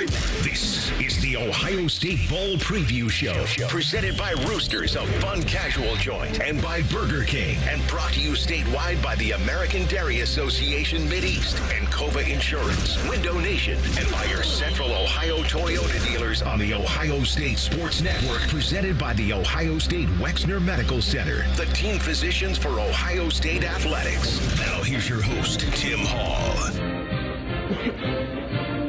This is the Ohio State Bowl Preview Show, presented by Roosters of Fun Casual Joint and by Burger King, and brought to you statewide by the American Dairy Association Mideast and Cova Insurance, Window Nation, and by your Central Ohio Toyota dealers on the Ohio State Sports Network, presented by the Ohio State Wexner Medical Center, the team physicians for Ohio State Athletics. Now here's your host, Tim Hall.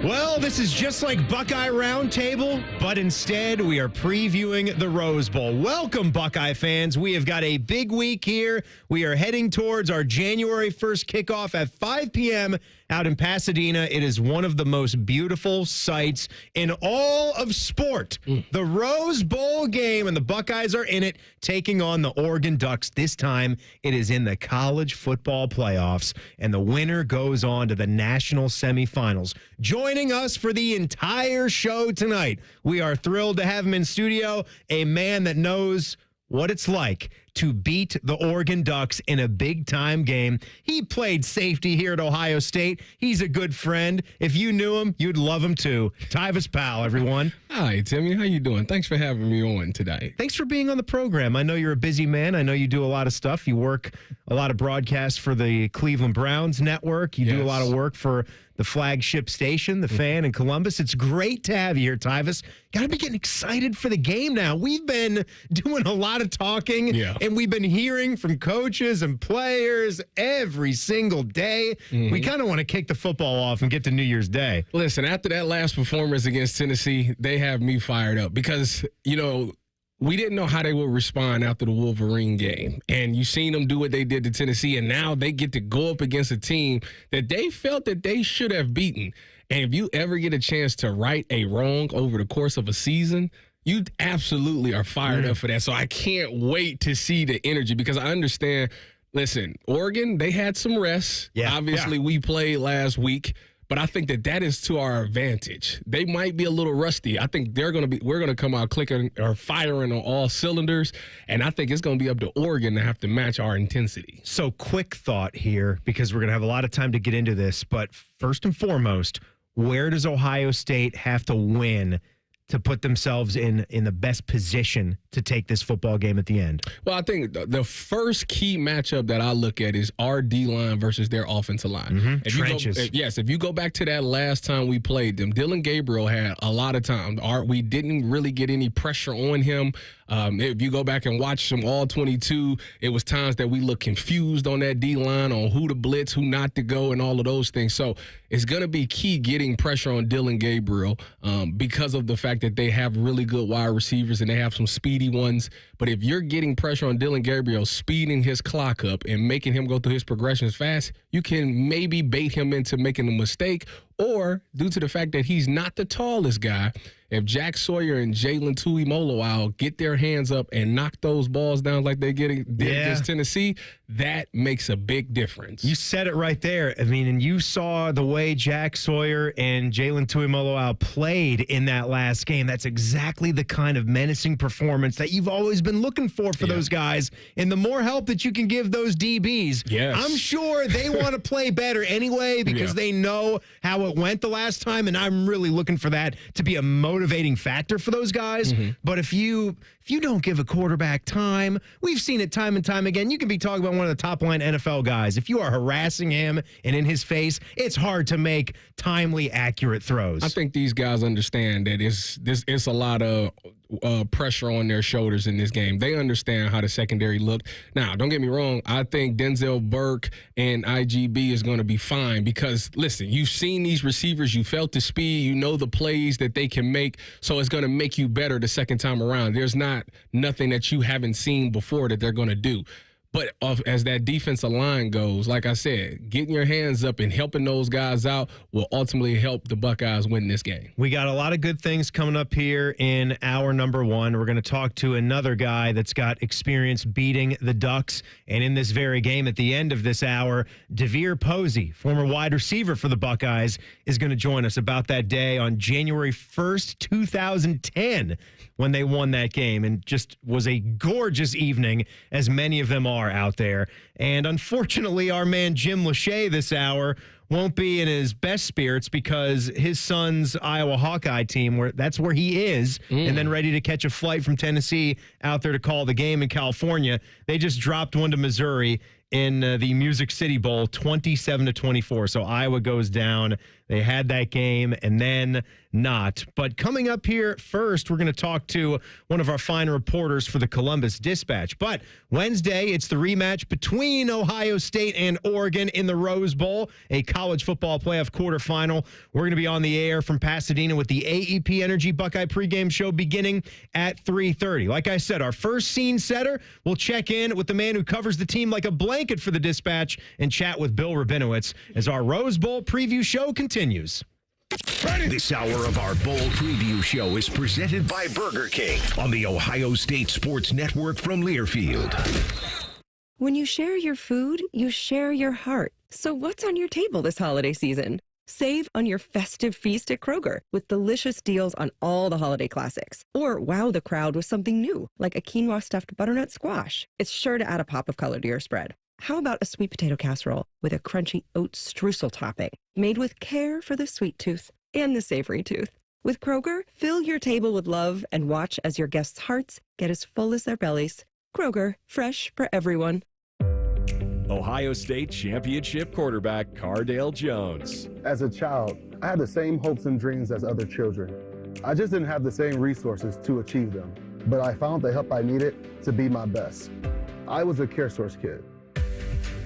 Well, this is just like Buckeye Roundtable, but instead we are previewing the Rose Bowl. Welcome, Buckeye fans. We have got a big week here. We are heading towards our January 1st kickoff at 5 p.m. out in Pasadena. It is one of the most beautiful sights in all of sport. The Rose Bowl game, and the Buckeyes are in it, taking on the Oregon Ducks. This time, it is in the college football playoffs, and the winner goes on to the national semifinals. Joining us for the entire show tonight, we are thrilled to have him in studio, a man that knows what it's like to beat the Oregon Ducks in a big-time game. He played safety here at Ohio State. He's a good friend. If you knew him, you'd love him too. Tyvis Powell, everyone. Hi, Timmy. How you doing? Thanks for having me on today. Thanks for being on the program. I know you're a busy man. I know you do a lot of stuff. You work a lot of broadcasts for the Cleveland Browns network. You do a lot of work for the flagship station, The Fan in Columbus. It's great to have you here, Tyvis. Got to be getting excited for the game now. We've been doing a lot of talking, and we've been hearing from coaches and players every single day. We kind of want to kick the football off and get to New Year's Day. Listen, after that last performance against Tennessee, they have me fired up because, you know, we didn't know how they would respond after the Wolverine game. And you seen them do what they did to Tennessee, and now they get to go up against a team that they felt that they should have beaten. And if you ever get a chance to right a wrong over the course of a season, you absolutely are fired up for that. So I can't wait to see the energy because I understand, listen, Oregon, they had some rest. Obviously, we played last week. But I think that is to our advantage. They might be a little rusty. I think we're going to come out clicking or firing on all cylinders. And I think it's going to be up to Oregon to have to match our intensity. So quick thought here, because we're going to have a lot of time to get into this. But first and foremost, where does Ohio State have to win to put themselves in the best position to take this football game at the end? Well, I think the first key matchup that I look at is our D-line versus their offensive line. Trenches. If you go back to that last time we played them, Dylan Gabriel had a lot of time. We didn't really get any pressure on him. If you go back and watch them all 22, it was times that we looked confused on that D-line on who to blitz, who not to go, and all of those things. So it's going to be key getting pressure on Dylan Gabriel because of the fact that they have really good wide receivers and they have some speedy ones. But if you're getting pressure on Dylan Gabriel, speeding his clock up and making him go through his progressions fast, you can maybe bait him into making a mistake. Or due to the fact that he's not the tallest guy, if Jack Sawyer and Jalen Tuimoloau get their hands up and knock those balls down like they did against Tennessee, that makes a big difference. You said it right there. I mean, and you saw the way Jack Sawyer and Jalen Tuimoloau played in that last game. That's exactly the kind of menacing performance that you've always been looking for those guys. And the more help that you can give those DBs, I'm sure they want to play better anyway because they know how it went the last time, and I'm really looking for that to be a motivating factor for those guys. But if you don't give a quarterback time, we've seen it time and time again. You can be talking about one of the top-line NFL guys. If you are harassing him and in his face, it's hard to make timely, accurate throws. I think these guys understand that it's a lot of pressure on their shoulders in this game. They understand how the secondary looked. Now, don't get me wrong. I think Denzel Burke and IGB is going to be fine because, listen, you've seen these receivers. You felt the speed. You know the plays that they can make. So it's going to make you better the second time around. There's nothing that you haven't seen before that they're going to do. But as that defensive line goes, like I said, getting your hands up and helping those guys out will ultimately help the Buckeyes win this game. We got a lot of good things coming up here in hour number one. We're going to talk to another guy that's got experience beating the Ducks. And in this very game at the end of this hour, DeVere Posey, former wide receiver for the Buckeyes, is going to join us about that day on January 1st, 2010, when they won that game. And just was a gorgeous evening, as many of them are out there. And unfortunately, our man Jim Lachey this hour won't be in his best spirits because his son's Iowa Hawkeye team, that's where he is, and then ready to catch a flight from Tennessee out there to call the game in California. They just dropped one to Missouri in the Music City Bowl, 27-24. So Iowa goes down. They had that game and then not. But coming up here first, we're going to talk to one of our fine reporters for the Columbus Dispatch. But Wednesday, it's the rematch between Ohio State and Oregon in the Rose Bowl, a college football playoff quarterfinal. We're going to be on the air from Pasadena with the AEP Energy Buckeye pregame show beginning at 3:30. Like I said, our first scene setter will check in with the man who covers the team like a blanket for the Dispatch and chat with Bill Rabinowitz as our Rose Bowl preview show continues. This hour of our bowl preview show is presented by Burger King on the Ohio State Sports Network from Learfield. When you share your food, you share your heart. So what's on your table this holiday season? Save on your festive feast at Kroger with delicious deals on all the holiday classics. Or wow the crowd with something new, like a quinoa stuffed butternut squash. It's sure to add a pop of color to your spread. How about a sweet potato casserole with a crunchy oat streusel topping, made with care for the sweet tooth and the savory tooth? With Kroger, fill your table with love and watch as your guests' hearts get as full as their bellies. Kroger, fresh for everyone. Ohio State championship quarterback Cardale Jones. As a child, I had the same hopes and dreams as other children. I just didn't have the same resources to achieve them, but I found the help I needed to be my best. I was a CareSource kid.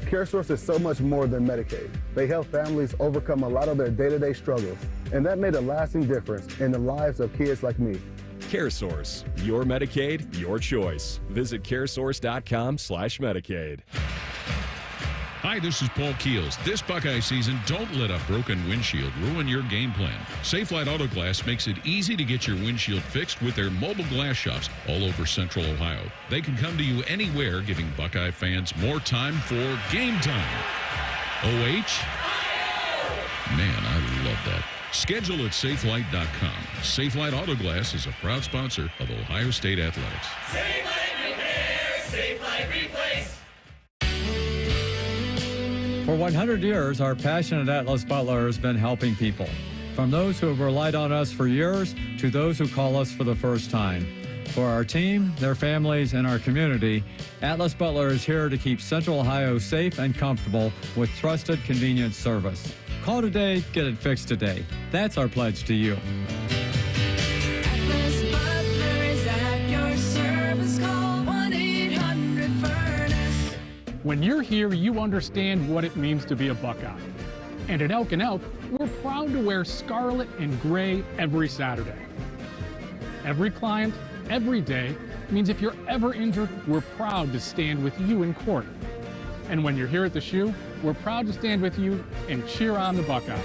CareSource is so much more than Medicaid. They help families overcome a lot of their day-to-day struggles, and that made a lasting difference in the lives of kids like me. CareSource, your Medicaid, your choice. Visit caresource.com/Medicaid. Hi, this is Paul Keels. This Buckeye season, don't let a broken windshield ruin your game plan. Safelite Auto Glass makes it easy to get your windshield fixed with their mobile glass shops all over Central Ohio. They can come to you anywhere, giving Buckeye fans more time for game time. OH? Man, I love that. Schedule at safelite.com. Safelite Auto Glass is a proud sponsor of Ohio State Athletics. Safelite Repair, Safelite Replace. For 100 years, our passionate Atlas Butler has been helping people. From those who have relied on us for years to those who call us for the first time. For our team, their families, and our community, Atlas Butler is here to keep Central Ohio safe and comfortable with trusted, convenient service. Call today, get it fixed today. That's our pledge to you. Atlas Butler is at your service. Call 1-800-FURNACE. When you're here, you understand what it means to be a Buckeye. And at Elk & Elk, we're proud to wear scarlet and gray every Saturday. Every client, every day, means if you're ever injured, we're proud to stand with you in court. And when you're here at the shoe, we're proud to stand with you and cheer on the Buckeyes.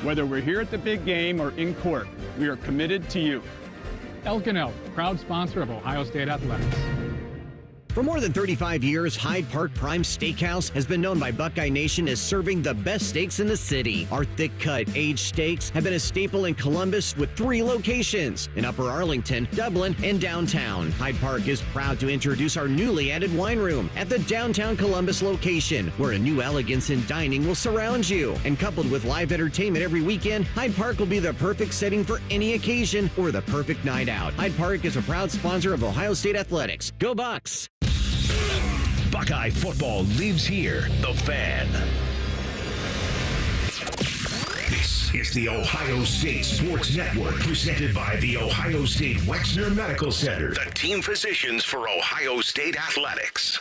Whether we're here at the big game or in court, we are committed to you. Elk & Elk, proud sponsor of Ohio State Athletics. For more than 35 years, Hyde Park Prime Steakhouse has been known by Buckeye Nation as serving the best steaks in the city. Our thick-cut, aged steaks have been a staple in Columbus with 3 locations in Upper Arlington, Dublin, and downtown. Hyde Park is proud to introduce our newly added wine room at the downtown Columbus location, where a new elegance in dining will surround you. And coupled with live entertainment every weekend, Hyde Park will be the perfect setting for any occasion or the perfect night out. Hyde Park is a proud sponsor of Ohio State Athletics. Go Bucks! Buckeye football lives here. The Fan. This is the Ohio State Sports Network, presented by the Ohio State Wexner Medical Center, the team physicians for Ohio State Athletics.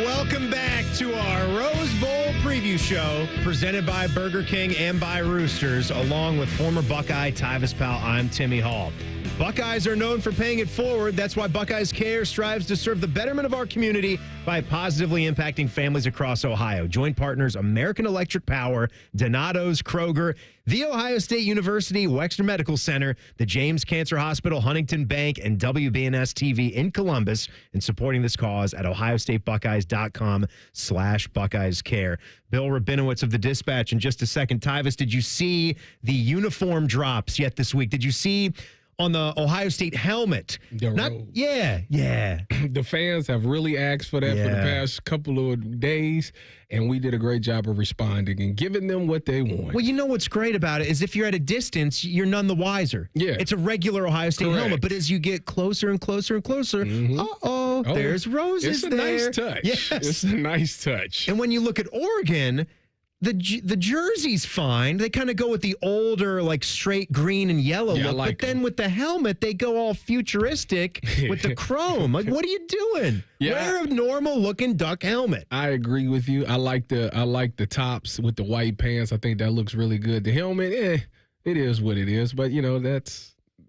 Welcome back to our Rose Bowl preview show, presented by Burger King and by Roosters, along with former Buckeye Tyvis Powell. I'm Timmy Hall. Buckeyes are known for paying it forward. That's why Buckeyes Care strives to serve the betterment of our community by positively impacting families across Ohio. Joint partners American Electric Power, Donato's, Kroger, The Ohio State University, Wexner Medical Center, the James Cancer Hospital, Huntington Bank, and WBNS TV in Columbus, and supporting this cause at ohiostatebuckeyes.com/Buckeyes Care. Bill Rabinowitz of the Dispatch in just a second. Tyvis, did you see the uniform drops yet this week? Did you see on the Ohio State helmet. Yeah. The fans have really asked for that for the past couple of days, and we did a great job of responding and giving them what they want. Well, you know what's great about it is if you're at a distance, you're none the wiser. Yeah. It's a regular Ohio State helmet, but as you get closer and closer and closer, there's roses there. It's a nice touch. Yes. It's a nice touch. And when you look at Oregon, the jersey's fine. They kind of go with the older, like straight green and yellow look. But then with the helmet, they go all futuristic with the chrome. Like, what are you doing? Wear a normal looking duck helmet. I agree with you. I like the tops with the white pants. I think that looks really good. The helmet, it is what it is. But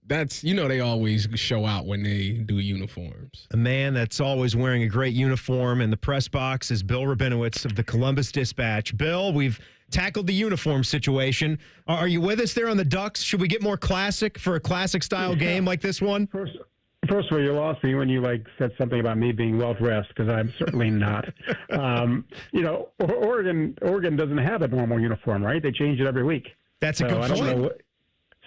that's they always show out when they do uniforms. A man that's always wearing a great uniform in the press box is Bill Rabinowitz of the Columbus Dispatch. Bill, we've tackled the uniform situation. Are you with us there on the Ducks? Should we get more classic for a classic style game like this one? First of all, you lost me when you said something about me being well dressed, because I'm certainly not. Oregon doesn't have a normal uniform, right? They change it every week. That's a good point.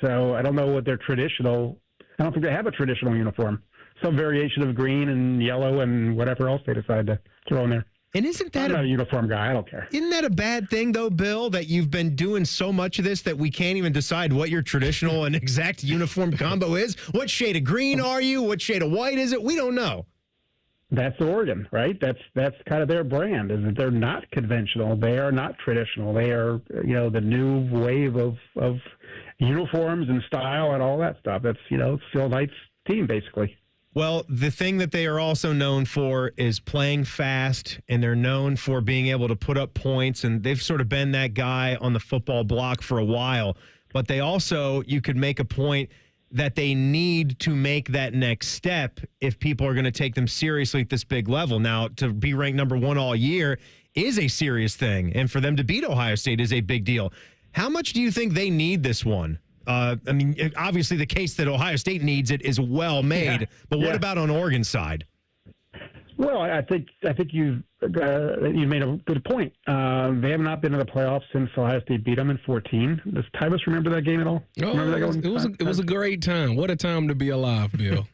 So I don't know what their traditional. I don't think they have a traditional uniform. Some variation of green and yellow and whatever else they decide to throw in there. And isn't that I'm not a uniform guy? I don't care. Isn't that a bad thing, though, Bill, that you've been doing so much of this that we can't even decide what your traditional and exact uniform combo is? What shade of green are you? What shade of white is it? We don't know. That's Oregon, right? That's kind of their brand, is that they're not conventional. They are not traditional. They are, the new wave of uniforms and style and all that stuff. That's, Phil Knight's team, basically. Well, the thing that they are also known for is playing fast, and they're known for being able to put up points, and they've sort of been that guy on the football block for a while. But they also, you could make a point that they need to make that next step if people are going to take them seriously at this big level. Now, to be ranked number one all year is a serious thing, and for them to beat Ohio State is a big deal. How much do you think they need this one? Obviously the case that Ohio State needs it is well made, but what about on Oregon's side? Well, I think you made a good point. They have not been in the playoffs since Ohio State beat them in 2014. Does Tyvis remember that game at all? It was a great time. What a time to be alive, Bill.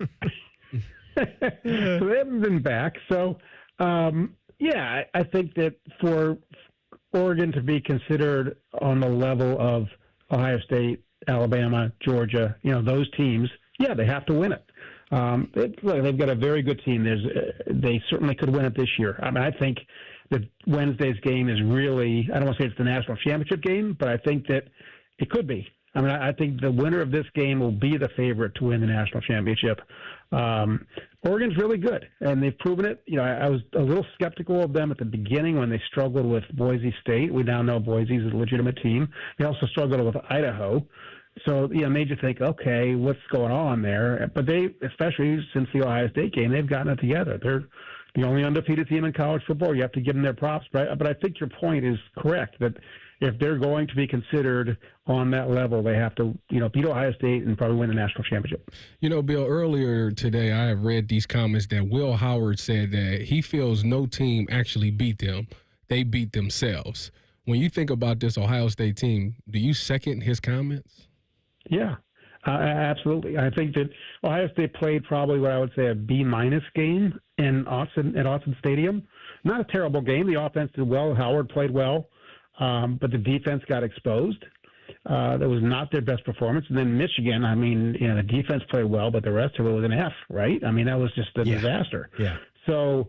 So they haven't been back. So, I think that for Oregon to be considered on the level of Ohio State, Alabama, Georgia, those teams, they have to win it. They've got a very good team. They certainly could win it this year. I think that Wednesday's game is really, I don't want to say it's the national championship game, but I think that it could be. I think the winner of this game will be the favorite to win the national championship. Oregon's really good, and they've proven it. I was a little skeptical of them at the beginning when they struggled with Boise State. We now know Boise's a legitimate team. They also struggled with Idaho. So, made you think, okay, what's going on there? But they, especially since the Ohio State game, they've gotten it together. They're the only undefeated team in college football. You have to give them their props. But I think your point is correct, that if they're going to be considered on that level, they have to, beat Ohio State and probably win the national championship. Bill, earlier today I have read these comments that Will Howard said that he feels no team actually beat them. They beat themselves. When you think about this Ohio State team, do you second his comments? Yeah, absolutely. I think that Ohio State played probably what I would say a B- game at Autzen Stadium. Not a terrible game. The offense did well. Howard played well. But the defense got exposed. That was not their best performance. And then Michigan, the defense played well, but the rest of it was an F, right? That was just a disaster. Yeah. So,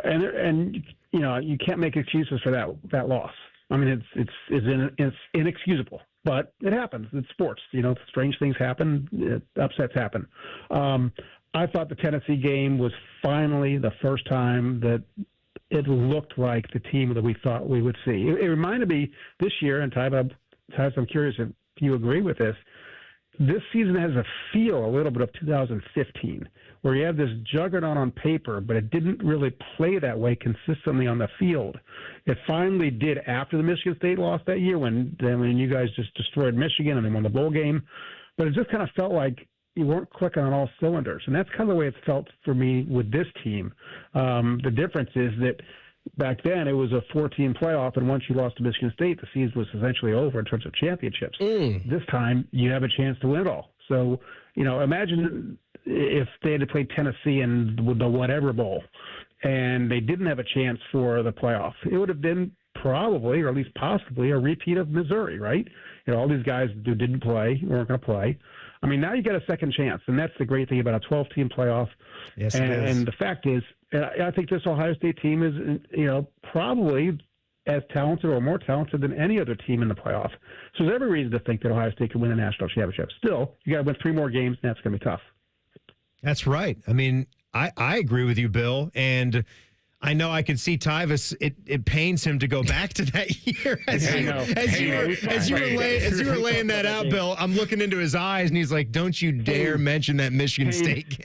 and you can't make excuses for that loss. It's inexcusable, but it happens. It's sports. Strange things happen. Upsets happen. I thought the Tennessee game was finally the first time that it looked like the team that we thought we would see. It reminded me this year, and Tyvis, I'm curious if you agree with this. This season has a feel a little bit of 2015, where you have this juggernaut on paper, but it didn't really play that way consistently on the field. It finally did after the Michigan State loss that year, when you guys just destroyed Michigan and they won the bowl game. But it just kind of felt like you weren't clicking on all cylinders. And that's kind of the way it felt for me with this team. The difference is that back then it was a 14 playoff, and once you lost to Michigan State, the season was essentially over in terms of championships. This time you have a chance to win it all. So, imagine if they had to play Tennessee in the whatever bowl and they didn't have a chance for the playoff. It would have been probably, or at least possibly, a repeat of Missouri, right? All these guys who didn't play weren't going to play. I mean, now you got a second chance, and that's the great thing about a 12-team playoff. Yes, it is. And the fact is, I think this Ohio State team is, probably as talented or more talented than any other team in the playoff. So there's every reason to think that Ohio State can win a national championship. Still, you got to win 3 more games, and that's going to be tough. That's right. I mean, I agree with you, Bill, and I know I can see Tyvis. It pains him to go back to that year. As you were laying that out, Bill, I'm looking into his eyes, and he's like, "Don't you dare mention that Michigan State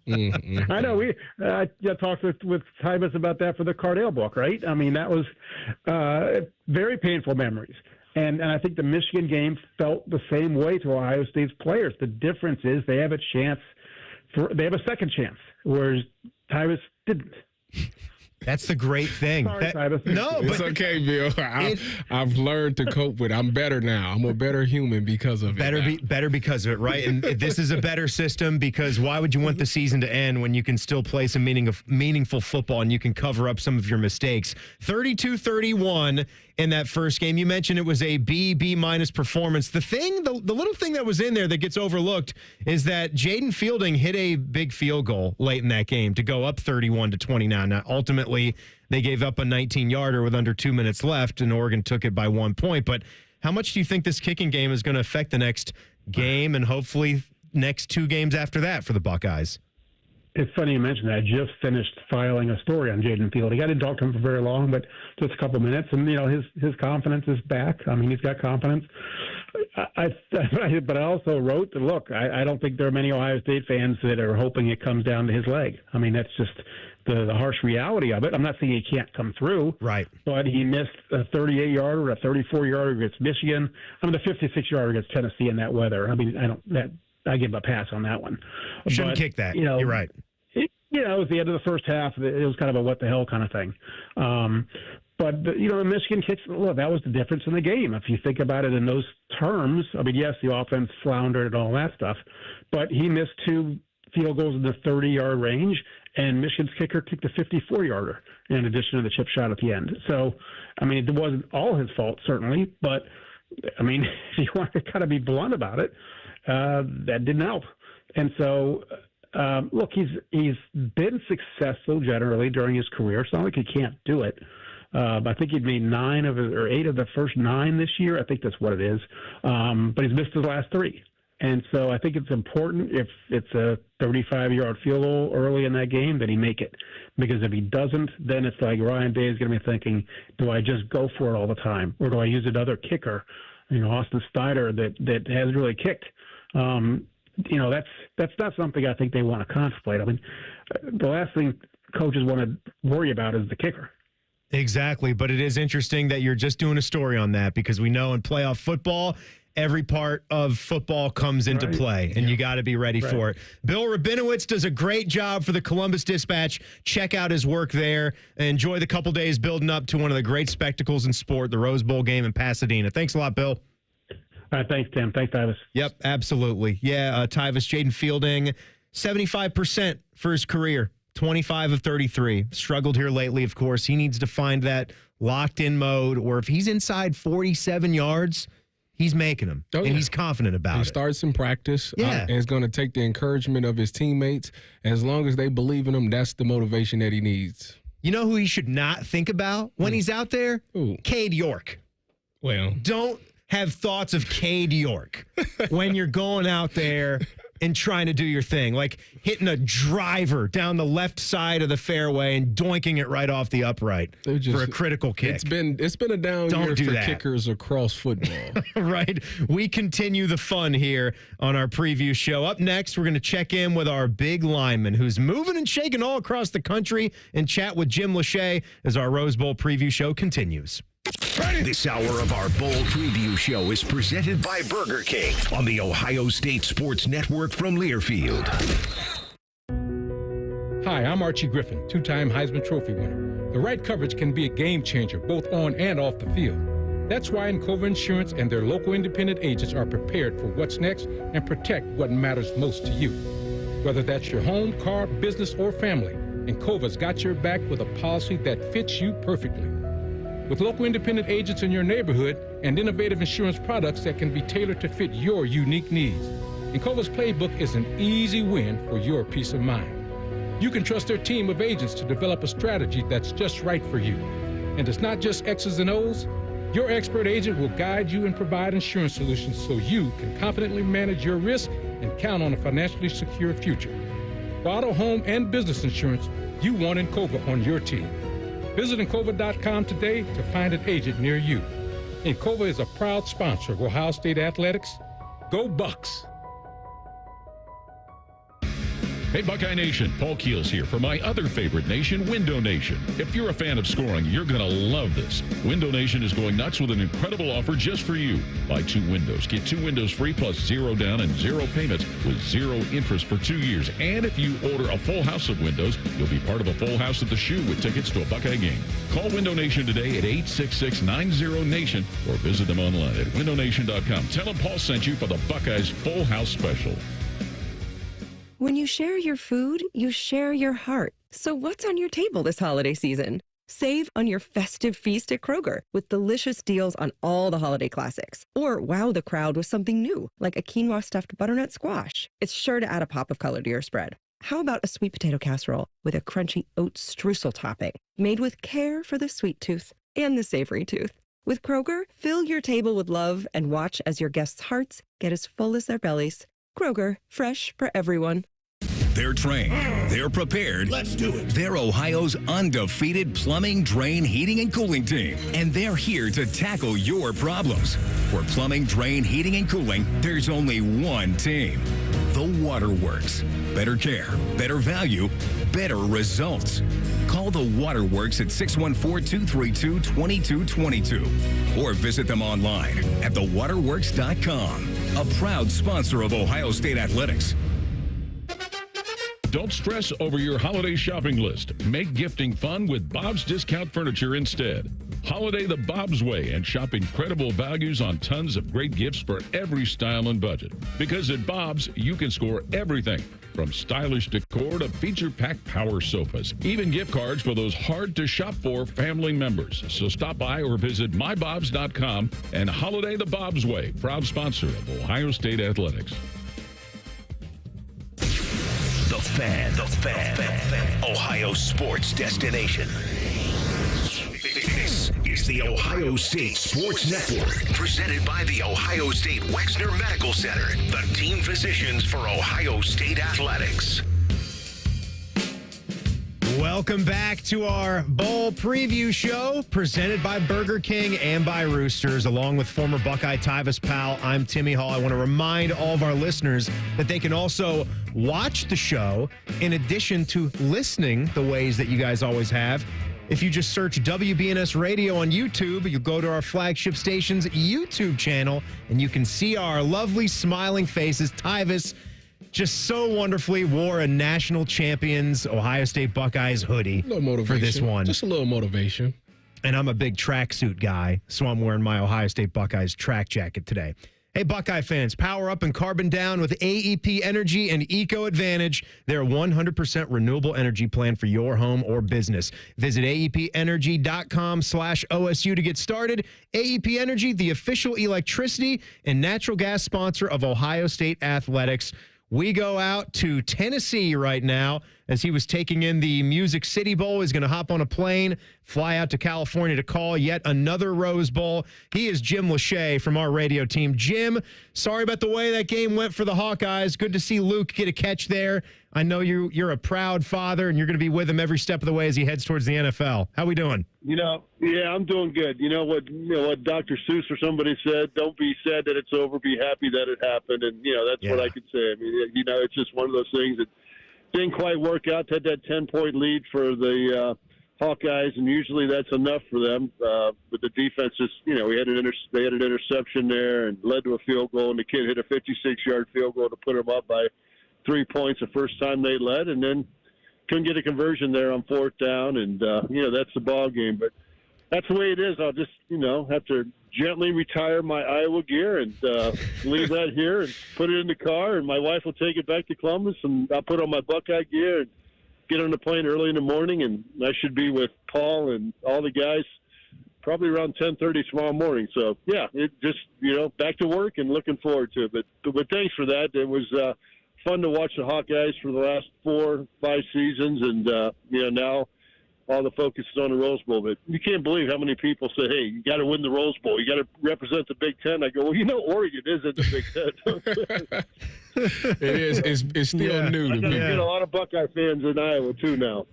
game." I know. I talked with Tyvis about that for the Cardale book, right? I mean, that was very painful memories. And I think the Michigan game felt the same way to Ohio State's players. The difference is they have a chance. They have a second chance, whereas Tyvis didn't. That's the great thing. Sorry, Tyvis. No, it's okay, Bill. I've learned to cope with it. I'm better now. I'm a better human because of it. Better because of it, right? And this is a better system because why would you want the season to end when you can still play some meaningful football and you can cover up some of your mistakes? 32-31 in that first game. You mentioned it was a B- performance. The little thing that was in there that gets overlooked is that Jaden Fielding hit a big field goal late in that game to go up 31-29. Now, ultimately, they gave up a 19-yarder with under 2 minutes left, and Oregon took it by 1 point. But how much do you think this kicking game is going to affect the next game and hopefully next 2 games after that for the Buckeyes? It's funny you mentioned that. I just finished filing a story on Jaden Fielding. I didn't talk to him for very long, but just a couple minutes. And, his confidence is back. I mean, he's got confidence. But I also wrote that, look, I don't think there are many Ohio State fans that are hoping it comes down to his leg. I mean, that's just the harsh reality of it. I'm not saying he can't come through. Right. But he missed a 38-yarder, a 34-yarder against Michigan. I mean, the 56-yarder against Tennessee in that weather. I mean, I give a pass on that one. Shouldn't kick that. You're right. It was the end of the first half. It was kind of a what the hell kind of thing. But the Michigan kicks, look, that was the difference in the game. If you think about it in those terms, I mean, yes, the offense floundered and all that stuff, but he missed 2 field goals in the 30-yard range, and Michigan's kicker kicked a 54-yarder in addition to the chip shot at the end. So, I mean, it wasn't all his fault, certainly, but, I mean, if you want to kind of be blunt about it, that didn't help. And so, look, he's been successful generally during his career. It's not like he can't do it. I think he'd made 8 of the first 9 this year. I think that's what it is. But he's missed his last 3. And so I think it's important if it's a 35-yard field goal early in that game that he make it. Because if he doesn't, then it's like Ryan Day is going to be thinking, do I just go for it all the time? Or do I use another kicker, Austin Steiner that has really kicked? That's not something I think they want to contemplate. I mean, the last thing coaches want to worry about is the kicker. Exactly, but it is interesting that you're just doing a story on that because we know in playoff football, every part of football comes into play, and you got to be ready for it. Bill Rabinowitz does a great job for the Columbus Dispatch. Check out his work there. Enjoy the couple days building up to one of the great spectacles in sport, the Rose Bowl game in Pasadena. Thanks a lot, Bill. All right, thanks, Tim. Thanks, Tyvis. Yep, absolutely. Yeah, Tyvis, Jaden Fielding, 75% for his career, 25 of 33. Struggled here lately, of course. He needs to find that locked-in mode, or if he's inside 47 yards, he's making them, and he's confident about it. He starts in practice, and is going to take the encouragement of his teammates. As long as they believe in him, that's the motivation that he needs. You know who he should not think about when he's out there? Cade York. Well, don't have thoughts of Cade York when you're going out there and trying to do your thing, like hitting a driver down the left side of the fairway and doinking it right off the upright for a critical kick. It's been a down year for kickers across football. Right. We continue the fun here on our preview show. Up next, we're going to check in with our big lineman who's moving and shaking all across the country and chat with Jim Lachey as our Rose Bowl preview show continues. This hour of our bowl preview show is presented by Burger King on the Ohio State Sports Network from Learfield. Hi, I'm Archie Griffin, 2-time Heisman Trophy winner. The right coverage can be a game changer both on and off the field. That's why Encova Insurance and their local independent agents are prepared for what's next and protect what matters most to you. Whether that's your home, car, business, or family, Encova's got your back with a policy that fits you perfectly. With local independent agents in your neighborhood and innovative insurance products that can be tailored to fit your unique needs, Encova's playbook is an easy win for your peace of mind. You can trust their team of agents to develop a strategy that's just right for you. And it's not just X's and O's. Your expert agent will guide you and provide insurance solutions so you can confidently manage your risk and count on a financially secure future. For auto, home, and business insurance, you want Encova on your team. Visit Encova.com today to find an agent near you. Encova is a proud sponsor of Ohio State Athletics. Go Bucks! Hey, Buckeye Nation, Paul Keels here for my other favorite nation, Window Nation. If you're a fan of scoring, you're going to love this. Window Nation is going nuts with an incredible offer just for you. Buy 2 windows, get 2 windows free plus 0 down and 0 payments with 0 interest for 2 years. And if you order a full house of windows, you'll be part of a full house at the Shoe with tickets to a Buckeye game. Call Window Nation today at 866-90-NATION or visit them online at windownation.com. Tell them Paul sent you for the Buckeyes Full House Special. When you share your food, you share your heart. So what's on your table this holiday season? Save on your festive feast at Kroger with delicious deals on all the holiday classics. Or wow the crowd with something new, like a quinoa stuffed butternut squash. It's sure to add a pop of color to your spread. How about a sweet potato casserole with a crunchy oat streusel topping, made with care for the sweet tooth and the savory tooth? With Kroger, fill your table with love and watch as your guests' hearts get as full as their bellies. Kroger, fresh for everyone. They're trained. They're prepared. Let's do it. They're Ohio's undefeated plumbing, drain, heating, and cooling team. And they're here to tackle your problems. For plumbing, drain, heating, and cooling, there's only one team. The Waterworks. Better care, better value, better results. Call the Waterworks at 614-232-2222 or visit them online at thewaterworks.com. A proud sponsor of Ohio State Athletics. Don't stress over your holiday shopping list. Make gifting fun with Bob's Discount Furniture instead. Holiday the Bob's way and shop incredible values on tons of great gifts for every style and budget. Because at Bob's, you can score everything from stylish decor to feature-packed power sofas. Even gift cards for those hard-to-shop-for family members. So stop by or visit mybobs.com and holiday the Bob's way. Proud sponsor of Ohio State Athletics. The Fan. Ohio sports destination. This is the Ohio State Sports Network, presented by the Ohio State Wexner Medical Center, the team physicians for Ohio State Athletics. Welcome back to our bowl preview show presented by Burger King and by Roosters, along with former Buckeye Tyvis Powell. I'm Timmy Hall. I want to remind all of our listeners that they can also watch the show in addition to listening the ways that you guys always have. If you just search WBNS Radio on YouTube, you go to our flagship station's YouTube channel, and you can see our lovely smiling faces. Tyvis just so wonderfully wore a national champions Ohio State Buckeyes hoodie for this one. Just a little motivation. And I'm a big tracksuit guy, so I'm wearing my Ohio State Buckeyes track jacket today. Hey, Buckeye fans, power up and carbon down with AEP Energy and Eco Advantage, their 100% renewable energy plan for your home or business. Visit aepenergy.com/OSU to get started. AEP Energy, the official electricity and natural gas sponsor of Ohio State Athletics. We go out to Tennessee right now as he was taking in the Music City Bowl. He's going to hop on a plane, fly out to California to call yet another Rose Bowl. He is Jim Lachey from our radio team. Jim, sorry about the way that game went for the Hawkeyes. Good to see Luke get a catch there. I know you're a proud father, and you're going to be with him every step of the way as he heads towards the NFL. How we doing? Yeah, I'm doing good. You know what Dr. Seuss or somebody said, don't be sad that it's over, be happy that it happened. And, that's what I could say. I mean, it's just one of those things that didn't quite work out. Had that 10-point lead for the Hawkeyes, and usually that's enough for them. But the defense just, they had an interception there and led to a field goal, and the kid hit a 56-yard field goal to put them up by 3 points the first time they led, and then couldn't get a conversion there on fourth down, and that's the ball game. But that's the way it is. I'll just, have to gently retire my Iowa gear and leave that here and put it in the car, and my wife will take it back to Columbus, and I'll put on my Buckeye gear and get on the plane early in the morning, and I should be with Paul and all the guys probably around 10:30 tomorrow morning. So, yeah, it just, back to work and looking forward to it. But thanks for that. It was fun to watch the Hawkeyes for the last 4-5 seasons, and, now all the focus is on the Rose Bowl. But you can't believe how many people say, hey, you got to win the Rose Bowl. You got to represent the Big Ten. I go, well, Oregon is in the Big Ten. It is. It's still new to me. I get a lot of Buckeye fans in Iowa, too, now.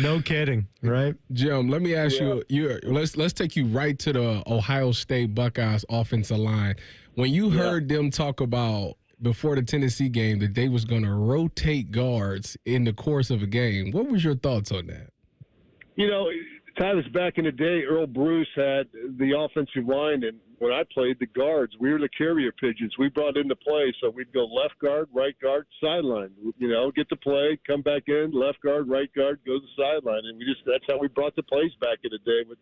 No kidding, right? Jim, let me ask you. Let's take you right to the Ohio State Buckeyes offensive line. When you heard them talk about before the Tennessee game that they was going to rotate guards in the course of a game, what was your thoughts on that? Tyvis, back in the day, Earl Bruce had the offensive line, and when I played the guards, we were the carrier pigeons. We brought into play, so we'd go left guard, right guard, sideline. Get the play, come back in, left guard, right guard, go to the sideline, and that's how we brought the plays back in the day. But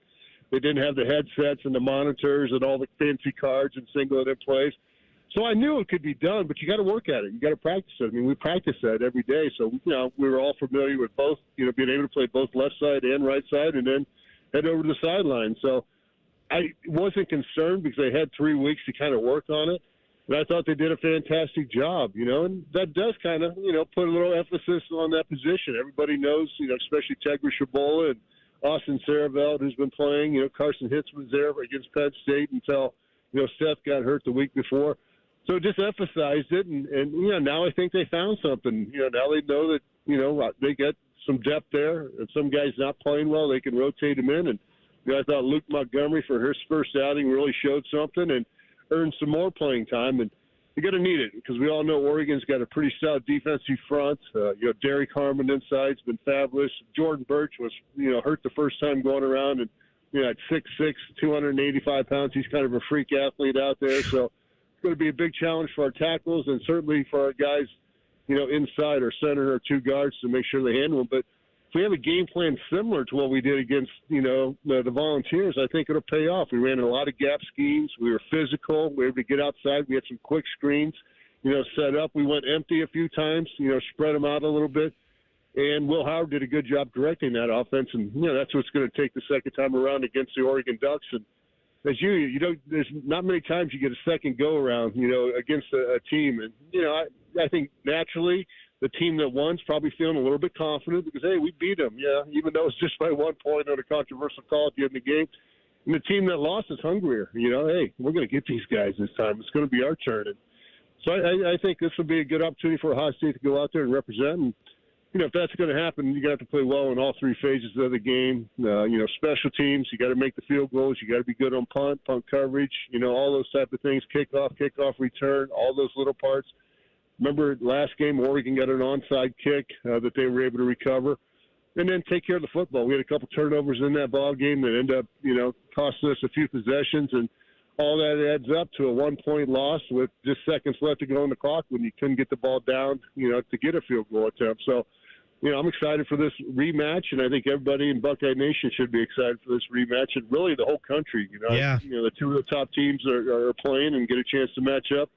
they didn't have the headsets and the monitors and all the fancy cards and single-in plays. So I knew it could be done, but you got to work at it. You got to practice it. I mean, we practice that every day. So, we were all familiar with both, being able to play both left side and right side and then head over to the sideline. So I wasn't concerned because they had 3 weeks to kind of work on it. And I thought they did a fantastic job, and that does kind of, put a little emphasis on that position. Everybody knows, especially Tegra Shabola and Austin Saraveld, who's been playing. Carson Hitz was there against Penn State until, Seth got hurt the week before. So it just emphasized it, and now I think they found something. Now they know that, they get some depth there. If some guy's not playing well, they can rotate him in. And I thought Luke Montgomery, for his first outing, really showed something and earned some more playing time. And you're going to need it because we all know Oregon's got a pretty stout defensive front. Derek Harmon inside's been fabulous. Jordan Birch was, hurt the first time going around, and at 6'6", 285 pounds, he's kind of a freak athlete out there. So going to be a big challenge for our tackles and certainly for our guys, inside our center or two guards to make sure they handle them. But if we have a game plan similar to what we did against, the Volunteers, I think it'll pay off. We ran a lot of gap schemes. We were physical. We were able to get outside. We had some quick screens, set up. We went empty a few times, spread them out a little bit. And Will Howard did a good job directing that offense. And, that's what's going to take the second time around against the Oregon Ducks. And as there's not many times you get a second go around, against a team. And, I think naturally the team that won's probably feeling a little bit confident because, hey, we beat them. Yeah, even though it's just by 1 point on a controversial call at the end of the game. And the team that lost is hungrier. Hey, we're going to get these guys this time. It's going to be our turn. And so I think this will be a good opportunity for Ohio State to go out there and represent. And, if that's going to happen, you're going to have to play well in all three phases of the game. Special teams, you got to make the field goals. You got to be good on punt coverage, all those type of things, kickoff return, all those little parts. Remember last game, Oregon got an onside kick that they were able to recover. And then take care of the football. We had a couple turnovers in that ball game that ended up, costing us a few possessions. And all that adds up to a 1 point loss with just seconds left to go on the clock when you couldn't get the ball down, to get a field goal attempt. So, I'm excited for this rematch, and I think everybody in Buckeye Nation should be excited for this rematch, and really the whole country. The two of the top teams are playing and get a chance to match up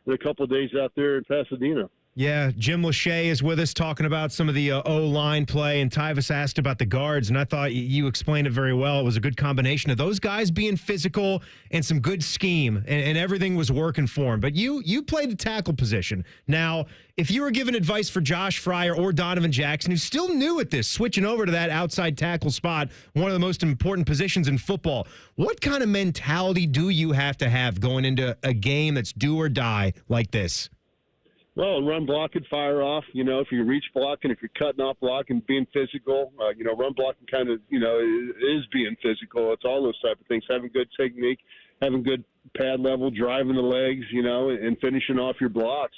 in a couple of days out there in Pasadena. Yeah, Jim Lachey is with us talking about some of the O-line play, and Tyvis asked about the guards, and I thought you explained it very well. It was a good combination of those guys being physical and some good scheme, and everything was working for them. But you played the tackle position. Now, if you were given advice for Josh Fryer or Donovan Jackson, who's still new at this, switching over to that outside tackle spot, one of the most important positions in football, what kind of mentality do you have to have going into a game that's do or die like this? Well, run block and fire off. If you reach blocking, if you're cutting off blocking, being physical, run blocking kind of, is being physical. It's all those type of things. Having good technique, having good pad level, driving the legs, and finishing off your blocks.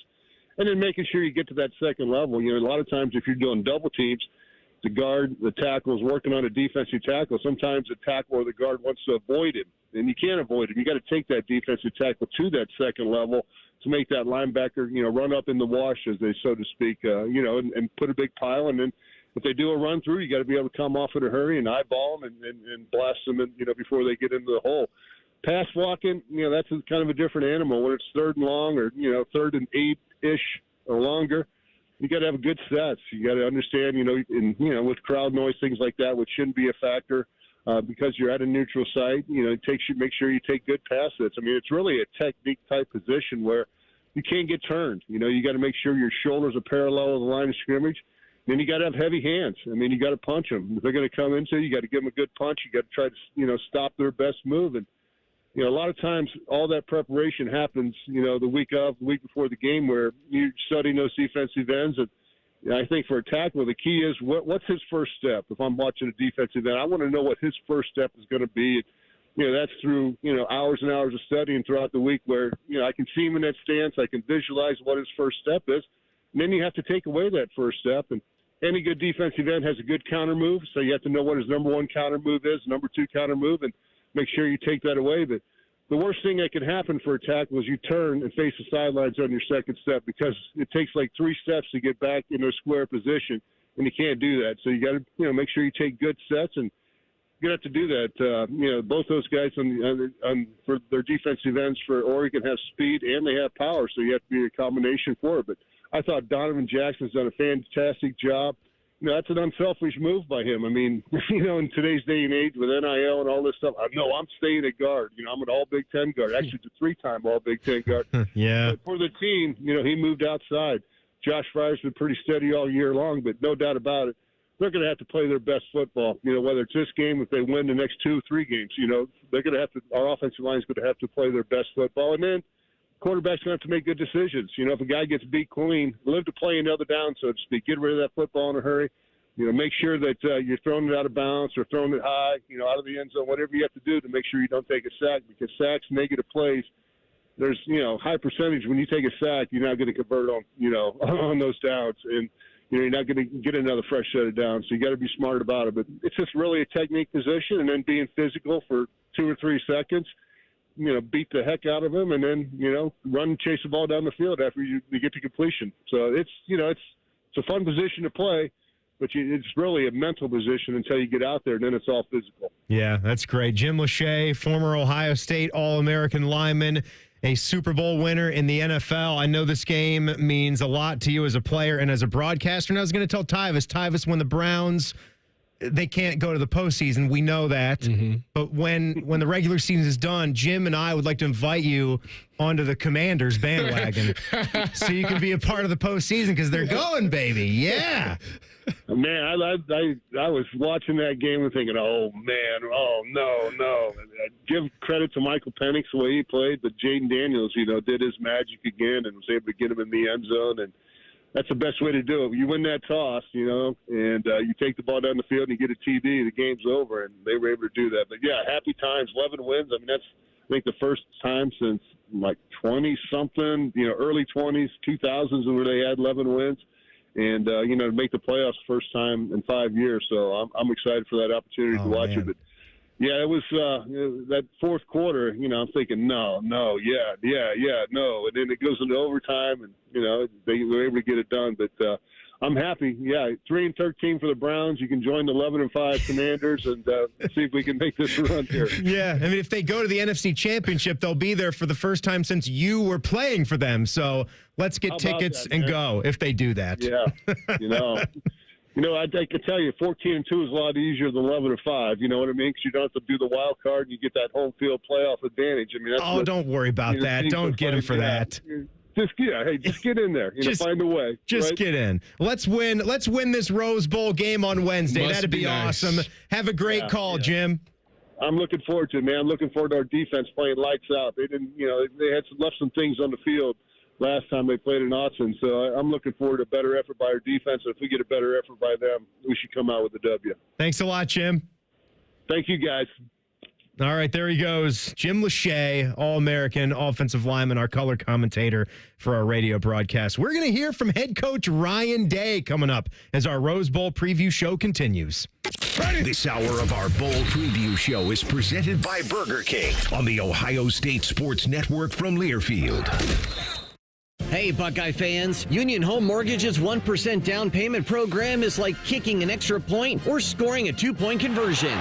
And then making sure you get to that second level. A lot of times if you're doing double teams, the guard, the tackle is working on a defensive tackle. Sometimes the tackle or the guard wants to avoid him, and you can't avoid him. You got to take that defensive tackle to that second level to make that linebacker, run up in the wash, as they so to speak, and put a big pile and then if they do a run through, you got to be able to come off in a hurry and eyeball them and blast them in, before they get into the hole. Pass blocking, that's kind of a different animal. When it's 3rd and long or, 3rd and 8-ish or longer, you got to have good sets. You got to understand, with crowd noise, things like that, which shouldn't be a factor because you're at a neutral site. Make sure you take good pass sets. I mean, it's really a technique type position where you can't get turned. You got to make sure your shoulders are parallel with the line of scrimmage. Then you got to have heavy hands. I mean, you got to punch them. If they're going to come into, you got to give them a good punch. You got to try to, stop their best move. And a lot of times all that preparation happens, the week before the game where you're studying those defensive ends. And I think for a tackler, the key is what's his first step. If I'm watching a defensive end, I want to know what his first step is going to be. That's through, hours and hours of studying throughout the week where, I can see him in that stance. I can visualize what his first step is. And then you have to take away that first step. And any good defensive end has a good counter move. So you have to know what his number 1 counter move is, number 2 counter move, and make sure you take that away. But the worst thing that could happen for a tackle is you turn and face the sidelines on your second step because it takes like 3 steps to get back in a square position, and you can't do that. So you got to, make sure you take good sets, and you're going to have to do that. Both those guys for their defensive ends for Oregon have speed and they have power, so you have to be a combination for it. But I thought Donovan Jackson's done a fantastic job. That's an unselfish move by him. I mean, in today's day and age with NIL and all this stuff, I'm staying at guard. I'm an all Big Ten guard. Actually, it's a 3-time all Big Ten guard. Yeah. But for the team, he moved outside. Josh Fryer's been pretty steady all year long, but no doubt about it, they're going to have to play their best football. Whether it's this game, if they win the next 2 or 3 games, they're going to have to. Our offensive line is going to have to play their best football, and then quarterback's going to have to make good decisions. If a guy gets beat clean, live to play another down, so to speak. Get rid of that football in a hurry. Make sure that you're throwing it out of bounds or throwing it high, out of the end zone, whatever you have to do to make sure you don't take a sack, because sacks, negative plays, there's, high percentage when you take a sack, you're not going to convert on, on those downs. And, you're not going to get another fresh set of downs. So you got to be smart about it. But it's just really a technique position, and then being physical for 2 or 3 seconds, beat the heck out of them, and then, run and chase the ball down the field after you get to completion. So it's a fun position to play, but it's really a mental position until you get out there, and then it's all physical. Yeah, that's great. Jim Lachey, former Ohio State All-American lineman, a Super Bowl winner in the NFL. I know this game means a lot to you as a player and as a broadcaster. And I was going to tell Tyvis, when the Browns, they can't go to the postseason. We know that. Mm-hmm. But when the regular season is done, Jim and I would like to invite you onto the Commanders bandwagon so you can be a part of the postseason because they're going, baby. Yeah. Man, I was watching that game and thinking, oh, man, oh, no. I give credit to Michael Penix the way he played, but Jaden Daniels, did his magic again and was able to get him in the end zone. And that's the best way to do it. You win that toss, and you take the ball down the field and you get a TD, the game's over, and they were able to do that. But, yeah, happy times, 11 wins. I mean, that's, I think, the first time since, like, 20-something, early 20s, 2000s where they had 11 wins. And, to make the playoffs first time in 5 years. So I'm excited for that opportunity to watch it. But, yeah, it was that fourth quarter, I'm thinking, no, no. And then it goes into overtime, and, they were able to get it done. But I'm happy. Yeah, 3-13 for the Browns. You can join the 11-5 Commanders and see if we can make this run here. Yeah, I mean, if they go to the NFC Championship, they'll be there for the first time since you were playing for them. So let's get tickets and go if they do that. Yeah, I could tell you 14-2 is a lot easier than 11-5. You know what I mean? Because you don't have to do the wild card and you get that home field playoff advantage. I mean, that's don't worry about that. Don't get him for that. Just get in there. Find a way. Just get in. Let's win this Rose Bowl game on Wednesday. That'd be nice. Awesome. Have a great call, Jim. I'm looking forward to it, man. I'm looking forward to our defense playing lights out. They didn't, they had left some things on the field last time they played in Austin. So I'm looking forward to a better effort by our defense. If we get a better effort by them, we should come out with a W. Thanks a lot, Jim. Thank you, guys. All right, there he goes. Jim Lachey, All-American offensive lineman, our color commentator for our radio broadcast. We're going to hear from head coach Ryan Day coming up as our Rose Bowl preview show continues. This hour of our bowl preview show is presented by Burger King on the Ohio State Sports Network from Learfield. Hey, Buckeye fans. Union Home Mortgage's 1% down payment program is like kicking an extra point or scoring a 2-point conversion.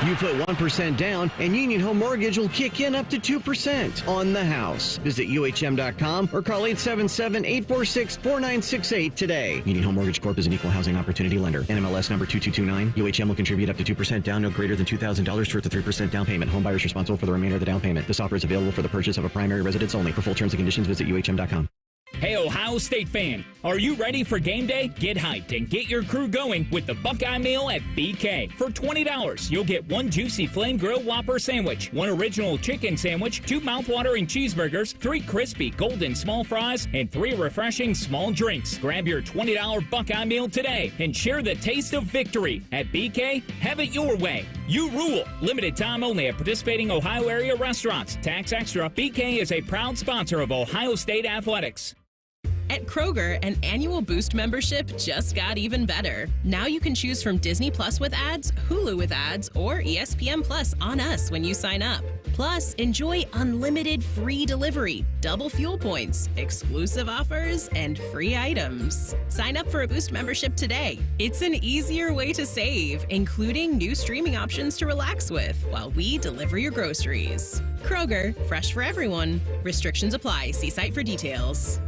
You put 1% down, and Union Home Mortgage will kick in up to 2% on the house. Visit UHM.com or call 877-846-4968 today. Union Home Mortgage Corp is an equal housing opportunity lender. NMLS number 2229. UHM will contribute up to 2% down, no greater than $2,000 towards the 3% down payment. Home buyers responsible for the remainder of the down payment. This offer is available for the purchase of a primary residence only. For full terms and conditions, visit UHM.com. Hey, Ohio State fan, are you ready for game day? Get hyped and get your crew going with the Buckeye Meal at BK. For $20, you'll get 1 juicy flame grilled Whopper sandwich, 1 original chicken sandwich, 2 mouthwatering cheeseburgers, 3 crispy golden small fries, and 3 refreshing small drinks. Grab your $20 Buckeye Meal today and share the taste of victory. At BK, have it your way. You rule. Limited time only at participating Ohio area restaurants. Tax extra. BK is a proud sponsor of Ohio State Athletics. At Kroger, an annual Boost membership just got even better. Now you can choose from Disney Plus with ads, Hulu with ads, or ESPN Plus on us when you sign up. Plus, enjoy unlimited free delivery, double fuel points, exclusive offers, and free items. Sign up for a Boost membership today. It's an easier way to save, including new streaming options to relax with while we deliver your groceries. Kroger, fresh for everyone. Restrictions apply. See site for details.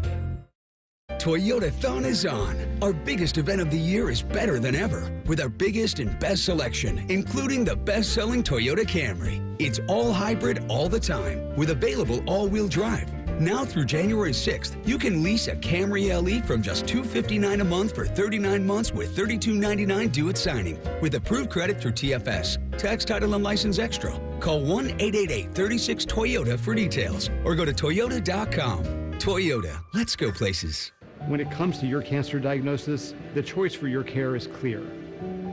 Toyotathon is on. Our biggest event of the year is better than ever with our biggest and best selection, including the best-selling Toyota Camry. It's all hybrid all the time with available all-wheel drive. Now through January 6th, you can lease a Camry LE from just $259 a month for 39 months with $32.99 due at signing with approved credit through TFS. Tax, title, and license extra. Call 1-888-36-TOYOTA for details or go to toyota.com. Toyota, let's go places. When it comes to your cancer diagnosis, the choice for your care is clear.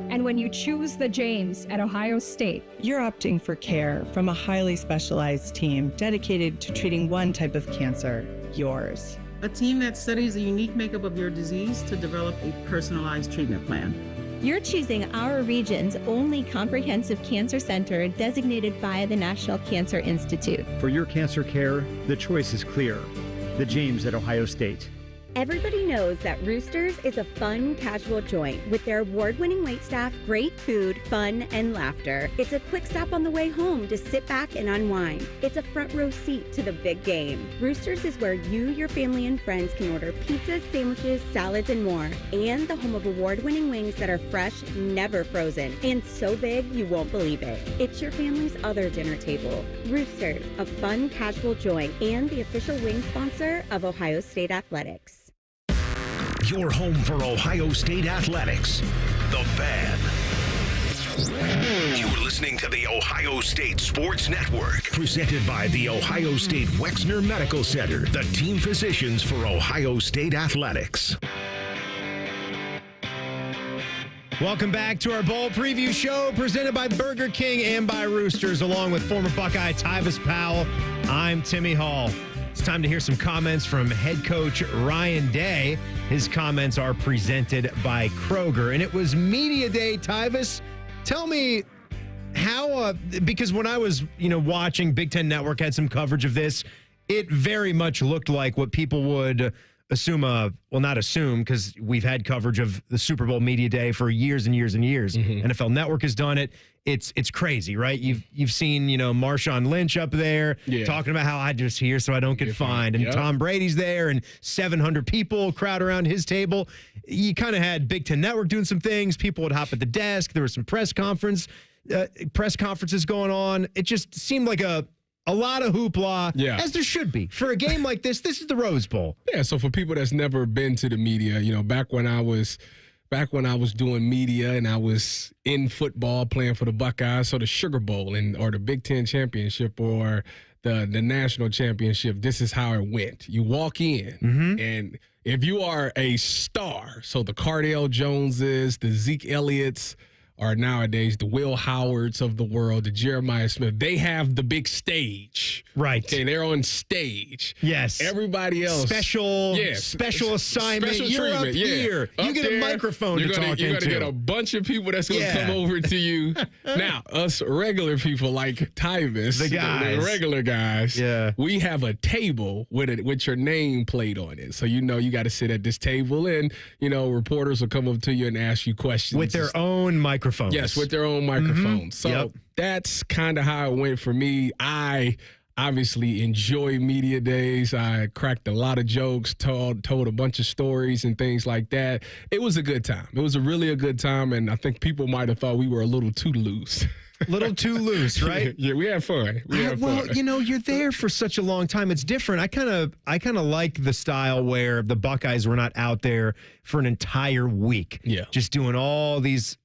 And when you choose the James at Ohio State, you're opting for care from a highly specialized team dedicated to treating one type of cancer, yours. A team that studies the unique makeup of your disease to develop a personalized treatment plan. You're choosing our region's only comprehensive cancer center designated by the National Cancer Institute. For your cancer care, the choice is clear. The James at Ohio State. Everybody knows that Roosters is a fun, casual joint with their award-winning waitstaff, great food, fun, and laughter. It's a quick stop on the way home to sit back and unwind. It's a front row seat to the big game. Roosters is where you, your family, and friends can order pizzas, sandwiches, salads, and more. And the home of award-winning wings that are fresh, never frozen, and so big you won't believe it. It's your family's other dinner table. Roosters, a fun, casual joint and the official wing sponsor of Ohio State Athletics. Your home for Ohio State Athletics, The Fan. You're listening to the Ohio State Sports Network, presented by the Ohio State Wexner Medical Center, the team physicians for Ohio State Athletics. Welcome back to our bowl preview show presented by Burger King and by Roosters, along with former Buckeye Tyvis Powell. I'm Timmy Hall. It's time to hear some comments from head coach Ryan Day. His comments are presented by Kroger. And it was media day, Tyvis. Tell me how, because when I was, watching, Big Ten Network had some coverage of this. It very much looked like what people would assume, not assume, because we've had coverage of the Super Bowl media day for years and years and years. Mm-hmm. NFL Network has done it. It's crazy, right? You've seen, Marshawn Lynch up there talking about how I just here so I don't get fined. And Tom Brady's there and 700 people crowd around his table. You kind of had Big Ten Network doing some things. People would hop at the desk. There was some press conferences going on. It just seemed like a lot of hoopla, as there should be. For a game like this is the Rose Bowl. Yeah, so for people that's never been to the media, back when I was doing media and I was in football playing for the Buckeyes, so the Sugar Bowl or the Big Ten Championship or the National Championship, this is how it went. You walk in, and if you are a star, so the Cardale Joneses, the Zeke Elliott's, are nowadays the Will Howards of the world, the Jeremiah Smith. They have the big stage. Right. Okay, they're on stage. Yes. Everybody else. Special assignment. Special You're treatment. up here. Up you get there, a microphone to talk into. You're going to get a bunch of people that's going to come over to you. Now, us regular people like Tyvis, the guys, the regular guys, we have a table with your name plate on it. So you got to sit at this table, and reporters will come up to you and ask you questions with their own microphones. Yes, with their own microphones. So that's kind of how it went for me. I obviously enjoy media days. I cracked a lot of jokes, told a bunch of stories and things like that. It was a good time. It was really a good time, and I think people might have thought we were a little too loose. Little too loose, right? Yeah, we had fun. Well, you're there for such a long time. It's different. I kind of like the style where the Buckeyes were not out there for an entire week. Yeah. Just doing all these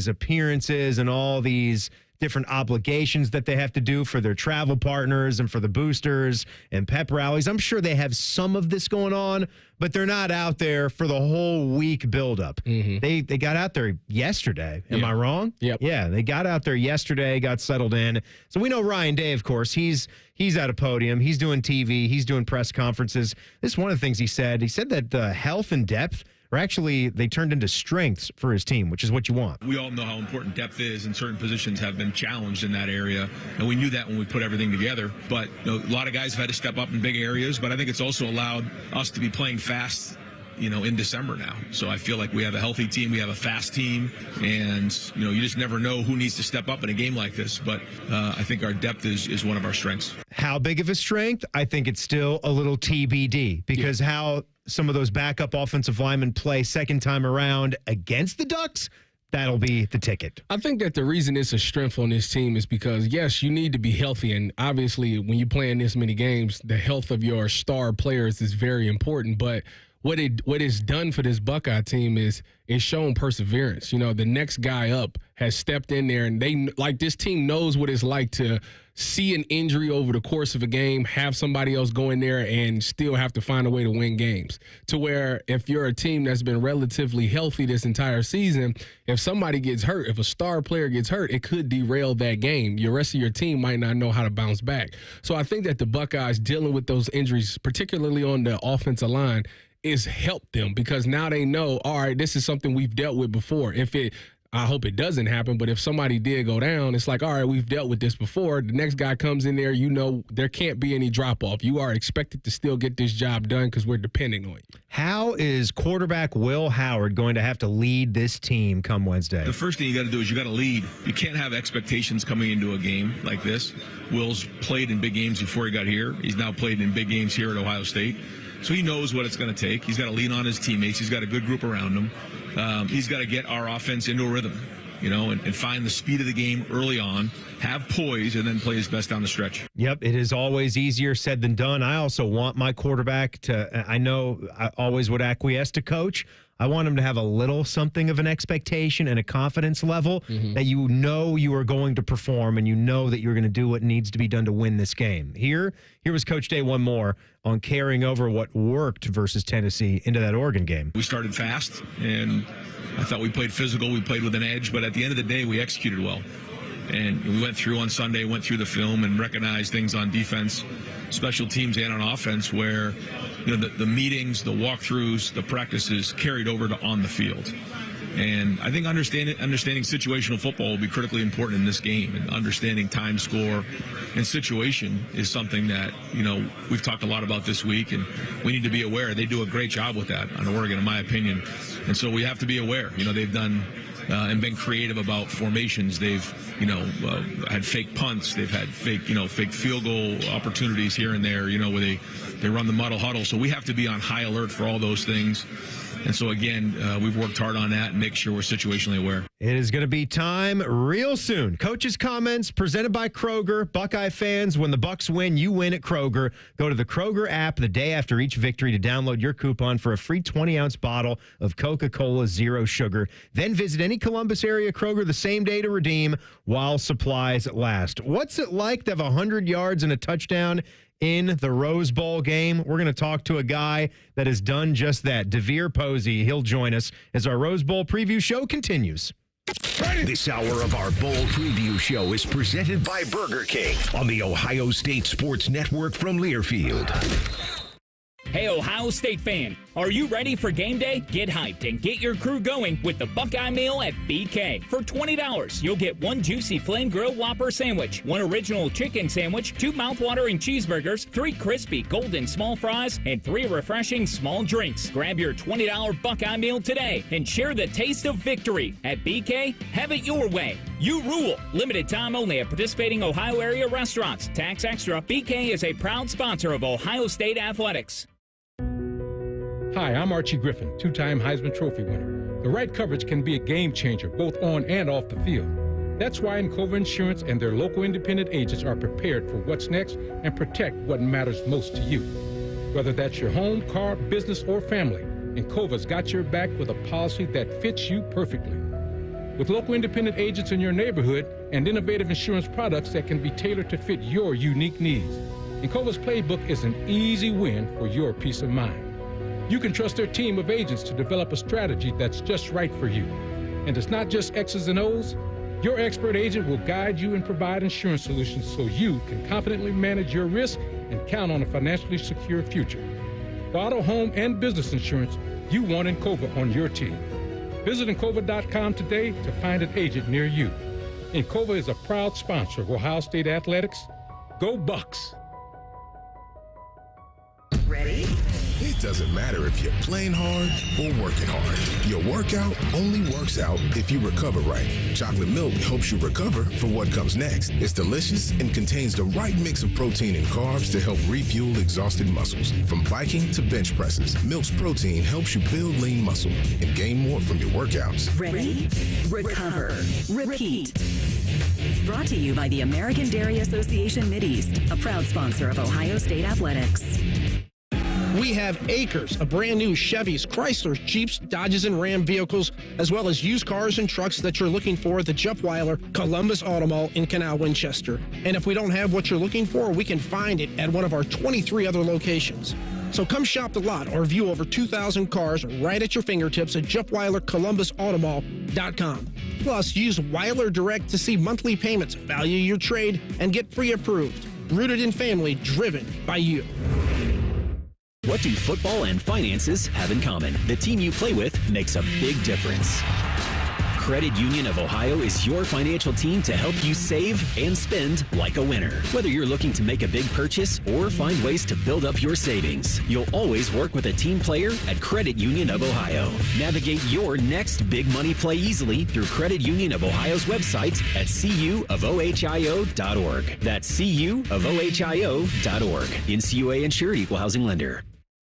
appearances and all these different obligations that they have to do for their travel partners and for the boosters and pep rallies. I'm sure they have some of this going on, but they're not out there for the whole week buildup. They got out there yesterday. Am I wrong? Yep. Yeah, they got out there yesterday, got settled in. So we know Ryan Day, of course, he's at a podium. He's doing TV. He's doing press conferences. This is one of the things he said. He said that the health and depth are actually, they turned into strengths for his team, which is what you want. We all know how important depth is, and certain positions have been challenged in that area, and we knew that when we put everything together. But a lot of guys have had to step up in big areas, but I think it's also allowed us to be playing fast in December now. So I feel like we have a healthy team, we have a fast team, and you just never know who needs to step up in a game like this. But I think our depth is one of our strengths. How big of a strength? I think it's still a little TBD, because how some of those backup offensive linemen play second time around against the Ducks, that'll be the ticket. I think that the reason it's a strength on this team is because, yes, you need to be healthy. And obviously, when you play in this many games, the health of your star players is very important. But what it's done for this Buckeye team is it's shown perseverance. The next guy up has stepped in there, and this team knows what it's like to see an injury over the course of a game, have somebody else go in there and still have to find a way to win games. To where if you're a team that's been relatively healthy this entire season, if somebody gets hurt, if a star player gets hurt, it could derail that game. Your rest of your team might not know how to bounce back. So I think that the Buckeyes dealing with those injuries, particularly on the offensive line, is helped them, because now they know, all right, this is something we've dealt with before. I hope it doesn't happen, but if somebody did go down, it's like, all right, we've dealt with this before. The next guy comes in there, there can't be any drop-off. You are expected to still get this job done because we're depending on you. How is quarterback Will Howard going to have to lead this team come Wednesday? The first thing you got to do is you got to lead. You can't have expectations coming into a game like this. Will's played in big games before he got here. He's now played in big games here at Ohio State. So he knows what it's going to take. He's got to lean on his teammates. He's got a good group around him. He's got to get our offense into a rhythm, and find the speed of the game early on, have poise, and then play his best down the stretch. Yep, it is always easier said than done. I also want my quarterback to, I know I always would acquiesce to coach. I want him to have a little something of an expectation and a confidence level that you are going to perform, and that you're going to do what needs to be done to win this game. Here was Coach Day one more on carrying over what worked versus Tennessee into that Oregon game. We started fast, and I thought we played physical. We played with an edge, but at the end of the day, we executed well. And we went through on Sunday, went through the film and recognized things on defense, special teams, and on offense where the meetings, the walkthroughs, the practices carried over to on the field. And I think understanding situational football will be critically important in this game, and understanding time, score, and situation is something that, we've talked a lot about this week, and we need to be aware. They do a great job with that on Oregon, in my opinion. And so we have to be aware. They've done and been creative about formations. They've, had fake punts. They've had fake field goal opportunities here and there, where they run the muddle huddle. So we have to be on high alert for all those things. And so, again, we've worked hard on that and make sure we're situationally aware. It is going to be time real soon. Coach's comments presented by Kroger. Buckeye fans, when the Bucks win, you win at Kroger. Go to the Kroger app the day after each victory to download your coupon for a free 20-ounce bottle of Coca-Cola Zero Sugar. Then visit any Columbus area Kroger the same day to redeem while supplies last. What's it like to have 100 yards and a touchdown in the Rose Bowl game? We're going to talk to a guy that has done just that. DeVere Posey, he'll join us as our Rose Bowl preview show continues. This hour of our bowl preview show is presented by Burger King on the Ohio State Sports Network from Learfield. Hey, Ohio State fan, are you ready for game day? Get hyped and get your crew going with the Buckeye Meal at BK. For $20, you'll get one juicy flame grill Whopper sandwich, one original chicken sandwich, 2 mouthwatering cheeseburgers, 3 crispy golden small fries, and 3 refreshing small drinks. Grab your $20 Buckeye Meal today and share the taste of victory. At BK, have it your way. You rule. Limited time only at participating Ohio area restaurants. Tax extra. BK is a proud sponsor of Ohio State Athletics. Hi, I'm Archie Griffin, 2-time Heisman Trophy winner. The right coverage can be a game changer, both on and off the field. That's why Encova Insurance and their local independent agents are prepared for what's next and protect what matters most to you. Whether that's your home, car, business, or family, Encova's got your back with a policy that fits you perfectly. With local independent agents in your neighborhood and innovative insurance products that can be tailored to fit your unique needs, Encova's playbook is an easy win for your peace of mind. You can trust their team of agents to develop a strategy that's just right for you. And it's not just X's and O's. Your expert agent will guide you and provide insurance solutions so you can confidently manage your risk and count on a financially secure future. For auto, home, and business insurance, you want Encova on your team. Visit Encova.com today to find an agent near you. Encova is a proud sponsor of Ohio State Athletics. Go Bucks! Ready? It doesn't matter if you're playing hard or working hard. Your workout only works out if you recover right. Chocolate milk helps you recover for what comes next. It's delicious and contains the right mix of protein and carbs to help refuel exhausted muscles. From biking to bench presses, Milk's protein helps you build lean muscle and gain more from your workouts. Ready? Recover. Repeat. Brought to you by the American Dairy Association Mideast, a proud sponsor of Ohio State Athletics. We have acres of brand new Chevys, Chryslers, Jeeps, Dodges, and Ram vehicles, as well as used cars and trucks that you're looking for at the Jeff Weiler Columbus Auto Mall in Canal Winchester. And if we don't have what you're looking for, we can find it at one of our 23 other locations. So come shop the lot or view over 2,000 cars right at your fingertips at JeffWeilerColumbusAutomall.com. Plus, use Weiler Direct to see monthly payments, value your trade, and get pre-approved. Rooted in family, driven by you. What do football and finances have in common? The team you play with makes a big difference. Credit Union of Ohio is your financial team to help you save and spend like a winner. Whether you're looking to make a big purchase or find ways to build up your savings, you'll always work with a team player at Credit Union of Ohio. Navigate your next big money play easily through Credit Union of Ohio's website at cuofohio.org. That's cuofohio.org. NCUA insured, equal housing lender.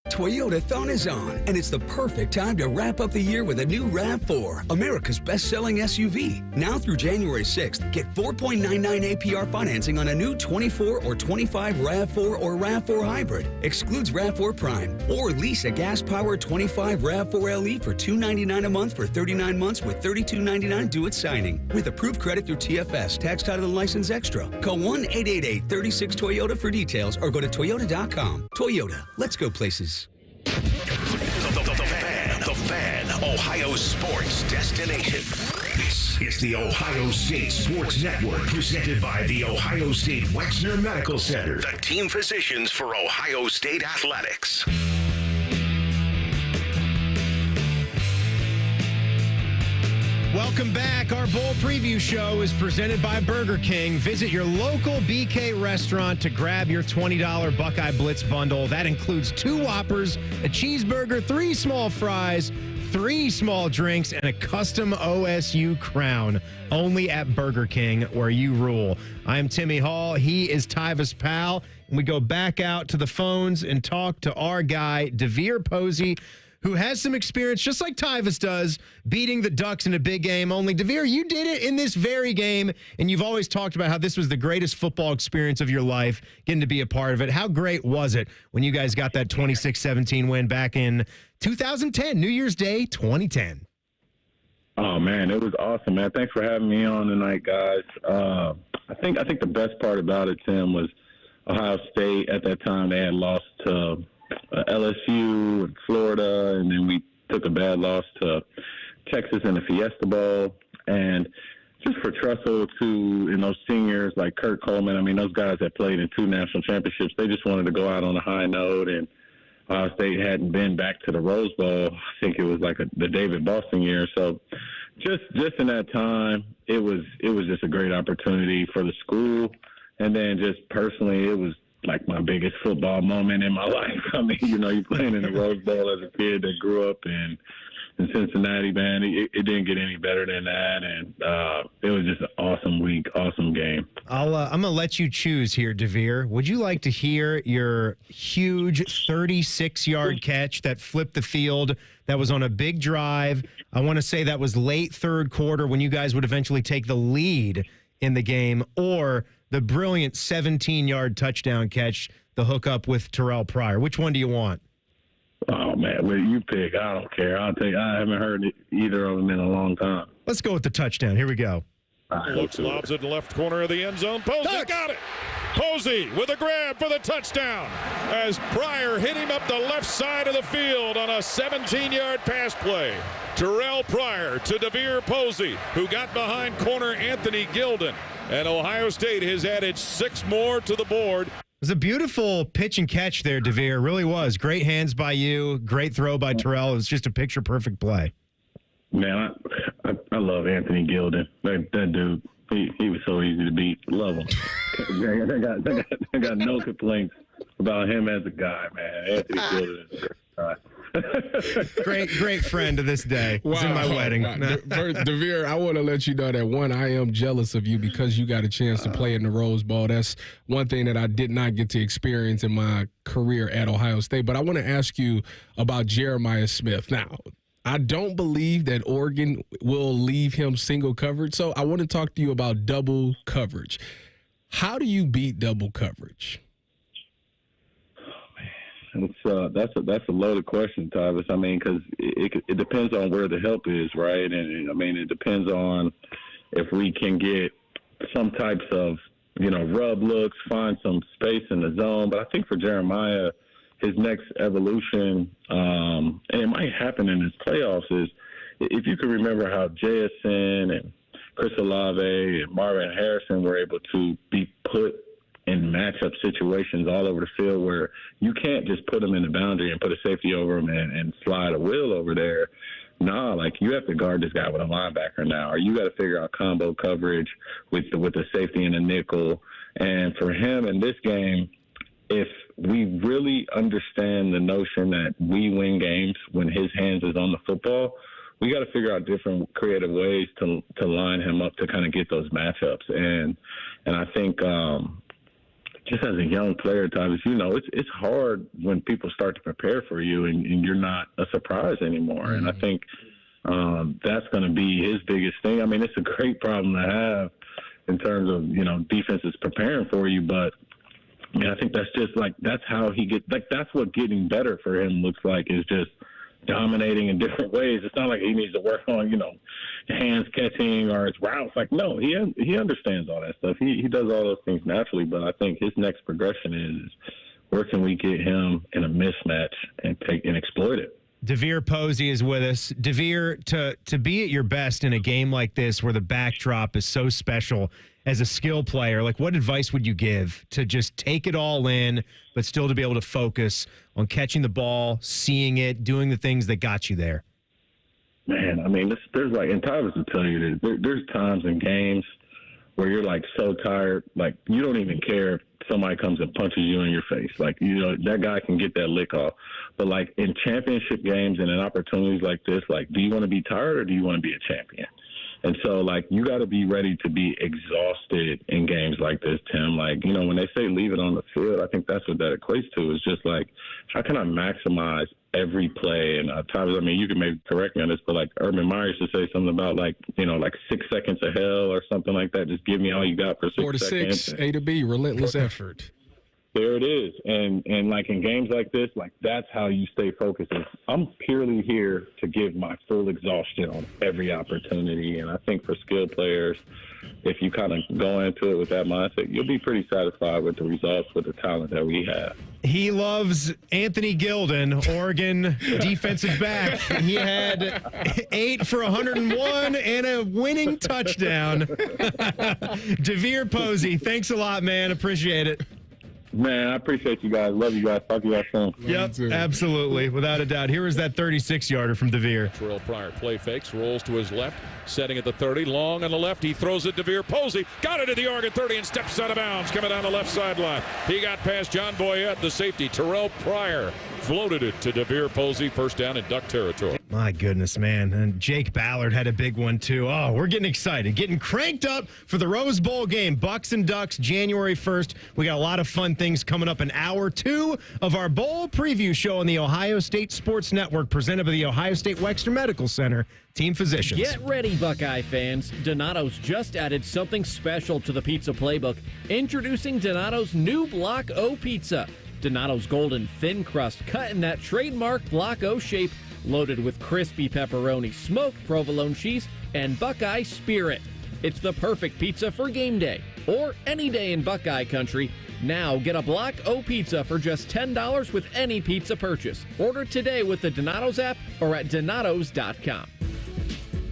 Toyotathon is on, and it's the perfect time to wrap up the year with a new RAV4, America's best-selling SUV. Now through January 6th, get 4.99 APR financing on a new 24 or 25 RAV4 or RAV4 Hybrid. Excludes RAV4 Prime. Or lease a gas-powered 25 RAV4 LE for $299 a month for 39 months with $32.99 due at signing. With approved credit through TFS, tax title and license extra. Call 1-888-36-TOYOTA for details or go to Toyota.com. Toyota, let's go places. The Fan, Ohio's sports destination. This is the Ohio State Sports Network, presented by the Ohio State Wexner Medical Center, the team physicians for Ohio State Athletics. Welcome back. Our bowl preview show is presented by Burger King. Visit your local BK restaurant to grab your $20 Buckeye Blitz bundle. That includes 2 Whoppers, a cheeseburger, 3 small fries, 3 small drinks, and a custom OSU crown. Only at Burger King, where you rule. I'm Timmy Hall. He is Tyvis Powell. And we go back out to the phones and talk to our guy, DeVere Posey, who has some experience, just like Tyvis does, beating the Ducks in a big game. Only, DeVere, you did it in this very game, and you've always talked about how this was the greatest football experience of your life, getting to be a part of it. How great was it when you guys got that 26-17 win back in 2010, New Year's Day 2010? Oh, man, it was awesome, man. Thanks for having me on tonight, guys. I think the best part about it, Tim, was Ohio State at that time. They had lost to LSU and Florida, and then we took a bad loss to Texas in the Fiesta Bowl. And just for Tressel, too, and those seniors like Kurt Coleman, I mean, those guys that played in 2 national championships, they just wanted to go out on a high note. And Ohio State hadn't been back to the Rose Bowl. I think it was like the David Boston year. So just in that time, it was just a great opportunity for the school. And then just personally, it was like my biggest football moment in my life. I mean, you're playing in the Rose Bowl as a kid that grew up in Cincinnati, man. It didn't get any better than that, and it was just an awesome week, awesome game. I'm going to let you choose here, DeVere. Would you like to hear your huge 36-yard catch that flipped the field, that was on a big drive? I want to say that was late third quarter when you guys would eventually take the lead in the game, or the brilliant 17-yard touchdown catch, the hookup with Terrell Pryor? Which one do you want? Oh, man, well, you pick. I don't care. I haven't heard either of them in a long time. Let's go with the touchdown. Here we go. Looks, lobs it in the left corner of the end zone. Posey got it. Posey with a grab for the touchdown as Pryor hit him up the left side of the field on a 17-yard pass play. Terrell Pryor to DeVere Posey, who got behind corner Anthony Gilden. And Ohio State has added 6 more to the board. It was a beautiful pitch and catch there, DeVere. It really was. Great hands by you. Great throw by Terrell. It was just a picture-perfect play. Man, I love Anthony Gilden. That dude, he was so easy to beat. Love him. I got no complaints about him as a guy, man. Anthony Gilden is a guy. Great friend to this day. Wow. It's in my wedding. First, DeVere, I want to let you know that, one, I am jealous of you because you got a chance to play in the Rose Bowl. That's one thing that I did not get to experience in my career at Ohio State. But I want to ask you about Jeremiah Smith. Now, I don't believe that Oregon will leave him single coverage, so I want to talk to you about double coverage. How do you beat double coverage? That's a loaded question, Tyvis. I mean, because it depends on where the help is, right? And I mean, it depends on if we can get some types of, rub looks, find some space in the zone. But I think for Jeremiah, his next evolution, and it might happen in his playoffs, is if you can remember how JSN and Chris Olave and Marvin Harrison were able to be put in matchup situations all over the field where you can't just put them in the boundary and put a safety over them and slide a wheel over there. Nah, like you have to guard this guy with a linebacker now, or you got to figure out combo coverage with the safety and the nickel. And for him in this game, if we really understand the notion that we win games when his hands is on the football, we got to figure out different creative ways to line him up to kind of get those matchups. And I think just as a young player, Tyvis, it's hard when people start to prepare for you and you're not a surprise anymore. Mm-hmm. And I think that's going to be his biggest thing. I mean, it's a great problem to have in terms of, defenses preparing for you. But I think that's just that's how he gets, that's what getting better for him looks like, is just dominating in different ways. It's not like he needs to work on, hands catching or his routes. No, he understands all that stuff. He does all those things naturally, but I think his next progression is where can we get him in a mismatch and exploit it. DeVere Posey is with us. DeVere, to be at your best in a game like this where the backdrop is so special as a skill player, what advice would you give to just take it all in, but still to be able to focus on catching the ball, seeing it, doing the things that got you there? Man, I mean, there's and Tyvis will tell you that there's times in games where you're so tired, you don't even care if somebody comes and punches you in your face. That guy can get that lick off. But in championship games and in opportunities like this, do you want to be tired or do you want to be a champion? And so, you got to be ready to be exhausted in games like this, Tim. When they say leave it on the field, I think that's what that equates to, is just how can I maximize every play? And Tyvis, I mean, you can maybe correct me on this, but Urban Meyer used to say something about 6 seconds of hell or something like that. Just give me all you got for 6 seconds. 4 to 6, A to B, relentless effort. there it is. And like in games like this, like that's how you stay focused. I'm purely here to give my full exhaustion on every opportunity. And I think for skilled players, if you kind of go into it with that mindset, you'll be pretty satisfied with the results, with the talent that we have. He loves Anthony Gilden, Oregon defensive back. He had 8 for 101 and a winning touchdown. DeVere Posey, thanks a lot, man. Appreciate it. Man, I appreciate you guys. Love you guys. Talk to you guys soon. Yep, absolutely. Without a doubt. Here is that 36-yarder from DeVere. Terrell Pryor play fakes, rolls to his left, setting at the 30, long on the left. He throws it to DeVere Posey. Got it at the Oregon 30 and steps out of bounds, coming down the left sideline. He got past John Boyette, the safety. Terrell Pryor floated it to DeVere Posey, first down in Duck territory. My goodness, man. And Jake Ballard had a big one, too. Oh, we're getting excited, getting cranked up for the Rose Bowl game. Bucks and Ducks, January 1st. We got a lot of fun things coming up in hour 2 of our bowl preview show on the Ohio State Sports Network, presented by the Ohio State Wexner Medical Center Team Physicians. Get ready, Buckeye fans. Donato's just added something special to the pizza playbook. Introducing Donato's new Block O pizza. Donato's golden thin crust cut in that trademark Block O shape, loaded with crispy pepperoni, smoked provolone cheese, and Buckeye Spirit. It's the perfect pizza for game day or any day in Buckeye country. Now get a Block O pizza for just $10 with any pizza purchase. Order today with the Donato's app or at donatos.com.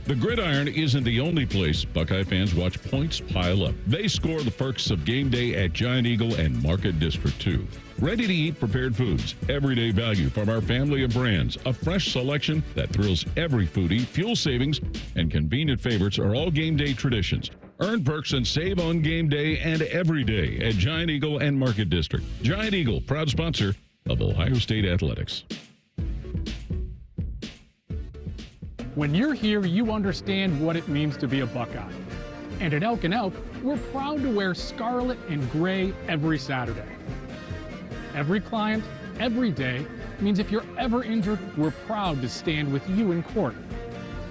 The Gridiron isn't the only place Buckeye fans watch points pile up. They score the perks of game day at Giant Eagle and Market District 2. Ready-to-eat prepared foods, everyday value from our family of brands, a fresh selection that thrills every foodie, fuel savings, and convenient favorites are all game day traditions. Earn perks and save on game day and every day at Giant Eagle and Market District. Giant Eagle, proud sponsor of Ohio State Athletics. When you're here, you understand what it means to be a Buckeye. And at Elk & Elk, we're proud to wear scarlet and gray every Saturday. Every client, every day, means if you're ever injured, we're proud to stand with you in court.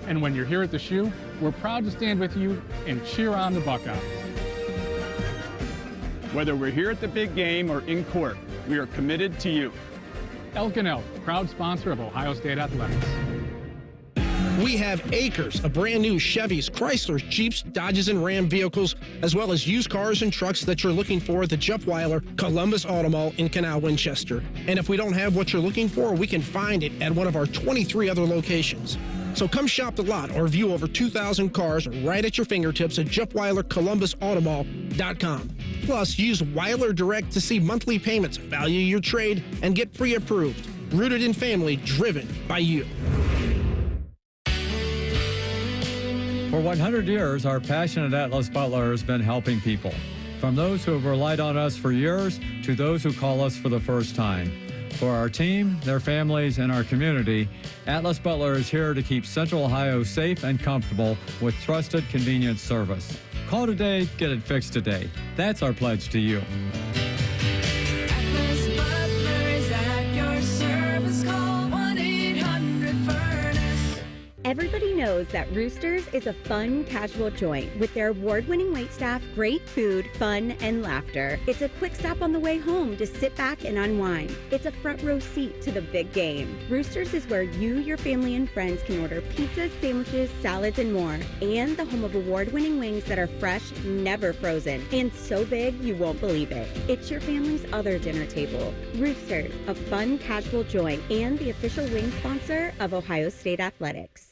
And when you're here at the shoe, we're proud to stand with you and cheer on the Buckeyes. Whether we're here at the big game or in court, we are committed to you. Elk & Elk, proud sponsor of Ohio State Athletics. We have acres of brand new Chevys, Chryslers, Jeeps, Dodges, and Ram vehicles, as well as used cars and trucks that you're looking for at the Jeff Weiler Columbus Auto Mall in Canal Winchester. And if we don't have what you're looking for, we can find it at one of our 23 other locations. So come shop the lot or view over 2,000 cars right at your fingertips at JeffWeilerColumbusAutomall.com. Plus, use Weiler Direct to see monthly payments, value your trade, and get pre-approved. Rooted in family, driven by you. For 100 years, our passionate Atlas Butler has been helping people. From those who have relied on us for years to those who call us for the first time. For our team, their families, and our community, Atlas Butler is here to keep Central Ohio safe and comfortable with trusted, convenient service. Call today, get it fixed today. That's our pledge to you. Atlas Butler is at your service. Call 1-800-FURNACE. Everybody knows that Roosters is a fun, casual joint with their award-winning waitstaff, great food, fun, and laughter. It's a quick stop on the way home to sit back and unwind. It's a front row seat to the big game. Roosters is where you, your family, and friends can order pizzas, sandwiches, salads, and more. And the home of award-winning wings that are fresh, never frozen, and so big you won't believe it. It's your family's other dinner table. Roosters, a fun, casual joint, and the official wing sponsor of Ohio State Athletics.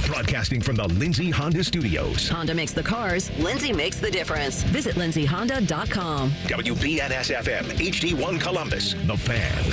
Broadcasting from the Lindsay Honda Studios. Honda makes the cars, Lindsay makes the difference. Visit lindsayhonda.com. WBNS-FM, HD1 Columbus. The Fan.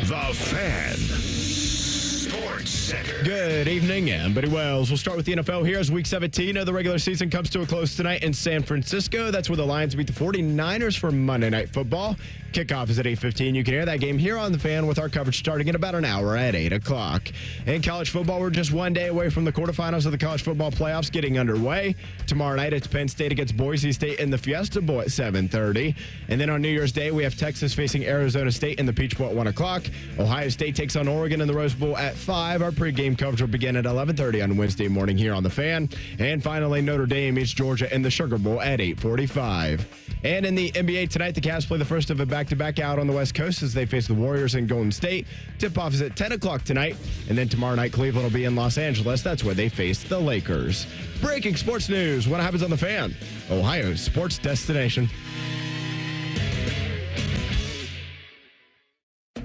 The Fan. Sports Center. Good evening, I'm Buddy Wells. We'll start with the NFL here as Week 17 of the regular season comes to a close tonight in San Francisco. That's where the Lions beat the 49ers for Monday Night Football. Kickoff is at 8:15. You can hear that game here on The Fan with our coverage starting in about an hour at 8 o'clock. In college football, we're just one day away from the quarterfinals of the college football playoffs getting underway. Tomorrow night, it's Penn State against Boise State in the Fiesta Bowl at 7:30. And then on New Year's Day, we have Texas facing Arizona State in the Peach Bowl at 1 o'clock. Ohio State takes on Oregon in the Rose Bowl at 5. 5. Our pregame coverage will begin at 11:30 on Wednesday morning here on The Fan. And finally, Notre Dame meets Georgia in the Sugar Bowl at 8:45. And in the NBA tonight, the Cavs play the first of a back-to-back out on the West Coast as they face the Warriors in Golden State. Tip-off is at 10 o'clock tonight. And then tomorrow night, Cleveland will be in Los Angeles. That's where they face the Lakers. Breaking sports news. What happens on The Fan? Ohio's sports destination.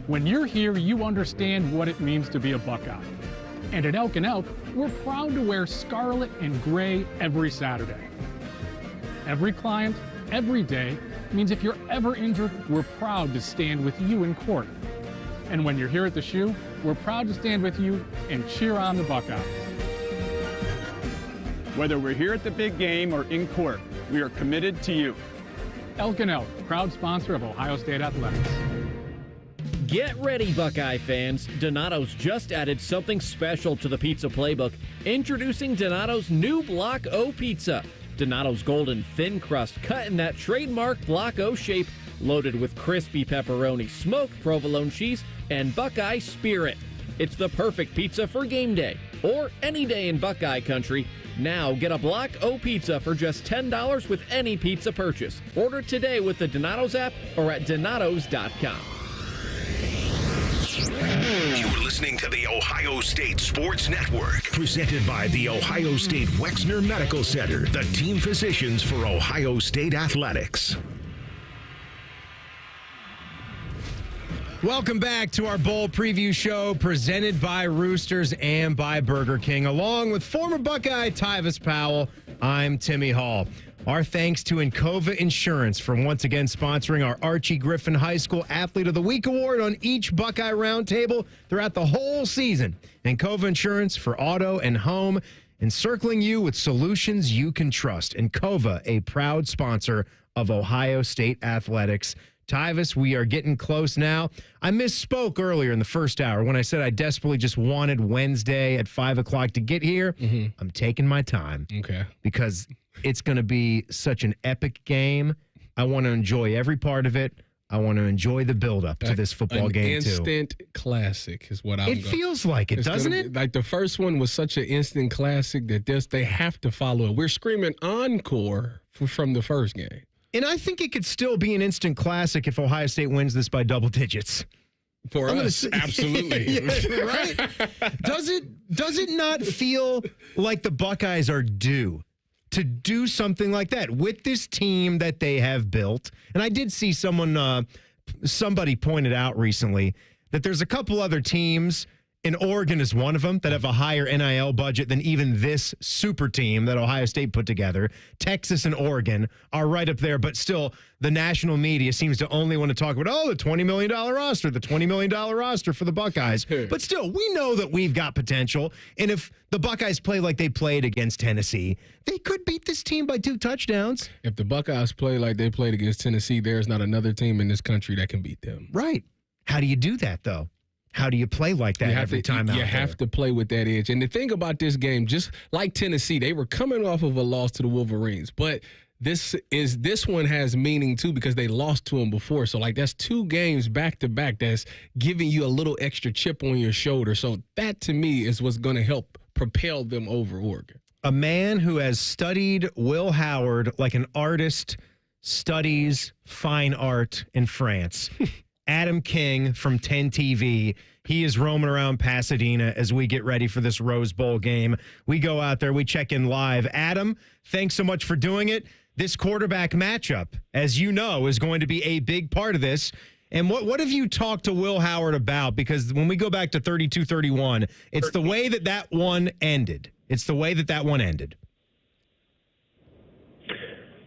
When you're here, you understand what it means to be a Buckeye. And at Elk & Elk, we're proud to wear scarlet and gray every Saturday. Every client, every day, means if you're ever injured, we're proud to stand with you in court. And when you're here at the shoe, we're proud to stand with you and cheer on the Buckeyes. Whether we're here at the big game or in court, we are committed to you. Elk & Elk, proud sponsor of Ohio State Athletics. Get ready, Buckeye fans. Donato's just added something special to the pizza playbook. Introducing Donato's new Block O pizza. Donato's golden thin crust cut in that trademark Block O shape, loaded with crispy pepperoni, smoked provolone cheese, and Buckeye Spirit. It's the perfect pizza for game day or any day in Buckeye country. Now get a Block O pizza for just $10 with any pizza purchase. Order today with the Donato's app or at donatos.com. You're listening to the Ohio State Sports Network, presented by the Ohio State Wexner Medical Center, the team physicians for Ohio State athletics. Welcome back to our bowl preview show presented by Roosters and by Burger King. Along with former Buckeye Tyvis Powell, I'm Timmy Hall. Our thanks to Encova Insurance for once again sponsoring our Archie Griffin High School Athlete of the Week Award on each Buckeye Roundtable throughout the whole season. Encova Insurance for auto and home, encircling you with solutions you can trust. Encova, a proud sponsor of Ohio State Athletics. Tyvis, we are getting close now. I misspoke earlier in the first hour when I said I desperately just wanted Wednesday at 5 o'clock to get here. I'm taking my time. Okay. Because it's going to be such an epic game. I want to enjoy every part of it. I want to enjoy the build-up to this football game, too. Instant classic is what I'm going. It feels like it, doesn't it? Like the first one was such an instant classic that they have to follow it. We're screaming encore from the first game. And I think it could still be an instant classic if Ohio State wins this by double digits. For us, absolutely. Yeah, right? Does it not feel like the Buckeyes are due to do something like that with this team that they have built? And I did see somebody pointed out recently that there's a couple other teams, and Oregon is one of them, that have a higher NIL budget than even this super team that Ohio State put together. Texas and Oregon are right up there, but still the national media seems to only want to talk about, the $20 million roster, the $20 million roster for the Buckeyes. But still, we know that we've got potential. And if the Buckeyes play like they played against Tennessee, they could beat this team by 2 touchdowns. If the Buckeyes play like they played against Tennessee, there's not another team in this country that can beat them. Right. How do you do that, though? How do you play like that every time out there? You have to play with that edge. And the thing about this game, just like Tennessee, they were coming off of a loss to the Wolverines. But this one has meaning, too, because they lost to them before. So, that's 2 games back-to-back that's giving you a little extra chip on your shoulder. So that, to me, is what's going to help propel them over Oregon. A man who has studied Will Howard like an artist studies fine art in France. Adam King from 10 TV. He is roaming around Pasadena as we get ready for this Rose Bowl game. We go out there, we check in live. Adam, thanks so much for doing it. This quarterback matchup, as you know, is going to be a big part of this. And what have you talked to Will Howard about? Because when we go back to 32-31, it's the way that one ended. It's the way that one ended.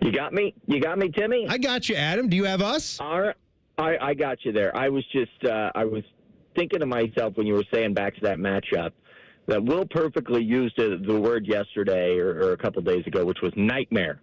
You got me? You got me, Timmy? I got you, Adam. Do you have us? All right. I got you there. I was just I was thinking to myself when you were saying back to that matchup that Will perfectly used the word yesterday or a couple days ago, which was nightmare.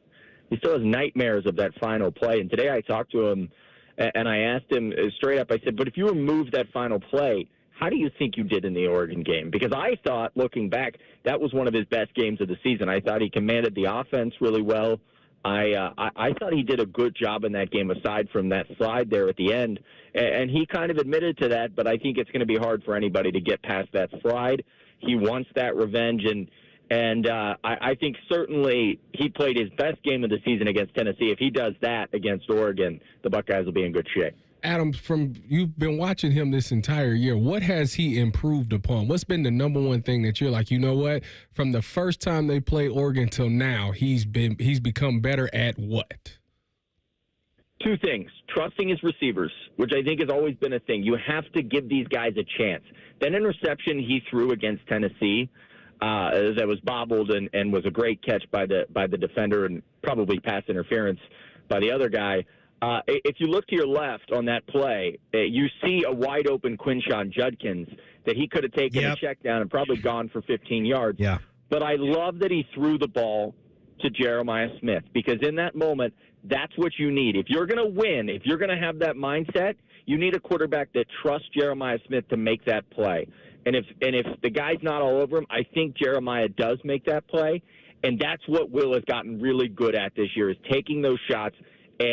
He still has nightmares of that final play. And today I talked to him and I asked him straight up, I said, but if you remove that final play, how do you think you did in the Oregon game? Because I thought, looking back, that was one of his best games of the season. I thought he commanded the offense really well. I thought he did a good job in that game, aside from that slide there at the end. And he kind of admitted to that, but I think it's going to be hard for anybody to get past that slide. He wants that revenge, and I think certainly he played his best game of the season against Tennessee. If he does that against Oregon, the Buckeyes will be in good shape. Adam, you've been watching him this entire year. What has he improved upon? What's been the number one thing that you're like, you know what? From the first time they played Oregon till now, he's become better at what? Two things. Trusting his receivers, which I think has always been a thing. You have to give these guys a chance. That interception he threw against Tennessee that was bobbled and was a great catch by the defender, and probably pass interference by the other guy. If you look to your left on that play, you see a wide-open Quinshon Judkins that he could have taken a check down and probably gone for 15 yards. Yeah. But I love that he threw the ball to Jeremiah Smith, because in that moment, that's what you need. If you're going to win, if you're going to have that mindset, you need a quarterback that trusts Jeremiah Smith to make that play. And if the guy's not all over him, I think Jeremiah does make that play. And that's what Will has gotten really good at this year, is taking those shots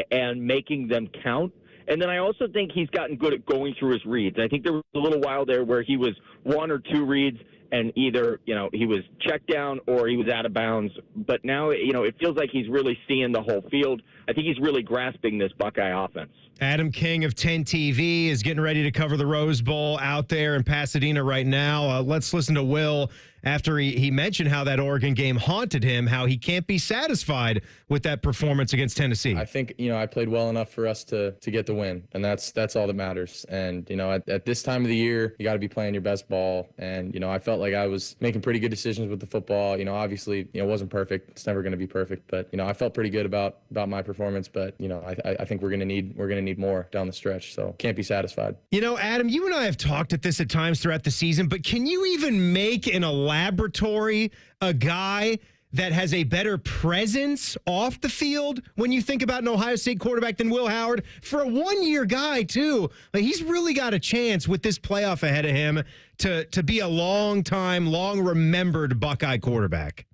and making them count. And then I also think he's gotten good at going through his reads. I think there was a little while there where he was one or two reads and either, he was checked down or he was out of bounds. But now, it feels like he's really seeing the whole field. I think he's really grasping this Buckeye offense. Adam King of 10 TV is getting ready to cover the Rose Bowl out there in Pasadena right now. Let's listen to Will after he mentioned how that Oregon game haunted him, how he can't be satisfied with that performance against Tennessee. I think, I played well enough for us to get the win, and that's all that matters. And, at this time of the year, you got to be playing your best ball. And, I felt like I was making pretty good decisions with the football. Obviously, it wasn't perfect. It's never going to be perfect. But, I felt pretty good about my performance. But, I think we're going to need more down the stretch. So can't be satisfied. Adam, you and I have talked at this at times throughout the season, but can you even make in a laboratory a guy that has a better presence off the field when you think about an Ohio State quarterback than Will Howard? For a one-year guy, too, he's really got a chance with this playoff ahead of him to be a long-time, long-remembered Buckeye quarterback.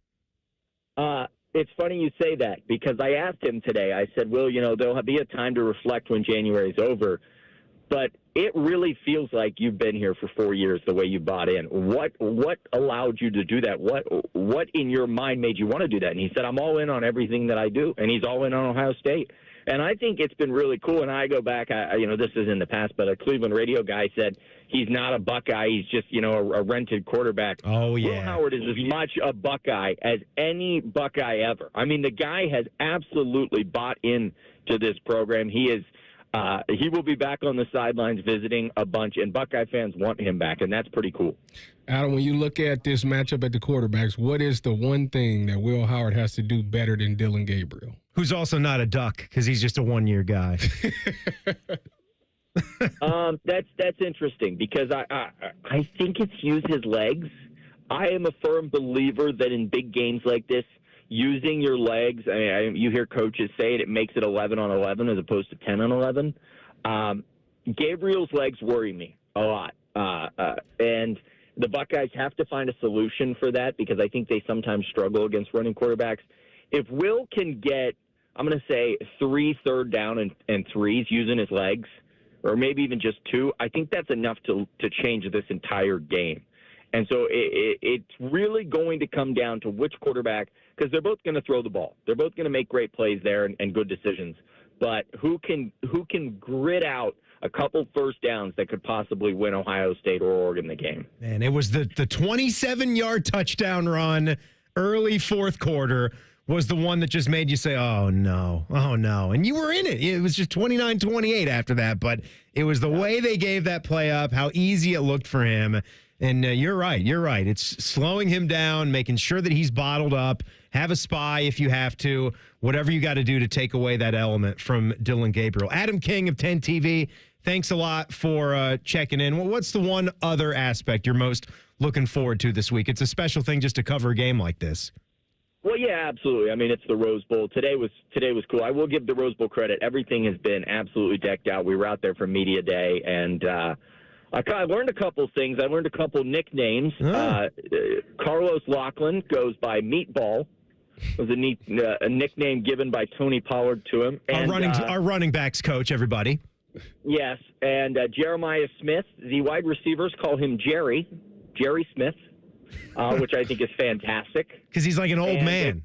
It's funny you say that, because I asked him today. I said, Will, there'll be a time to reflect when January's over. But it really feels like you've been here for 4 years the way you bought in. What allowed you to do that? What in your mind made you want to do that? And he said, I'm all in on everything that I do. And he's all in on Ohio State. And I think it's been really cool. And I go back, this is in the past, but a Cleveland radio guy said he's not a Buckeye. He's just, a rented quarterback. Oh, yeah. Will Howard is as much a Buckeye as any Buckeye ever. I mean, the guy has absolutely bought into this program. He will be back on the sidelines visiting a bunch, and Buckeye fans want him back, and that's pretty cool. Adam, when you look at this matchup at the quarterbacks, what is the one thing that Will Howard has to do better than Dillon Gabriel? Who's also not a Duck, because he's just a one-year guy. That's interesting, because I think it's use his legs. I am a firm believer that in big games like this, using your legs, you hear coaches say it makes it 11 on 11 as opposed to 10 on 11. Gabriel's legs worry me a lot. And the Buckeyes have to find a solution for that, because I think they sometimes struggle against running quarterbacks. If Will can get, I'm going to say 3 third down and threes using his legs, or maybe even just 2, I think that's enough to change this entire game. And so it's really going to come down to which quarterback, because they're both going to throw the ball. They're both going to make great plays there and good decisions. But who can grit out a couple first downs that could possibly win Ohio State or Oregon the game? And it was the 27-yard touchdown run early fourth quarter was the one that just made you say, oh, no. And you were in it. It was just 29-28 after that. But it was the way they gave that play up, how easy it looked for him. And you're right. It's slowing him down, making sure that he's bottled up. Have a spy if you have to. Whatever you got to do to take away that element from Dillon Gabriel. Adam King of 10 TV, thanks a lot for checking in. Well, what's the one other aspect you're most looking forward to this week? It's a special thing just to cover a game like this. Well, yeah, absolutely. I mean, it's the Rose Bowl. Today was cool. I will give the Rose Bowl credit. Everything has been absolutely decked out. We were out there for Media Day, and I learned a couple things. I learned a couple nicknames. Carlos Lachlan goes by Meatball. was a nickname given by Tony Pollard to him. And, our running backs coach, everybody. Yes, and Jeremiah Smith, the wide receivers call him Jerry Smith, which I think is fantastic. Because he's like an old man.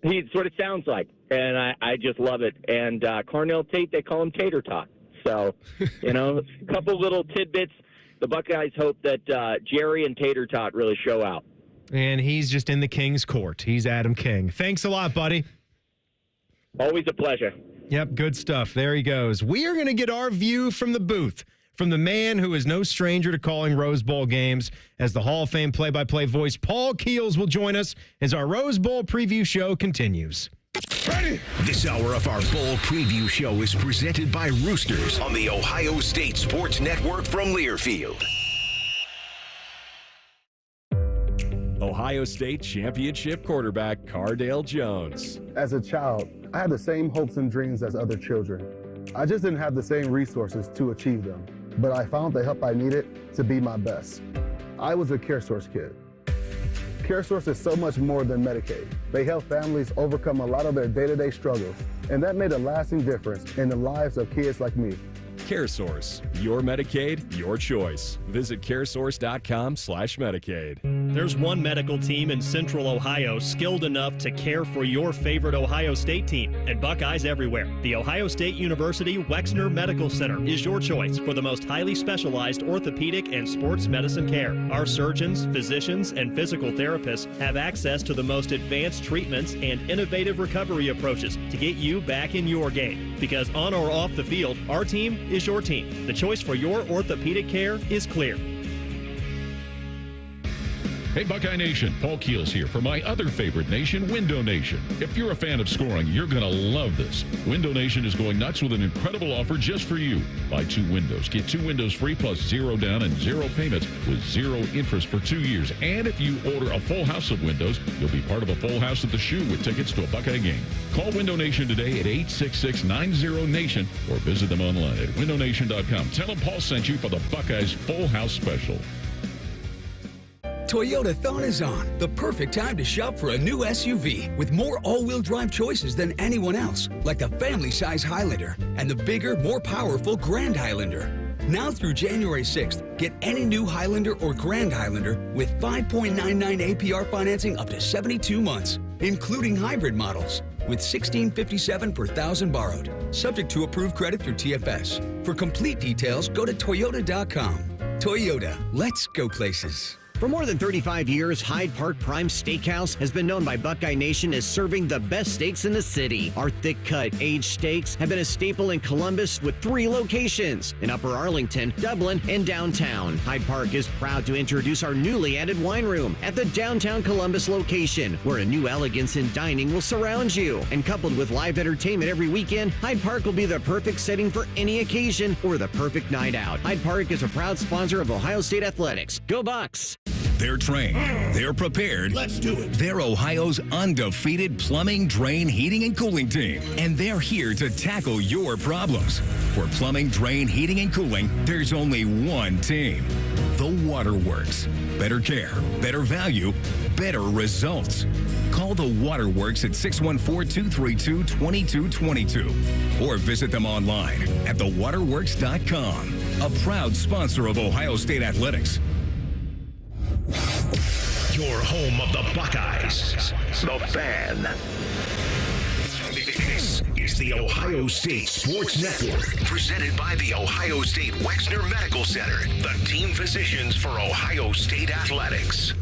He's what it sounds like, and I just love it. And Cornell Tate, they call him Tater Tot. So, a couple little tidbits. The Buckeyes hope that Jerry and Tater Tot really show out. And he's just in the King's court. He's Adam King. Thanks a lot, buddy. Always a pleasure. Yep, good stuff. There he goes. We are going to get our view from the booth, from the man who is no stranger to calling Rose Bowl games, as the Hall of Fame play-by-play voice Paul Keels will join us as our Rose Bowl preview show continues. Ready? This hour of our bowl preview show is presented by Roosters on the Ohio State Sports Network from Learfield. Ohio State championship quarterback Cardale Jones. As a child, I had the same hopes and dreams as other children. I just didn't have the same resources to achieve them, but I found the help I needed to be my best. I was a CareSource kid. CareSource is so much more than Medicaid. They help families overcome a lot of their day-to-day struggles, and that made a lasting difference in the lives of kids like me. CareSource, your Medicaid, your choice. Visit caresource.com/Medicaid. There's one medical team in Central Ohio skilled enough to care for your favorite Ohio State team, and Buckeyes everywhere. The Ohio State University Wexner Medical Center is your choice for the most highly specialized orthopedic and sports medicine care. Our surgeons, physicians, and physical therapists have access to the most advanced treatments and innovative recovery approaches to get you back in your game. Because on or off the field, our team is your team. The choice for your orthopedic care is clear. Hey, Buckeye Nation, Paul Keels here for my other favorite nation, Window Nation. If you're a fan of scoring, you're going to love this. Window Nation is going nuts with an incredible offer just for you. Buy 2 windows, get 2 windows free plus 0 down and 0 payments with 0 interest for 2 years. And if you order a full house of windows, you'll be part of a full house at the Shoe with tickets to a Buckeye game. Call Window Nation today at 866-90-NATION or visit them online at windownation.com. Tell them Paul sent you for the Buckeyes Full House Special. Toyotathon is on. The perfect time to shop for a new SUV with more all-wheel drive choices than anyone else, like the family-size Highlander and the bigger, more powerful Grand Highlander. Now through January 6th, get any new Highlander or Grand Highlander with 5.99 APR financing up to 72 months, including hybrid models with $1,657 per thousand borrowed, subject to approved credit through TFS. For complete details, go to Toyota.com. Toyota, let's go places. For more than 35 years, Hyde Park Prime Steakhouse has been known by Buckeye Nation as serving the best steaks in the city. Our thick-cut, aged steaks have been a staple in Columbus with 3 locations, in Upper Arlington, Dublin, and downtown. Hyde Park is proud to introduce our newly added wine room at the downtown Columbus location, where a new elegance in dining will surround you. And coupled with live entertainment every weekend, Hyde Park will be the perfect setting for any occasion or the perfect night out. Hyde Park is a proud sponsor of Ohio State Athletics. Go Bucks! They're trained. They're prepared. Let's do it. They're Ohio's undefeated plumbing, drain, heating, and cooling team. And they're here to tackle your problems. For plumbing, drain, heating, and cooling, there's only one team. The Waterworks. Better care, better value, better results. Call the Waterworks at 614-232-2222 or visit them online at thewaterworks.com. A proud sponsor of Ohio State Athletics. Your home of the Buckeyes. The Fan. This is the Ohio State Sports Network, presented by the Ohio State Wexner Medical Center, the team physicians for Ohio State Athletics.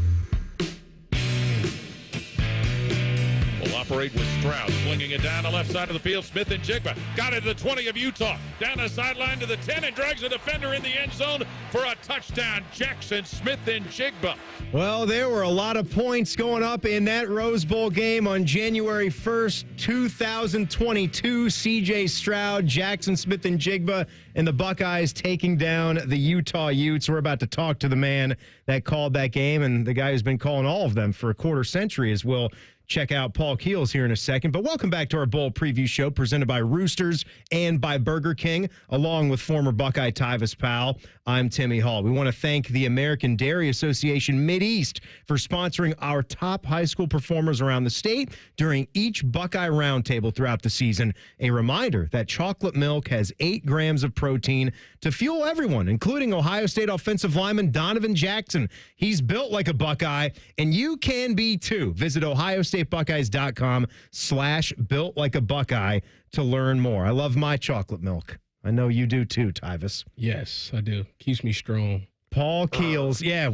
Will operate with Stroud, flinging it down the left side of the field. Smith and Jigba got it to the 20 of Utah. Down the sideline to the 10 and drags a defender in the end zone for a touchdown. Jackson Smith and Jigba. Well, there were a lot of points going up in that Rose Bowl game on January 1st, 2022. C.J. Stroud, Jackson Smith and Jigba, and the Buckeyes taking down the Utah Utes. We're about to talk to the man that called that game and the guy who's been calling all of them for a quarter century as well. Check out Paul Keels here in a second. But welcome back to our Bowl Preview Show presented by Roosters and by Burger King, along with former Buckeye Tyvis Powell. I'm Timmy Hall. We want to thank the American Dairy Association Mideast for sponsoring our top high school performers around the state during each Buckeye Roundtable throughout the season. A reminder that chocolate milk has 8 grams of protein to fuel everyone, including Ohio State offensive lineman Donovan Jackson. He's built like a Buckeye, and you can be too. Visit OhioStateBuckeyes.com/built like a Buckeye to learn more. I love my chocolate milk. I know you do too, Tyvis. Yes, I do. Keeps me strong. Paul Keels. Yeah,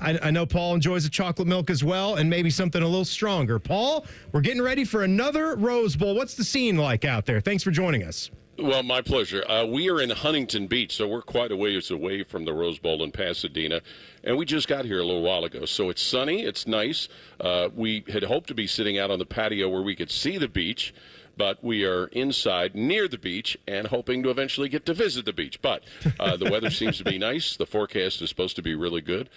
I know Paul enjoys the chocolate milk as well, and maybe something a little stronger. Paul, we're getting ready for another Rose Bowl. What's the scene like out there? Thanks for joining us. Well, my pleasure. We are in Huntington Beach, so we're quite a ways away from the Rose Bowl in Pasadena, and we just got here a little while ago. So it's sunny, it's nice. We had hoped to be sitting out on the patio where we could see the beach, but we are inside near the beach and hoping to eventually get to visit the beach. But the weather seems to be nice. The forecast is supposed to be really good.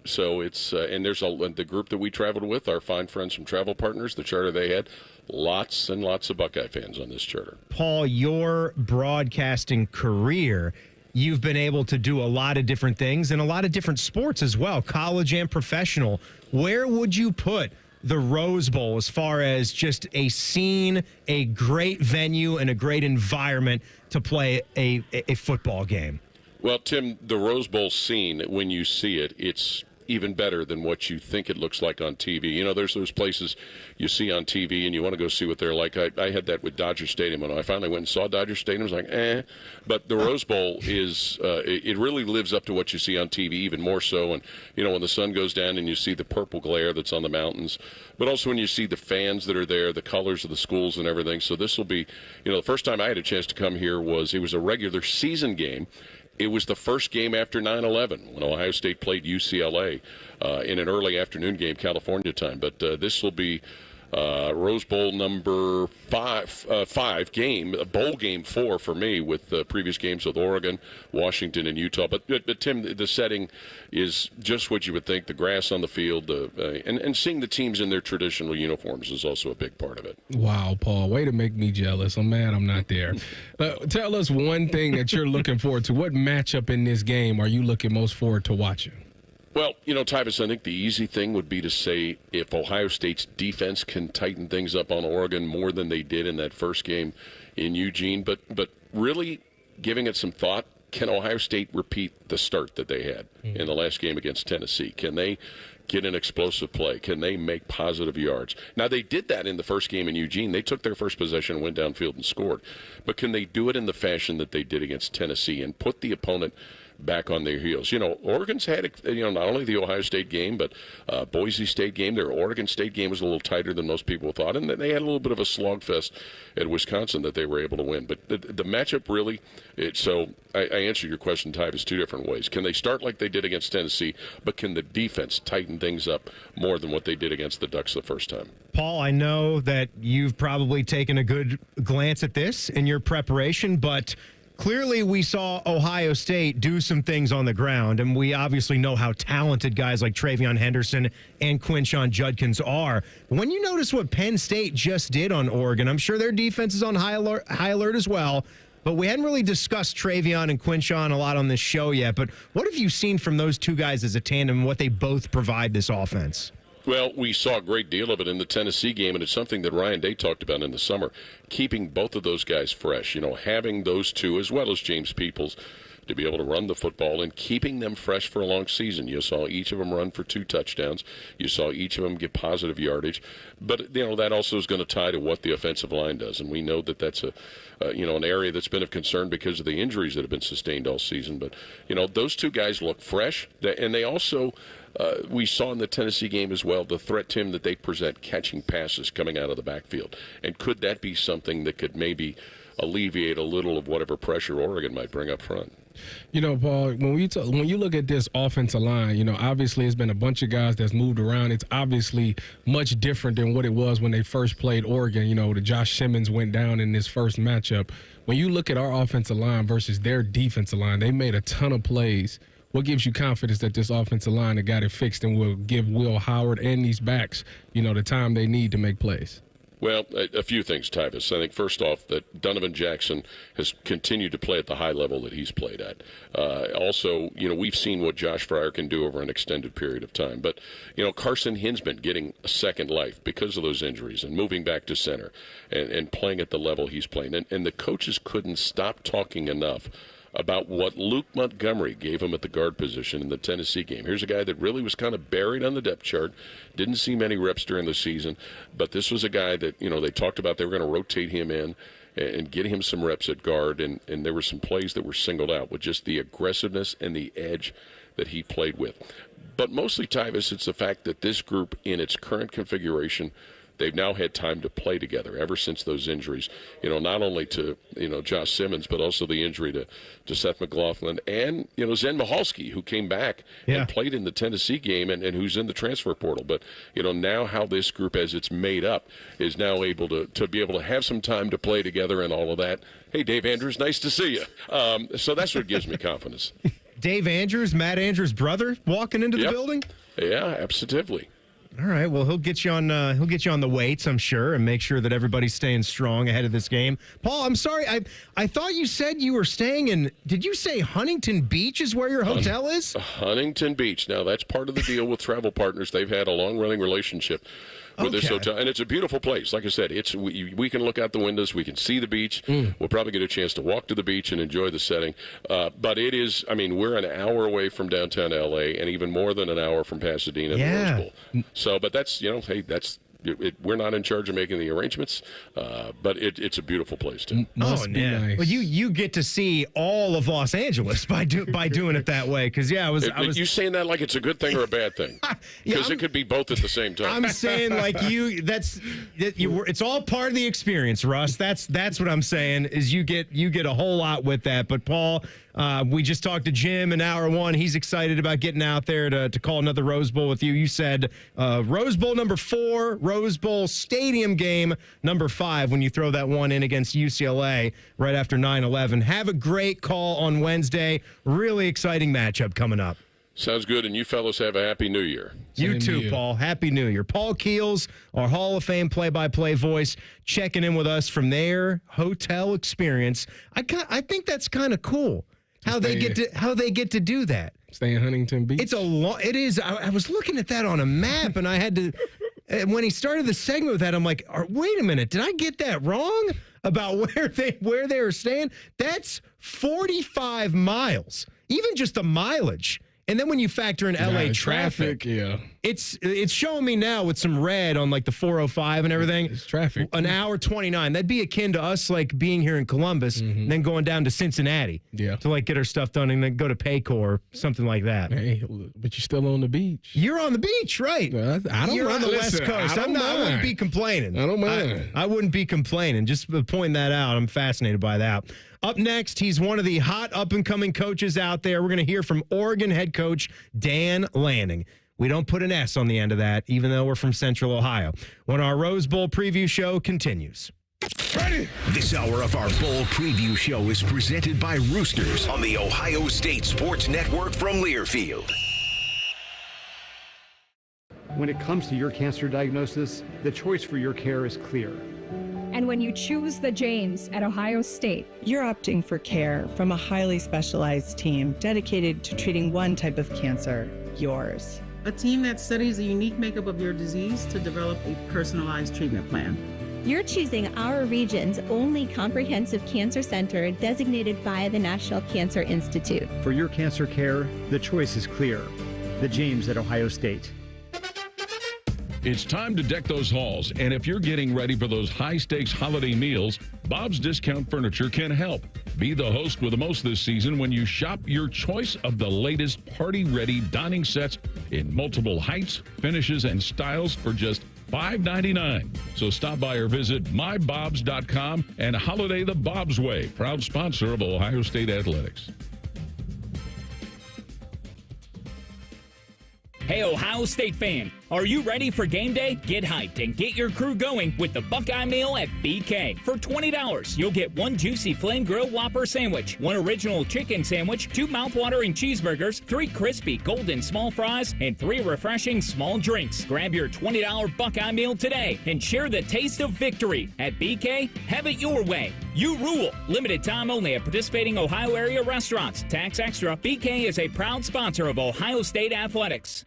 So it's and there's the group that we traveled with, our fine friends from Travel Partners, the charter they had. Lots and lots of Buckeye fans on this charter. Paul, your broadcasting career, you've been able to do a lot of different things in a lot of different sports as well, college and professional. Where would you put the Rose Bowl as far as just a scene, a great venue, and a great environment to play a football game? Well, Tim, the Rose Bowl scene, when you see it, it's even better than what you think it looks like on TV. You know, there's those places you see on TV and you want to go see what they're like. I had that with Dodger Stadium. When I finally went and saw Dodger Stadium, I was like, But the Rose Bowl is, it really lives up to what you see on TV, even more so. And, you know, when the sun goes down and you see the purple glare that's on the mountains, but also when you see the fans that are there, the colors of the schools and everything. So this will be, you know, the first time I had a chance to come here it was a regular season game. It was the first game after 9/11 when Ohio State played UCLA in an early afternoon game, California time. But this will be Rose Bowl number 5 bowl game 4 for me, with previous games with Oregon, Washington, and Utah. But Tim, the setting is just what you would think. The grass on the field, and seeing the teams in their traditional uniforms is also a big part of it. Wow, Paul, way to make me jealous. I'm mad I'm not there. Tell us one thing that you're looking forward to. What matchup in this game are you looking most forward to watching? Well, you know, Tyvis, I think the easy thing would be to say if Ohio State's defense can tighten things up on Oregon more than they did in that first game in Eugene, but really giving it some thought, can Ohio State repeat the start that they had in the last game against Tennessee? Can they get an explosive play? Can they make positive yards? Now, they did that in the first game in Eugene. They took their first possession and went downfield and scored. But can they do it in the fashion that they did against Tennessee and put the opponent back on their heels? You know, Oregon's had, not only the Ohio State game, but Boise State game. Their Oregon State game was a little tighter than most people thought, and they had a little bit of a slogfest at Wisconsin that they were able to win. But the matchup really, I answered your question, Tyvis, 2 different ways. Can they start like they did against Tennessee, but can the defense tighten things up more than what they did against the Ducks the first time? Paul, I know that you've probably taken a good glance at this in your preparation, but clearly we saw Ohio State do some things on the ground, and we obviously know how talented guys like Travion Henderson and Quinshon Judkins are. When you notice what Penn State just did on Oregon, I'm sure their defense is on high alert as well, but we hadn't really discussed Travion and Quinshon a lot on this show yet. But what have you seen from those two guys as a tandem and what they both provide this offense? Well, we saw a great deal of it in the Tennessee game, and it's something that Ryan Day talked about in the summer, keeping both of those guys fresh, having those two as well as James Peoples to be able to run the football and keeping them fresh for a long season. You saw each of them run for 2 touchdowns. You saw each of them get positive yardage. But, that also is going to tie to what the offensive line does, and we know that that's an area that's been of concern because of the injuries that have been sustained all season. But, those two guys look fresh, and they also we saw in the Tennessee game as well the threat, Tim, that they present catching passes coming out of the backfield. And could that be something that could maybe alleviate a little of whatever pressure Oregon might bring up front. You know, Paul, when you look at this offensive line, you know, obviously it's been a bunch of guys that's moved around. It's obviously much different than what it was when they first played Oregon. You know, the Josh Simmons went down in this first matchup. When you look at our offensive line versus their defensive line, they made a ton of plays. What gives you confidence that this offensive line that got it fixed and will give Will Howard and these backs, you know, the time they need to make plays? Well, a few things, Tyvis. I think first off that Donovan Jackson has continued to play at the high level that he's played at. Also, you know, we've seen what Josh Fryer can do over an extended period of time. But, you know, Carson Hinsman getting a second life because of those injuries and moving back to center and playing at the level he's playing. And the coaches couldn't stop talking enough about what Luke Montgomery gave him at the guard position in the Tennessee game. Here's a guy that really was kind of buried on the depth chart, didn't see many reps during the season, but this was a guy that, you know, they talked about they were going to rotate him in and get him some reps at guard, and there were some plays that were singled out with just the aggressiveness and the edge that he played with. But mostly, Tyvis, it's the fact that this group in its current configuration, they've now had time to play together ever since those injuries, you know, not only to, you know, Josh Simmons, but also the injury to Seth McLaughlin and, you know, Zen Michalski, who came back and played in the Tennessee game and who's in the transfer portal. But, you know, now how this group, as it's made up, is now able to be able to have some time to play together and all of that. Hey, Dave Andrews, nice to see you. So that's what gives me confidence. Dave Andrews, Matt Andrews' brother, walking into the building? Yeah, absolutely. All right. Well, he'll get you on the weights, I'm sure, and make sure that everybody's staying strong ahead of this game. Paul, I'm sorry. I thought you said you were staying in. Did you say Huntington Beach is where your hotel is? Huntington Beach. Now that's part of the deal with Travel Partners. They've had a long-running relationship with this hotel, and it's a beautiful place. Like I said, we can look out the windows, we can see the beach. We'll probably get a chance to walk to the beach and enjoy the setting. But it is, I mean, we're an hour away from downtown LA, and even more than an hour from Pasadena and the Rose Bowl. So, but that's, you know, hey, that's. We're not in charge of making the arrangements, but it's a beautiful place too. Must be nice. Well, you get to see all of Los Angeles by doing it that way. Because I was you saying that like it's a good thing or a bad thing? Because it could be both at the same time. I'm saying like it's all part of the experience, Russ. That's what I'm saying is you get a whole lot with that. But Paul, we just talked to Jim in hour one. He's excited about getting out there to call another Rose Bowl with you. You said Rose Bowl number 4, Rose Bowl Stadium game number 5 when you throw that one in against UCLA right after 9/11. Have a great call on Wednesday. Really exciting matchup coming up. Sounds good, and you fellas have a Happy New Year. You too, Paul. Happy New Year. Paul Keels, our Hall of Fame play-by-play voice, checking in with us from their hotel experience. I think that's kind of cool how they get to do that. Stay in Huntington Beach. It is. I was looking at that on a map, and I had to. When he started the segment with that, I'm like, wait a minute, did I get that wrong about where they were staying? That's 45 miles, even just the mileage. And then when you factor in LA traffic, it's showing me now with some red on like the 405 and everything. It's traffic. An hour 29. That'd be akin to us like being here in Columbus and then going down to Cincinnati to like get our stuff done and then go to Paycor, something like that. Hey, but you're still on the beach. You're on the beach, right? I don't You're mind. on the Listen, West Coast. I wouldn't be complaining. I don't mind. I wouldn't be complaining. Just pointing that out. I'm fascinated by that. Up next, he's one of the hot up-and-coming coaches out there. We're going to hear from Oregon head coach Dan Lanning. We don't put an S on the end of that, even though we're from Central Ohio. When our Rose Bowl preview show continues. Ready? This hour of our bowl preview show is presented by Roosters on the Ohio State Sports Network from Learfield. When it comes to your cancer diagnosis, the choice for your care is clear. And when you choose the James at Ohio State, you're opting for care from a highly specialized team dedicated to treating one type of cancer, yours. A team that studies the unique makeup of your disease to develop a personalized treatment plan. You're choosing our region's only comprehensive cancer center designated by the National Cancer Institute. For your cancer care, the choice is clear. The James at Ohio State. It's time to deck those halls, and if you're getting ready for those high-stakes holiday meals, Bob's Discount Furniture can help. Be the host with the most this season when you shop your choice of the latest party-ready dining sets in multiple heights, finishes, and styles for just $5.99. So stop by or visit mybobs.com and holiday the Bob's Way, proud sponsor of Ohio State Athletics. Hey, Ohio State fan, are you ready for game day? Get hyped and get your crew going with the Buckeye Meal at BK. For $20, you'll get 1 juicy flame grilled Whopper sandwich, 1 original chicken sandwich, 2 mouthwatering cheeseburgers, 3 crispy golden small fries, and 3 refreshing small drinks. Grab your $20 Buckeye Meal today and share the taste of victory. At BK, have it your way. You rule. Limited time only at participating Ohio area restaurants. Tax extra. BK is a proud sponsor of Ohio State Athletics.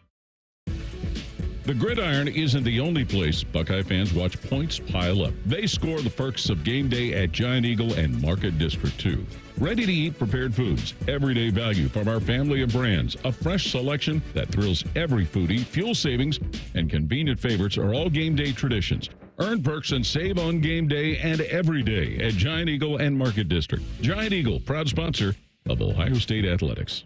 The Gridiron isn't the only place Buckeye fans watch points pile up. They score the perks of game day at Giant Eagle and Market District 2. Ready-to-eat prepared foods, everyday value from our family of brands, a fresh selection that thrills every foodie, fuel savings, and convenient favorites are all game day traditions. Earn perks and save on game day and every day at Giant Eagle and Market District. Giant Eagle, proud sponsor of Ohio State Athletics.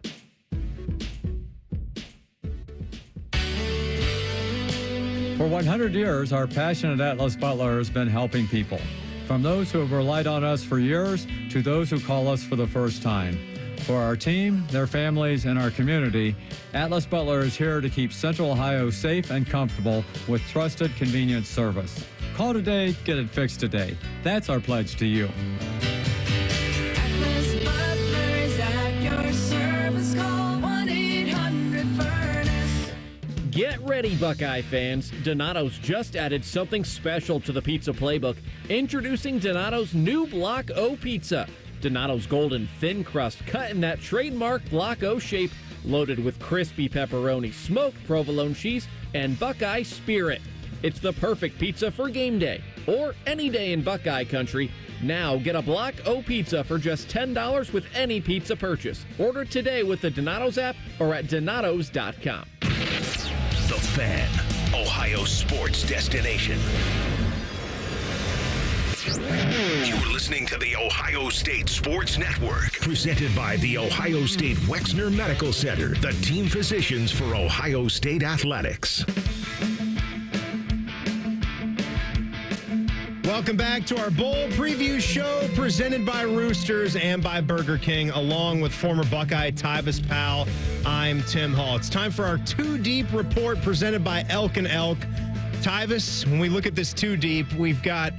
For 100 years, our passionate Atlas Butler has been helping people. From those who have relied on us for years to those who call us for the first time. For our team, their families, and our community, Atlas Butler is here to keep Central Ohio safe and comfortable with trusted, convenient service. Call today, get it fixed today. That's our pledge to you. Atlas Butler's at your service. Call 1-800-FURNACE. Get ready, Buckeye fans. Donato's just added something special to the pizza playbook. Introducing Donato's new Block O pizza. Donato's golden thin crust cut in that trademark Block O shape, loaded with crispy pepperoni, smoked provolone cheese, and Buckeye Spirit. It's the perfect pizza for game day or any day in Buckeye country. Now get a Block O pizza for just $10 with any pizza purchase. Order today with the Donato's app or at donatos.com. The Fan, Ohio sports destination. You're listening to the Ohio State Sports Network, presented by the Ohio State Wexner Medical Center, the team physicians for Ohio State Athletics. Welcome back to our bowl preview show presented by Roosters and by Burger King, along with former Buckeye Tyvis Powell. I'm Tim Hall. It's time for our Too Deep report presented by Elk and Elk. Tyvis, when we look at this Too Deep, we've got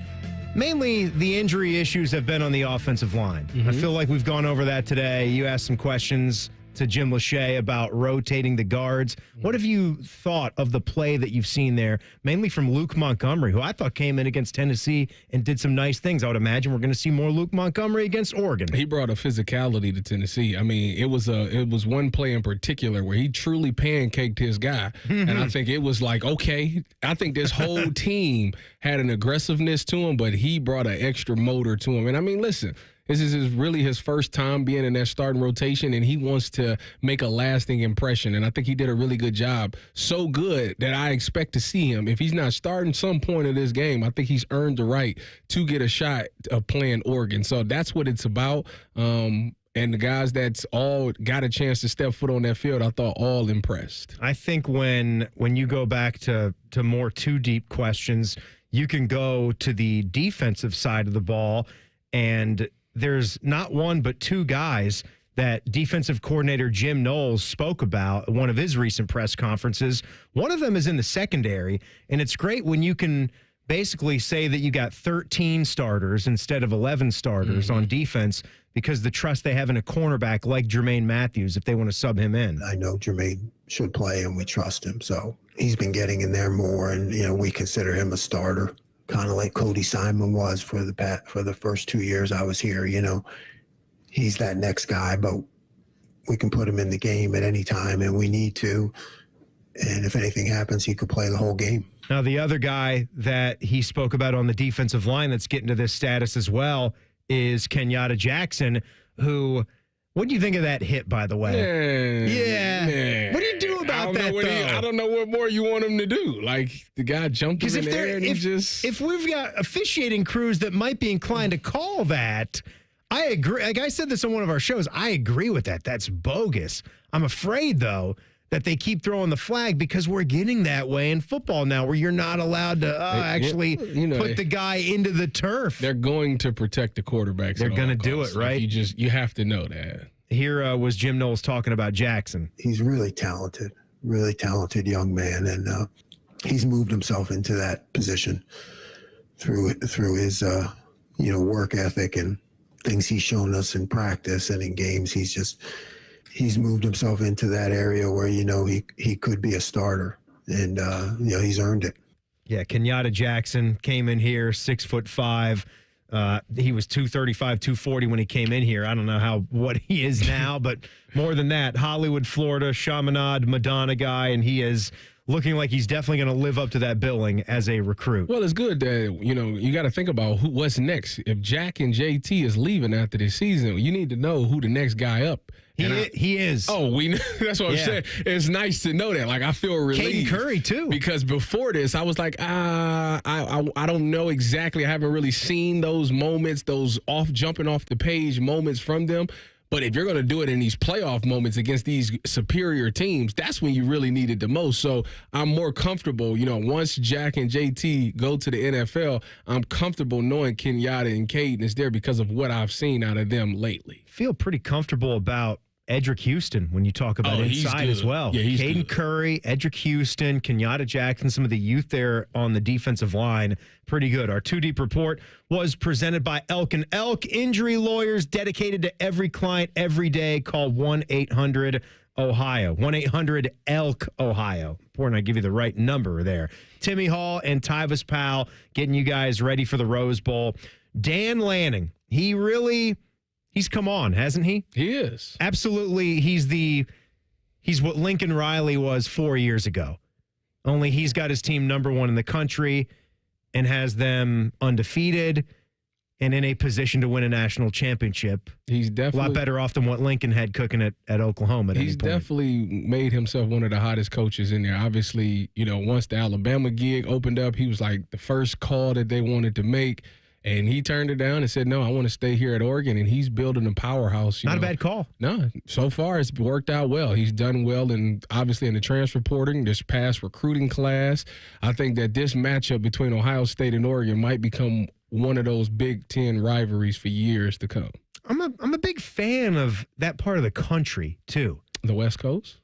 mainly the injury issues have been on the offensive line. I feel like we've gone over that today. You asked some questions to Jim Lachey about rotating the guards. What have you thought of the play that you've seen there, mainly from Luke Montgomery, who I thought came in against Tennessee and did some nice things? I would imagine we're going to see more Luke Montgomery against Oregon. He brought a physicality to Tennessee. I mean, it was one play in particular where he truly pancaked his guy. And I think it was like, okay, I think this whole team had an aggressiveness to him, but he brought an extra motor to him. And I mean, listen, this is really his first time being in that starting rotation, and he wants to make a lasting impression. And I think he did a really good job. So good that I expect to see him. If he's not starting some point of this game, I think he's earned the right to get a shot of playing Oregon. So that's what it's about. And the guys that's all got a chance to step foot on that field, I thought all impressed. I think when you go back to more Too Deep questions, you can go to the defensive side of the ball, and there's not one but two guys that defensive coordinator Jim Knowles spoke about at one of his recent press conferences. One of them is in the secondary, and it's great when you can basically say that you got 13 starters instead of 11 starters on defense because the trust they have in a cornerback like Jermaine Matthews if they want to sub him in. I know Jermaine should play, and we trust him, so he's been getting in there more, and we consider him a starter. Kind of like Cody Simon was for the first 2 years I was here. He's that next guy, but we can put him in the game at any time, and we need to. And if anything happens, he could play the whole game. Now, the other guy that he spoke about on the defensive line that's getting to this status as well is Kenyatta Jackson, who... What do you think of that hit, by the way? Yeah. What do you do about that, though? I don't know what more you want him to do. Like, the guy jumped in the air and if we've got officiating crews that might be inclined to call that, I agree. Like I said this on one of our shows, I agree with that. That's bogus. I'm afraid, though, that they keep throwing the flag because we're getting that way in football now where you're not allowed to actually put the guy into the turf. They're going to protect the quarterbacks. They're going to do it, right? Like you have to know that. Here was Jim Knowles talking about Jackson. He's really talented young man, and he's moved himself into that position through his work ethic and things he's shown us in practice and in games. He's moved himself into that area where he could be a starter, and he's earned it. Yeah, Kenyatta Jackson came in here 6'5". He was 235, 240 when he came in here. I don't know what he is now, but more than that, Hollywood, Florida, Chaminade, Madonna guy, and he is looking like he's definitely going to live up to that billing as a recruit. Well, it's good that, you got to think about what's next. If Jack and JT is leaving after this season, you need to know who the next guy up. He is. Oh, that's what I'm saying. It's nice to know that. Like, I feel relieved. Caden Curry, too. Because before this, I was like, I don't know exactly. I haven't really seen those moments, those jumping off the page moments from them. But if you're going to do it in these playoff moments against these superior teams, that's when you really need it the most. So I'm more comfortable, once Jack and JT go to the NFL, I'm comfortable knowing Kenyatta and Caden is there because of what I've seen out of them lately. Feel pretty comfortable about Edric Houston when you talk about inside as well. Yeah, he's Caden Curry, Edric Houston, Kenyatta Jackson, some of the youth there on the defensive line, pretty good. Our 2 Deep Report was presented by Elk & Elk, injury lawyers dedicated to every client every day. Call 1-800-OHIO, 1-800-ELK-OHIO. Important I give you the right number there. Timmy Hall and Tyvis Powell getting you guys ready for the Rose Bowl. Dan Lanning, he's come on, hasn't he? He is. Absolutely. He's what Lincoln Riley was 4 years ago. Only he's got his team number 1 in the country and has them undefeated and in a position to win a national championship. He's definitely a lot better off than what Lincoln had cooking at Oklahoma. He's definitely made himself one of the hottest coaches in there. Obviously, once the Alabama gig opened up, he was like the first call that they wanted to make. And he turned it down and said, no, I want to stay here at Oregon. And he's building a powerhouse. Not a bad call. No, so far it's worked out well. He's done well, and obviously in the transfer porting, this past recruiting class. I think that this matchup between Ohio State and Oregon might become one of those Big Ten rivalries for years to come. I'm a big fan of that part of the country, too. The West Coast?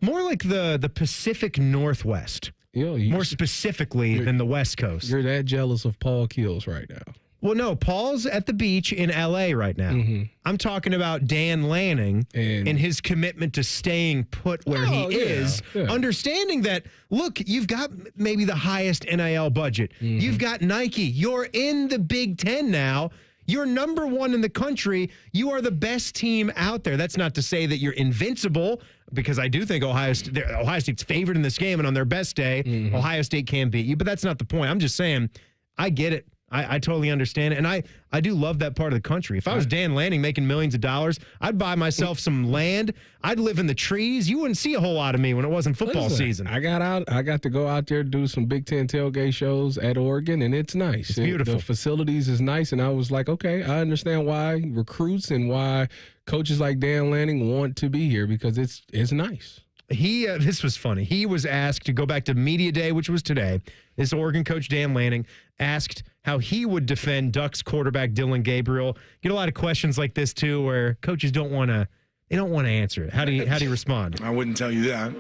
More like the Pacific Northwest. More specifically than the West Coast. You're that jealous of Paul Keels right now. Well, no, Paul's at the beach in L.A. right now. Mm-hmm. I'm talking about Dan Lanning and his commitment to staying put where he is, understanding that, look, you've got maybe the highest NIL budget. Mm-hmm. You've got Nike. You're in the Big Ten now. You're number 1 in the country. You are the best team out there. That's not to say that you're invincible, because I do think Ohio State's favored in this game, and on their best day, Ohio State can beat you. But that's not the point. I'm just saying, I get it. I totally understand it. And I do love that part of the country. If I was Dan Lanning making millions of dollars, I'd buy myself some land. I'd live in the trees. You wouldn't see a whole lot of me when it wasn't football season. I got to go out there, do some Big Ten tailgate shows at Oregon, and it's nice. It's beautiful. The facilities is nice, and I was like, okay, I understand why recruits and why coaches like Dan Lanning want to be here, because it's nice. This was funny. He was asked to go back to Media Day, which was today. This Oregon coach, Dan Lanning, asked how he would defend Ducks quarterback Dillon Gabriel. Get a lot of questions like this, too, where coaches don't want to answer it. How do you respond? I wouldn't tell you that.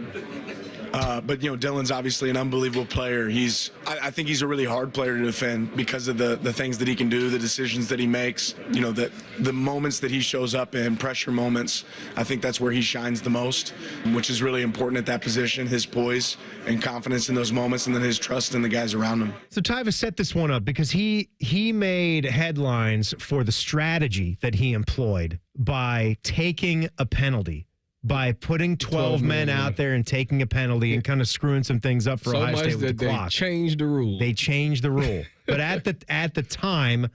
But Dillon's obviously an unbelievable player. I think he's a really hard player to defend because of the things that he can do, the decisions that he makes, the moments that he shows up in, pressure moments. I think that's where he shines the most, which is really important at that position, his poise and confidence in those moments, and then his trust in the guys around him. So Tyvis set this one up because he made headlines for the strategy that he employed by taking a penalty, by putting 12 men out there and taking a penalty and kind of screwing some things up for Ohio State with the clock. They changed the rule. They changed the rule. But at the time,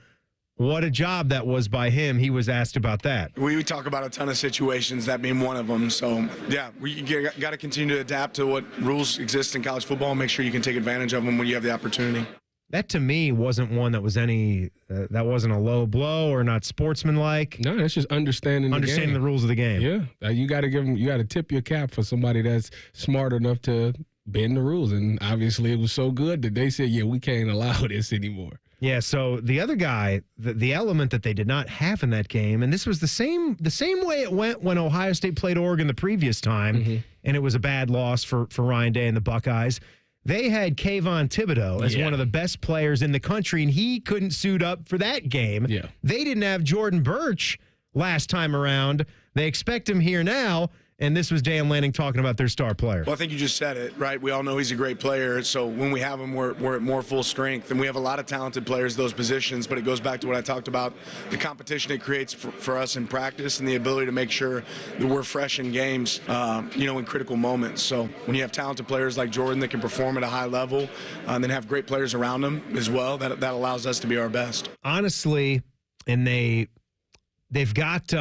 what a job that was by him. He was asked about that. We talk about a ton of situations, that being one of them. So, yeah, we got to continue to adapt to what rules exist in college football and make sure you can take advantage of them when you have the opportunity. that to me wasn't one that was that wasn't a low blow or not sportsmanlike. No, that's just understanding the rules of the game. Yeah, you got to tip your cap for somebody that's smart enough to bend the rules. And obviously it was so good that they said, yeah, we can't allow this anymore. Yeah, so the other guy, the element that they did not have in that game, and this was the same way it went when Ohio State played Oregon the previous time, and it was a bad loss for Ryan Day and the Buckeyes. They had Kayvon Thibodeau as one of the best players in the country, and he couldn't suit up for that game. Yeah. They didn't have Jordan Birch last time around. They expect him here now. And this was Dan Lanning talking about their star player. Well, I think you just said it, right? We all know he's a great player. So when we have him, we're at more full strength. And we have a lot of talented players, those positions. But it goes back to what I talked about, the competition it creates for us in practice and the ability to make sure that we're fresh in games, in critical moments. So when you have talented players like Jordan that can perform at a high level and then have great players around them as well, that allows us to be our best. Honestly, and they've got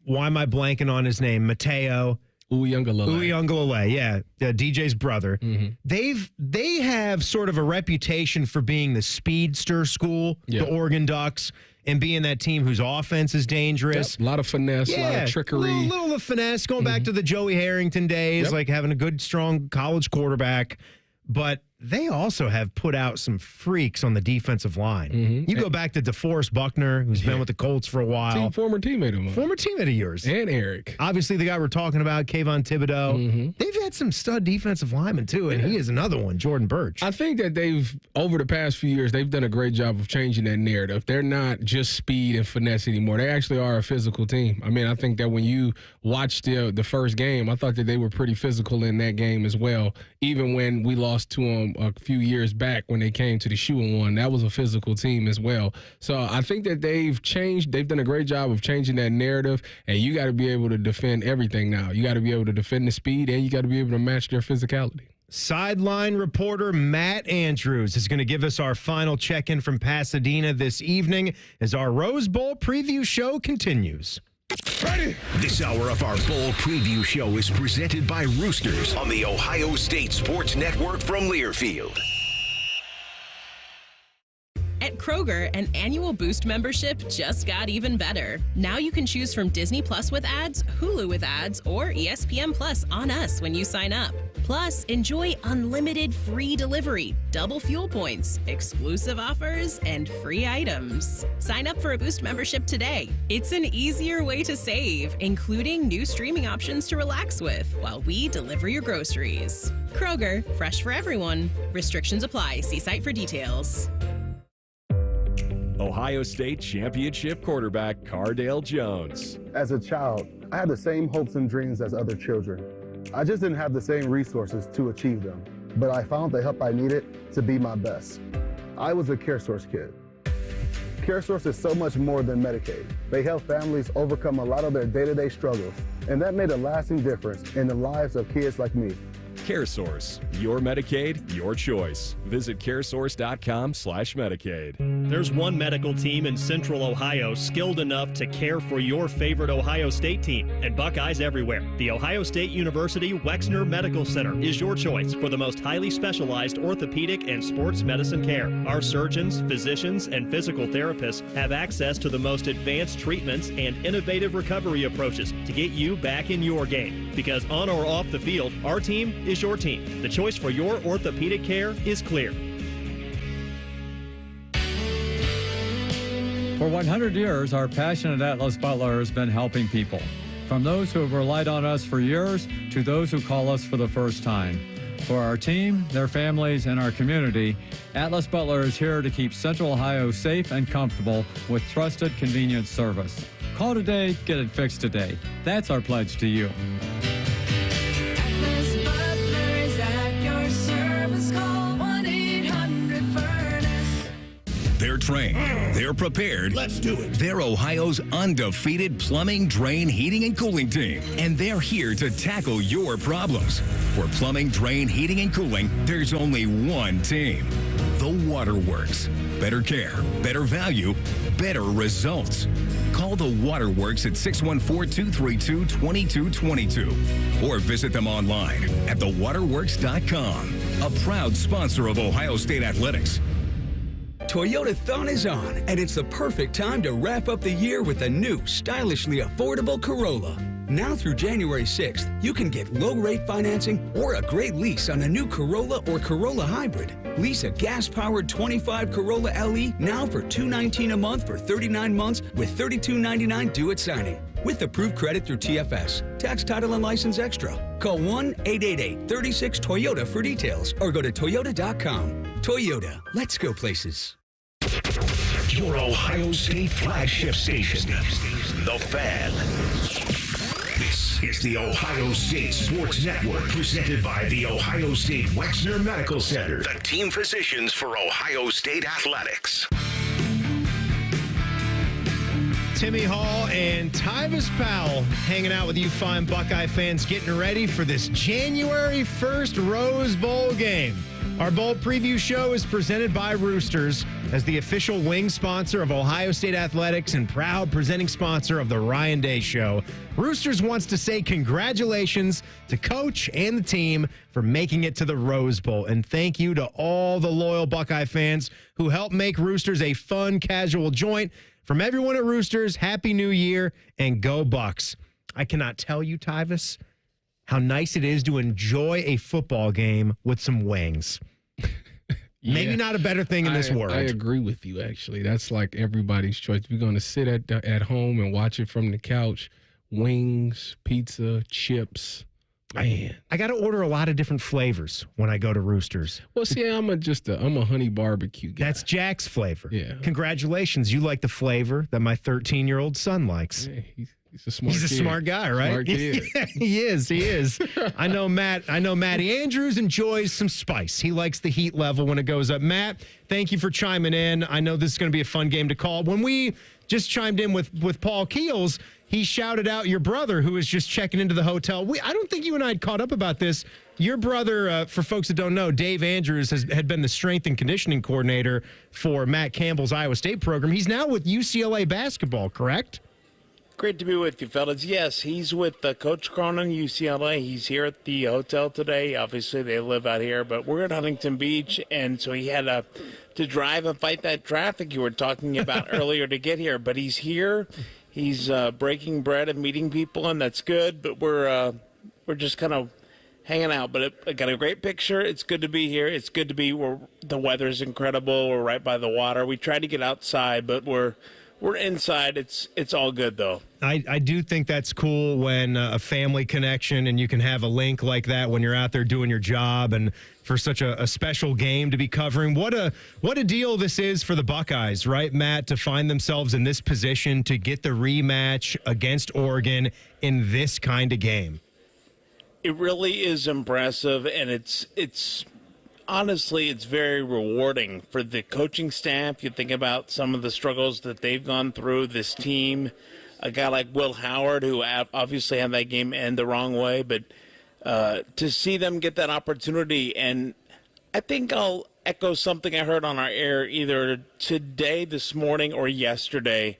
why am I blanking on his name? Mateo Uyunglele, yeah, DJ's brother. They have sort of a reputation for being the speedster school, the Oregon Ducks, and being that team whose offense is dangerous. Yep. A lot of finesse, a lot of trickery. A little of finesse, going back to the Joey Harrington days, like having a good, strong college quarterback. But they also have put out some freaks on the defensive line. You go back to DeForest Buckner, who's been with the Colts for a while. Former teammate of yours. And Eric. Obviously, the guy we're talking about, Kayvon Thibodeau. They've had some stud defensive linemen, too, and he is another one, Jordan Birch. I think that over the past few years, they've done a great job of changing that narrative. They're not just speed and finesse anymore. They actually are a physical team. I mean, I think that when you watched the first game, I thought that they were pretty physical in that game as well, even when we lost to them a few years back when they came to the shoe and won. That was a physical team as well. So I think that they've done a great job of changing that narrative, and you got to be able to defend everything now. You got to be able to defend the speed, and you got to be able to match their physicality. Sideline reporter Matt Andrews is going to give us our final check-in from Pasadena this evening as our Rose Bowl preview show continues. Ready? This hour of our bowl preview show is presented by Roosters on the Ohio State Sports Network from Learfield. At Kroger, an annual Boost membership just got even better. Now you can choose from Disney Plus with ads, Hulu with ads, or ESPN Plus on us when you sign up. Plus, enjoy unlimited free delivery, double fuel points, exclusive offers, and free items. Sign up for a Boost membership today. It's an easier way to save, including new streaming options to relax with while we deliver your groceries. Kroger, fresh for everyone. Restrictions apply. See site for details. Ohio State championship quarterback Cardale Jones. As a child, I had the same hopes and dreams as other children. I just didn't have the same resources to achieve them, but I found the help I needed to be my best. I was a CareSource kid. CareSource is so much more than Medicaid. They help families overcome a lot of their day-to-day struggles, and that made a lasting difference in the lives of kids like me. CareSource, your Medicaid, your choice. Visit caresource.com/Medicaid. There's one medical team in Central Ohio skilled enough to care for your favorite Ohio State team, and Buckeyes everywhere. The Ohio State University Wexner Medical Center is your choice for the most highly specialized orthopedic and sports medicine care. Our surgeons, physicians, and physical therapists have access to the most advanced treatments and innovative recovery approaches to get you back in your game. Because on or off the field, our team is your team. The choice for your orthopedic care is clear. For 100 years, our passionate Atlas Butler has been helping people. From those who have relied on us for years to those who call us for the first time. For our team, their families, and our community, Atlas Butler is here to keep Central Ohio safe and comfortable with trusted, convenient service. Call today, get it fixed today. That's our pledge to you. They're trained. They're prepared. Let's do it. They're Ohio's undefeated plumbing, drain, heating, and cooling team. And they're here to tackle your problems. For plumbing, drain, heating, and cooling, there's only one team. The Waterworks. Better care, better value, better results. Call the Waterworks at 614-232-2222 or visit them online at thewaterworks.com. A proud sponsor of Ohio State Athletics. Toyotathon is on, and it's the perfect time to wrap up the year with a new, stylishly affordable Corolla. Now through January 6th, you can get low-rate financing or a great lease on a new Corolla or Corolla Hybrid. Lease a gas-powered 25 Corolla LE now for $219 a month for 39 months with $32.99 due at signing. With approved credit through TFS. Tax, title, and license extra. Call 1-888-36-TOYOTA for details or go to Toyota.com. Toyota, let's go places. Your Ohio State flagship station, The Fan. This is the Ohio State Sports Network, presented by the Ohio State Wexner Medical Center, the team physicians for Ohio State athletics. Timmy Hall and Tyvis Powell hanging out with you fine Buckeye fans, getting ready for this January 1st Rose Bowl game. Our bowl preview show is presented by Roosters as the official wing sponsor of Ohio State Athletics and proud presenting sponsor of the Ryan Day Show. Roosters wants to say congratulations to Coach and the team for making it to the Rose Bowl. And thank you to all the loyal Buckeye fans who helped make Roosters a fun, casual joint. From everyone at Roosters, Happy New Year and go Bucks. I cannot tell you, Tyvis, how nice it is to enjoy a football game with some wings. Maybe not a better thing in this world. I agree with you, actually. That's like everybody's choice. If you're going to sit at home and watch it from the couch, wings, pizza, chips. Man, I got to order a lot of different flavors when I go to Roosters. Well, see, I'm a honey barbecue guy. That's Jack's flavor. Yeah. Congratulations. You like the flavor that my 13-year-old son likes. Yeah, he's a smart kid. He's a smart guy, right? Smart kid. Yeah, he is. I know Matty Andrews enjoys some spice. He likes the heat level when it goes up. Matt, thank you for chiming in. I know this is going to be a fun game to call. When we just chimed in with Paul Keels, he shouted out your brother who was just checking into the hotel. I don't think you and I had caught up about this. Your brother, for folks that don't know, Dave Andrews had been the strength and conditioning coordinator for Matt Campbell's Iowa State program. He's now with UCLA basketball, correct? Great to be with you, fellas. Yes, he's with Coach Cronin, UCLA. He's here at the hotel today. Obviously, they live out here, but we're at Huntington Beach, and so he had to drive and fight that traffic you were talking about earlier to get here. But he's here. He's breaking bread and meeting people, and that's good. But we're just kind of hanging out. But I got a great picture. It's good to be here. It's good to be where the weather's incredible. We're right by the water. We tried to get outside, but we're inside. It's all good, though. I do think that's cool when a family connection and you can have a link like that when you're out there doing your job and for such a special game to be covering. What a deal this is for the Buckeyes, right, Matt, to find themselves in this position to get the rematch against Oregon in this kind of game. It really is impressive, and it's honestly, it's very rewarding for the coaching staff. You think about some of the struggles that they've gone through, this team, a guy like Will Howard, who obviously had that game end the wrong way, but to see them get that opportunity, and I think I'll echo something I heard on our air either today, this morning, or yesterday.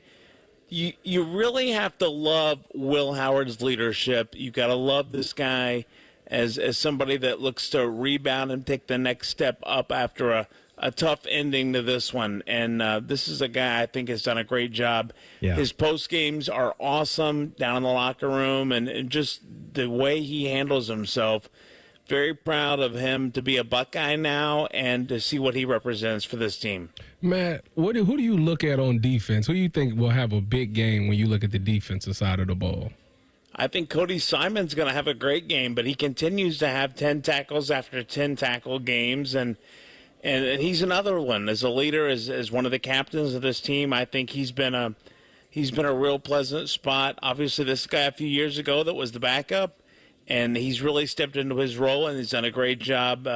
You really have to love Will Howard's leadership. You got to love this guy as somebody that looks to rebound and take the next step up after a tough ending to this one. And this is a guy I think has done a great job. Yeah. His post games are awesome down in the locker room, and just the way he handles himself. Very proud of him to be a Buckeye now and to see what he represents for this team. Matt, who do you look at on defense? Who do you think will have a big game when you look at the defensive side of the ball? I think Cody Simon's going to have a great game, but he continues to have 10 tackles after 10 tackle games, and he's another one as a leader, as one of the captains of this team. I think he's been a real pleasant spot. Obviously, this guy a few years ago that was the backup, and he's really stepped into his role, and he's done a great job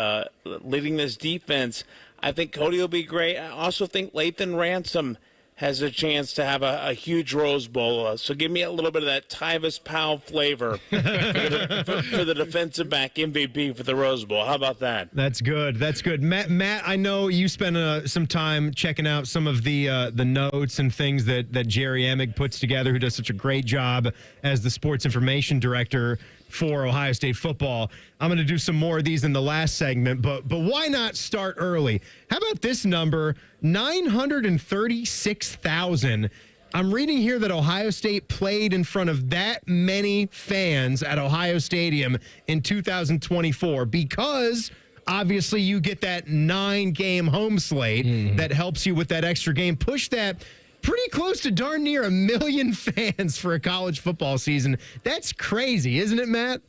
leading this defense. I think Cody will be great. I also think Lathan Ransom has a chance to have a huge Rose Bowl. So give me a little bit of that Tyvis Powell flavor for the defensive back MVP for the Rose Bowl. How about that? That's good. That's good. Matt, I know you spent some time checking out some of the notes and things that Jerry Emig puts together, who does such a great job as the sports information director. for Ohio State football. I'm going to do some more of these in the last segment, but why not start early? How about this number, 936,000. I'm reading here that Ohio State played in front of that many fans at Ohio Stadium in 2024 because obviously you get that 9-game home slate that helps you with that extra game. Push that pretty close to darn near 1 million fans for a college football season. That's crazy, isn't it, Matt?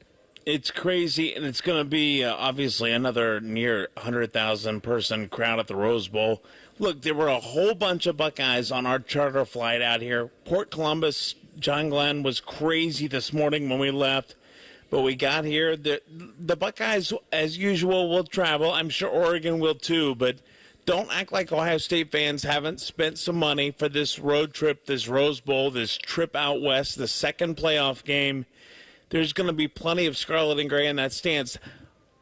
It's crazy, and it's going to be obviously another near 100,000 person crowd at the Rose Bowl. Look, there were a whole bunch of Buckeyes on our charter flight out here. Port Columbus, John Glenn was crazy this morning when we left, but we got here. The Buckeyes, as usual, will travel. I'm sure Oregon will too, but don't act like Ohio State fans haven't spent some money for this road trip, this Rose Bowl, this trip out west, the second playoff game. There's going to be plenty of scarlet and gray in that stands.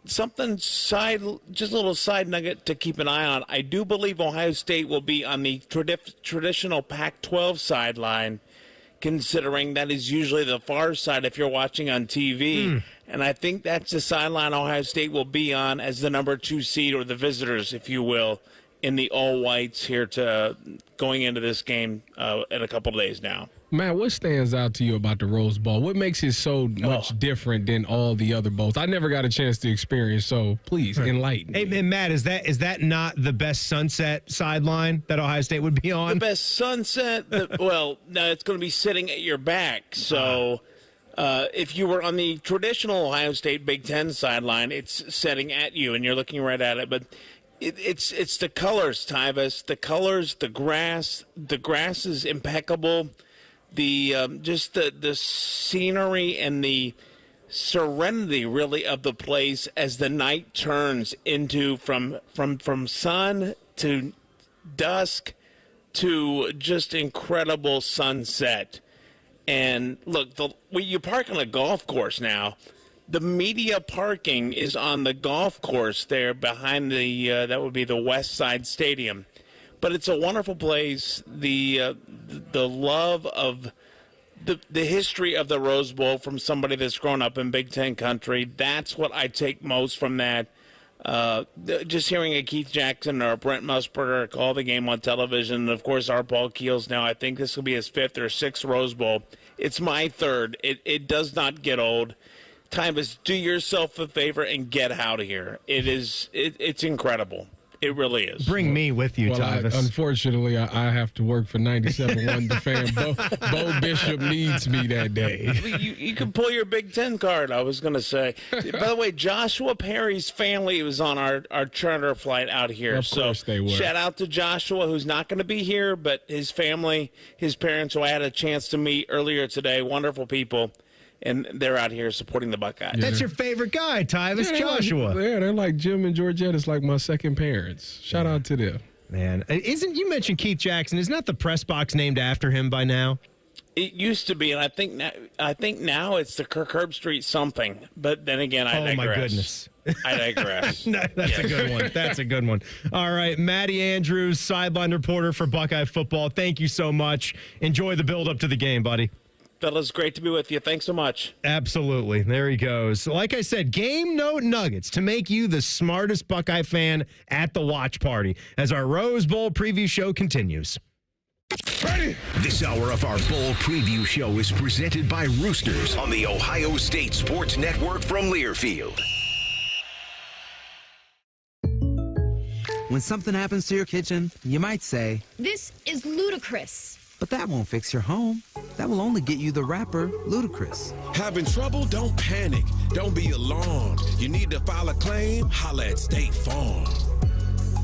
Something just a little side nugget to keep an eye on. I do believe Ohio State will be on the traditional Pac-12 sideline, considering that is usually the far side if you're watching on TV. And I think that's the sideline Ohio State will be on as the number 2 seed, or the visitors, if you will, in the all-whites here to going into this game in a couple of days now. Matt, what stands out to you about the Rose Bowl? What makes it so much different than all the other bowls? I never got a chance to experience, so please enlighten me. Hey, Matt, is that not the best sunset sideline that Ohio State would be on? The best sunset? Well, no, it's going to be sitting at your back. So if you were on the traditional Ohio State Big Ten sideline, it's setting at you, and you're looking right at it. But it's the colors, Tyvis. The colors, the grass. The grass is impeccable. Just the scenery and the serenity really of the place as the night turns into from sun to dusk to just incredible sunset. And look, you park on a golf course now. The media parking is on the golf course there behind that would be the West Side Stadium. But it's a wonderful place. The love of the history of the Rose Bowl from somebody that's grown up in Big Ten country, that's what I take most from that. Just hearing a Keith Jackson or a Brent Musburger call the game on television, and of course our Paul Keels now, I think this will be his 5th or 6th Rose Bowl. It's my 3rd. It does not get old. Tyvis, do yourself a favor and get out of here. It's incredible. It really is. Bring me with you, Tyvis. Unfortunately, I have to work for 97.1 The Fan. Bo Bishop needs me that day. You can pull your Big Ten card, I was going to say. By the way, Joshua Perry's family was on our charter flight out here. Of course they were. Shout out to Joshua, who's not going to be here, but his family, his parents, who I had a chance to meet earlier today, wonderful people. And they're out here supporting the Buckeyes. Yeah, that's your favorite guy, Tyvis, Joshua. They're like Jim and Georgette. It's like my second parents. Shout out to them. Man, you mentioned Keith Jackson. Isn't that the press box named after him by now? It used to be, and I think now it's the Kirk Herbstreit something. But then again, I digress. Oh, my goodness. I digress. No, that's a good one. That's a good one. All right, Matty Andrews, sideline reporter for Buckeye football. Thank you so much. Enjoy the build-up to the game, buddy. Fellas, great to be with you. Thanks so much. Absolutely. There he goes. Like I said, game note nuggets to make you the smartest Buckeye fan at the watch party as our Rose Bowl preview show continues. Ready? This hour of our bowl preview show is presented by Roosters on the Ohio State Sports Network from Learfield. When something happens to your kitchen, you might say, "This is ludicrous." But that won't fix your home. That will only get you the rapper, Ludacris. Having trouble? Don't panic. Don't be alarmed. You need to file a claim? Holla at State Farm.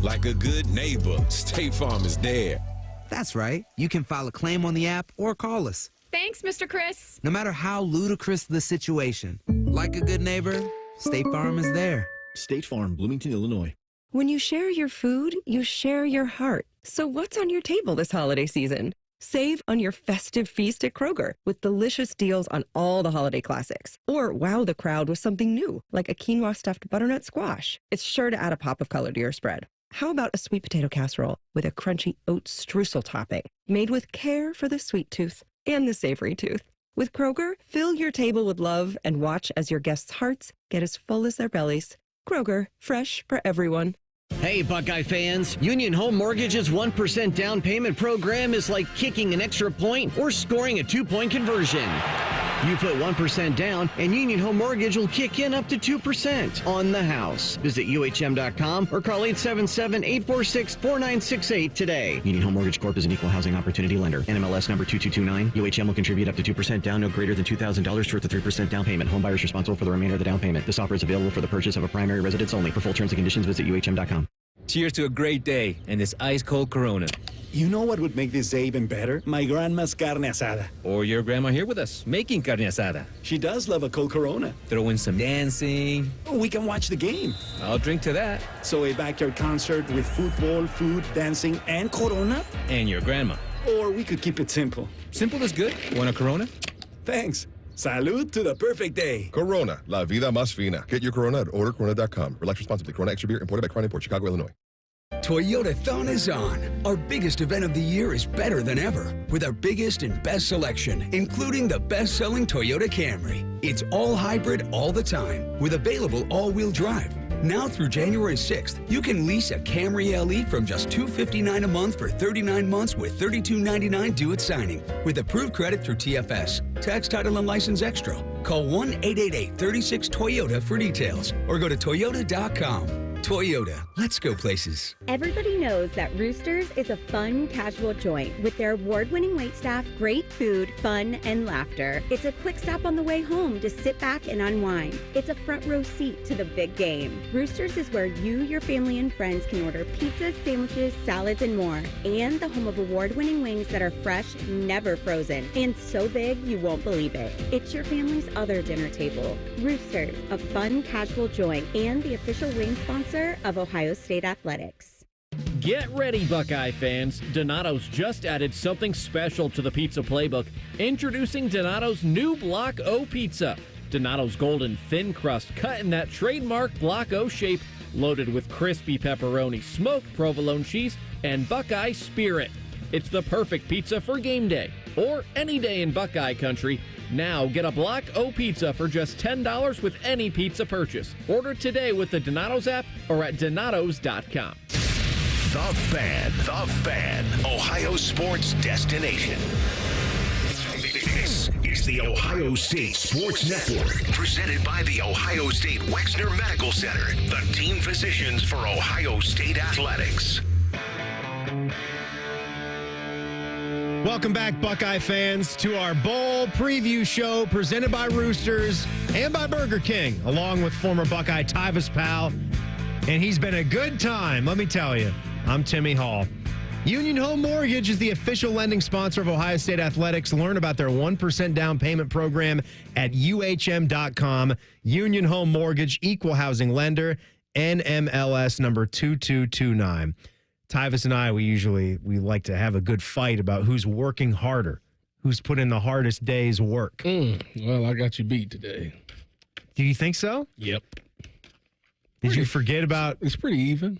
Like a good neighbor, State Farm is there. That's right. You can file a claim on the app or call us. Thanks, Mr. Chris. No matter how ludicrous the situation, like a good neighbor, State Farm is there. State Farm, Bloomington, Illinois. When you share your food, you share your heart. So what's on your table this holiday season? Save on your festive feast at Kroger with delicious deals on all the holiday classics. Or wow the crowd with something new, like a quinoa stuffed butternut squash. It's sure to add a pop of color to your spread. How about a sweet potato casserole with a crunchy oat streusel topping, made with care for the sweet tooth and the savory tooth? With Kroger, fill your table with love and watch as your guests' hearts get as full as their bellies. Kroger, fresh for everyone. Hey, Buckeye fans. Union Home Mortgage's 1% down payment program is like kicking an extra point or scoring a 2-point conversion. You put 1% down, and Union Home Mortgage will kick in up to 2% on the house. Visit UHM.com or call 877-846-4968 today. Union Home Mortgage Corp is an equal housing opportunity lender. NMLS number 2229. UHM will contribute up to 2% down, no greater than $2,000 towards the 3% down payment. Home buyers responsible for the remainder of the down payment. This offer is available for the purchase of a primary residence only. For full terms and conditions, visit UHM.com. Cheers to a great day and this ice-cold Corona. You know what would make this day even better? My grandma's carne asada. Or your grandma here with us, making carne asada. She does love a cold Corona. Throw in some dancing. We can watch the game. I'll drink to that. So a backyard concert with football, food, dancing, and Corona? And your grandma. Or we could keep it simple. Simple is good. Want a Corona? Thanks. Salud to the perfect day. Corona, la vida más fina. Get your Corona at ordercorona.com. Relax responsibly. Corona Extra Beer, imported by Crown Import, Chicago, Illinois. Toyotathon is on. Our biggest event of the year is better than ever with our biggest and best selection, including the best-selling Toyota Camry. It's all hybrid all the time with available all-wheel drive. Now through January 6th, you can lease a Camry LE from just $259 a month for 39 months with $32.99 due at signing with approved credit through TFS. Tax, title, and license extra. Call 1-888-36-TOYOTA for details or go to toyota.com. Toyota, let's go places. Everybody knows that Roosters is a fun, casual joint with their award-winning waitstaff, great food, fun, and laughter. It's a quick stop on the way home to sit back and unwind. It's a front row seat to the big game. Roosters is where you, your family, and friends can order pizzas, sandwiches, salads, and more. And the home of award-winning wings that are fresh, never frozen, and so big you won't believe it. It's your family's other dinner table. Roosters, a fun, casual joint and the official wing sponsor of Ohio State Athletics. Get ready, Buckeye fans. Donato's just added something special to the pizza playbook. Introducing Donato's new Block O pizza. Donato's golden thin crust cut in that trademark Block O shape, loaded with crispy pepperoni, smoked provolone cheese, and Buckeye spirit. It's the perfect pizza for game day or any day in Buckeye country. Now get a Block O pizza for just $10 with any pizza purchase. Order today with the Donato's app or at donatos.com. The Fan, Ohio sports destination. This is the Ohio State Sports Network, presented by the Ohio State Wexner Medical Center, the team physicians for Ohio State Athletics. Welcome back, Buckeye fans, to our bowl preview show presented by Roosters and by Burger King, along with former Buckeye Tyvis Powell. And he's been a good time, let me tell you. I'm Timmy Hall. Union Home Mortgage is the official lending sponsor of Ohio State Athletics. Learn about their 1% down payment program at UHM.com. Union Home Mortgage, equal housing lender, NMLS number 2229. Tyvis and I, we like to have a good fight about who's working harder, who's put in the hardest day's work. Well, I got you beat today. Do you think so? Yep. Did you forget about? It's pretty even.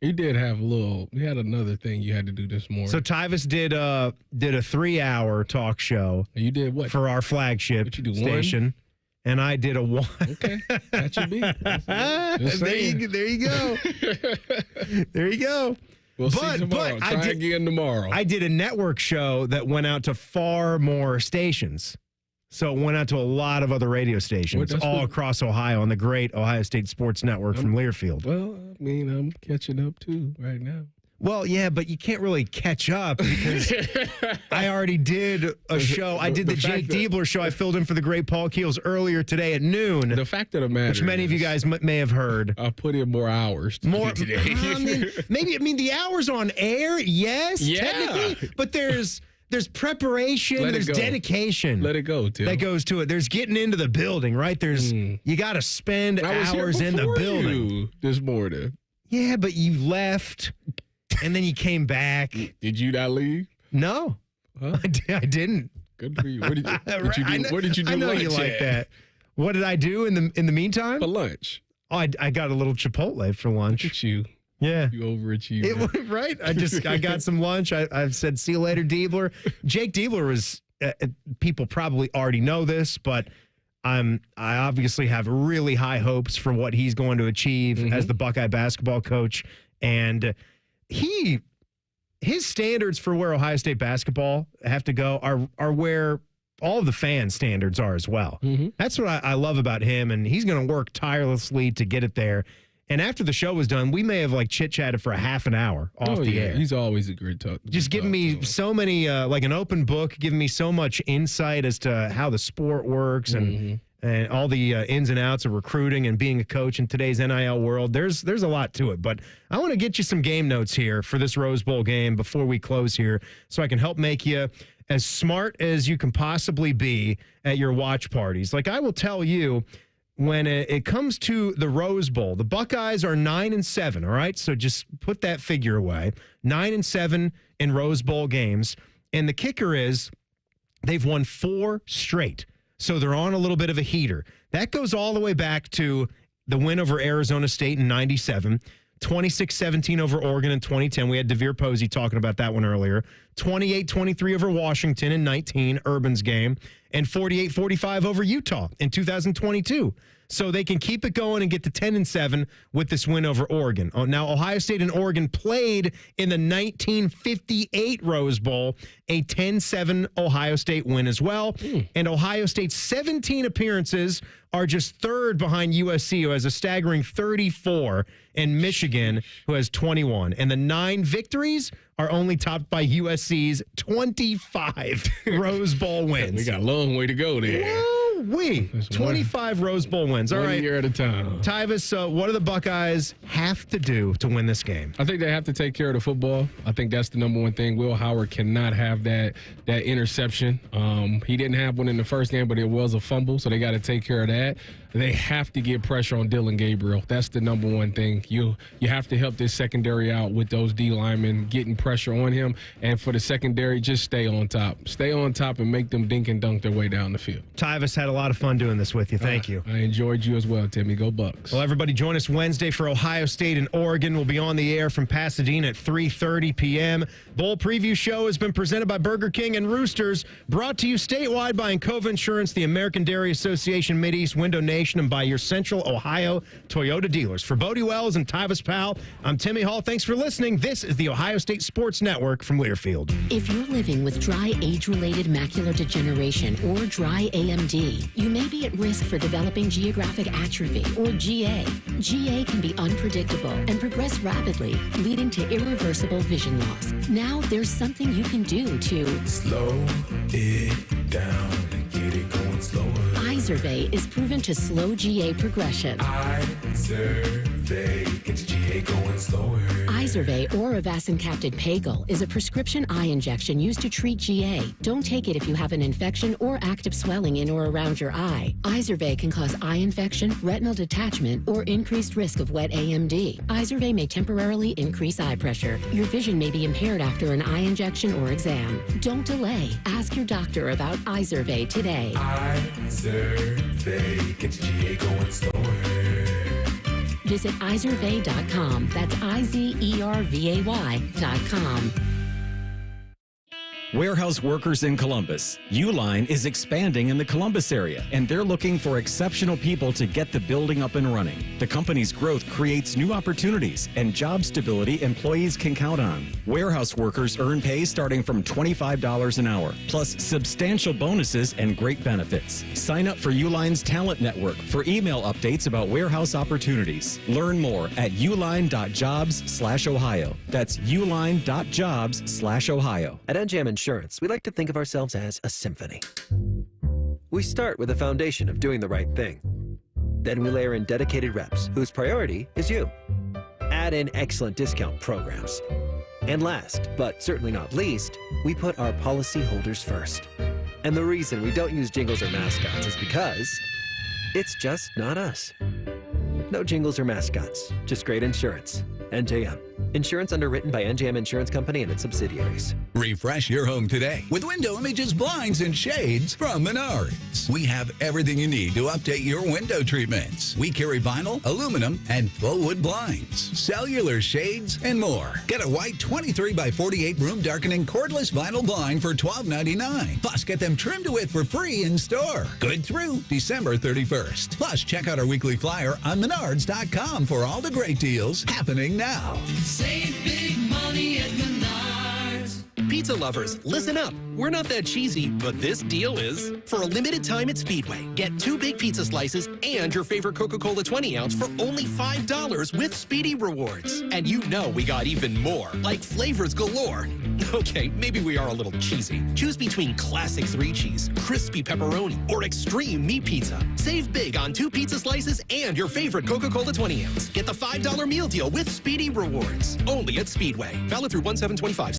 You did have you had another thing you had to do this morning. So Tyvis did a 3-hour talk show. You did what? For our flagship station. One? And I did a 1. Okay. Got you beat. There you go. There you go. We'll see tomorrow. Try again tomorrow. I did a network show that went out to far more stations. So it went out to a lot of other radio stations all across Ohio on the great Ohio State Sports Network from Learfield. Well, I mean, I'm catching up too right now. Well, yeah, but you can't really catch up because I already did a show. I did the Jake Diebler show. I filled in for the great Paul Keels earlier today at noon. The fact of the matter, which many of you guys may have heard. I put in more hours today. The hours on air, yes, technically, but there's preparation, there's dedication. Let it go, Tim. That goes to it. There's getting into the building, right? There's you got to spend hours in the building. This morning. Yeah, but you left. And then you came back. Did you not leave? No, huh? I didn't. Good for you. What did you do? I know lunch you like at? that. What did I do in the meantime? For lunch. Oh, I got a little Chipotle for lunch. Look at you. Yeah, you overachieved. Right. I got some lunch. I said, "See you later, Diebler." Jake Diebler was people probably already know this, but I obviously have really high hopes for what he's going to achieve as the Buckeye basketball coach. And his standards for where Ohio State basketball have to go are where all of the fan standards are as well. That's what I love about him, and he's going to work tirelessly to get it there. And after the show was done, we may have chit-chatted for a half an hour off the air. He's always a great talk. Just giving me so many, like an open book, giving me so much insight as to how the sport works and all the ins and outs of recruiting and being a coach in today's NIL world. There's a lot to it. But I want to get you some game notes here for this Rose Bowl game before we close here so I can help make you as smart as you can possibly be at your watch parties. Like I will tell you, when it comes to the Rose Bowl, the Buckeyes are 9-7, all right? So just put that figure away. 9-7 in Rose Bowl games. And the kicker is they've won 4 straight. So they're on a little bit of a heater. That goes all the way back to the win over Arizona State in 97, 26-17 over Oregon in 2010. We had DeVere Posey talking about that one earlier. 28-23 over Washington in 19, Urban's game, and 48-45 over Utah in 2022. So they can keep it going and get to 10-7 with this win over Oregon. Now, Ohio State and Oregon played in the 1958 Rose Bowl, a 10-7 Ohio State win as well. And Ohio State's 17 appearances are just third behind USC, who has a staggering 34, and Michigan, who has 21. And the 9 victories are only topped by USC's 25 Rose Bowl wins. We got a long way to go there. 25 Rose Bowl wins. All right. 1 year at a time. Tyvis, what do the Buckeyes have to do to win this game? I think they have to take care of the football. I think that's the number one thing. Will Howard cannot have that interception. He didn't have one in the first game, but it was a fumble, so they got to take care of that. They have to get pressure on Dillon Gabriel. That's the number one thing. You have to help this secondary out with those D linemen, getting pressure on him. And for the secondary, just stay on top. Stay on top and make them dink and dunk their way down the field. Tyvis, had a lot of fun doing this with you. Thank you. I enjoyed you as well, Timmy. Go Bucks. Well, everybody join us Wednesday for Ohio State and Oregon. We'll be on the air from Pasadena at 3:30 p.m. Bowl Preview Show has been presented by Burger King and Roosters, brought to you statewide by Encova Insurance, the American Dairy Association, Mideast, Window Nation, and by your Central Ohio Toyota dealers. For Bodie Wells and Tyvis Powell, I'm Timmy Hall. Thanks for listening. This is the Ohio State Sports Network from Learfield. If you're living with dry age-related macular degeneration or dry AMD, you may be at risk for developing geographic atrophy or GA. GA can be unpredictable and progress rapidly, leading to irreversible vision loss. Now there's something you can do to slow it down and get it going slower. Izervay is proven to slow GA progression. Izervay gets GA going slower. Izervay or avacincaptad pagel is a prescription eye injection used to treat GA. Don't take it if you have an infection or active swelling in or around your eye. Izervay can cause eye infection, retinal detachment, or increased risk of wet AMD. Izervay may temporarily increase eye pressure. Your vision may be impaired after an eye injection or exam. Don't delay. Ask your doctor about Izervay today. Izervay gets GA going slower. Visit Izervay.com. That's IZERVAY.com. Warehouse workers in Columbus. Uline is expanding in the Columbus area, and they're looking for exceptional people to get the building up and running. The company's growth creates new opportunities and job stability employees can count on. Warehouse workers earn pay starting from $25 an hour, plus substantial bonuses and great benefits. Sign up for Uline's Talent Network for email updates about warehouse opportunities. Learn more at uline.jobs/Ohio. That's uline.jobs/Ohio. At NJM Insurance, we like to think of ourselves as a symphony. We start with a foundation of doing the right thing. Then we layer in dedicated reps, whose priority is you. Add in excellent discount programs. And last, but certainly not least, we put our policyholders first. And the reason we don't use jingles or mascots is because it's just not us. No jingles or mascots, just great insurance. NJM. Insurance underwritten by NJM Insurance Company and its subsidiaries. Refresh your home today with window images, blinds, and shades from Menards. We have everything you need to update your window treatments. We carry vinyl, aluminum, and full wood blinds, cellular shades, and more. Get a white 23 by 48 room darkening cordless vinyl blind for $12.99. Plus, get them trimmed to width for free in store. Good through December 31st. Plus, check out our weekly flyer on Menards.com for all the great deals happening now. Save big money at Menards. Pizza lovers, listen up. We're not that cheesy, but this deal is. For a limited time at Speedway, get 2 big pizza slices and your favorite Coca-Cola 20-ounce for only $5 with Speedy Rewards. And you know we got even more, like flavors galore. Okay, maybe we are a little cheesy. Choose between classic 3-cheese, crispy pepperoni, or extreme meat pizza. Save big on 2 pizza slices and your favorite Coca-Cola 20-ounce. Get the $5 meal deal with Speedy Rewards. Only at Speedway. Valid through 1/7/25.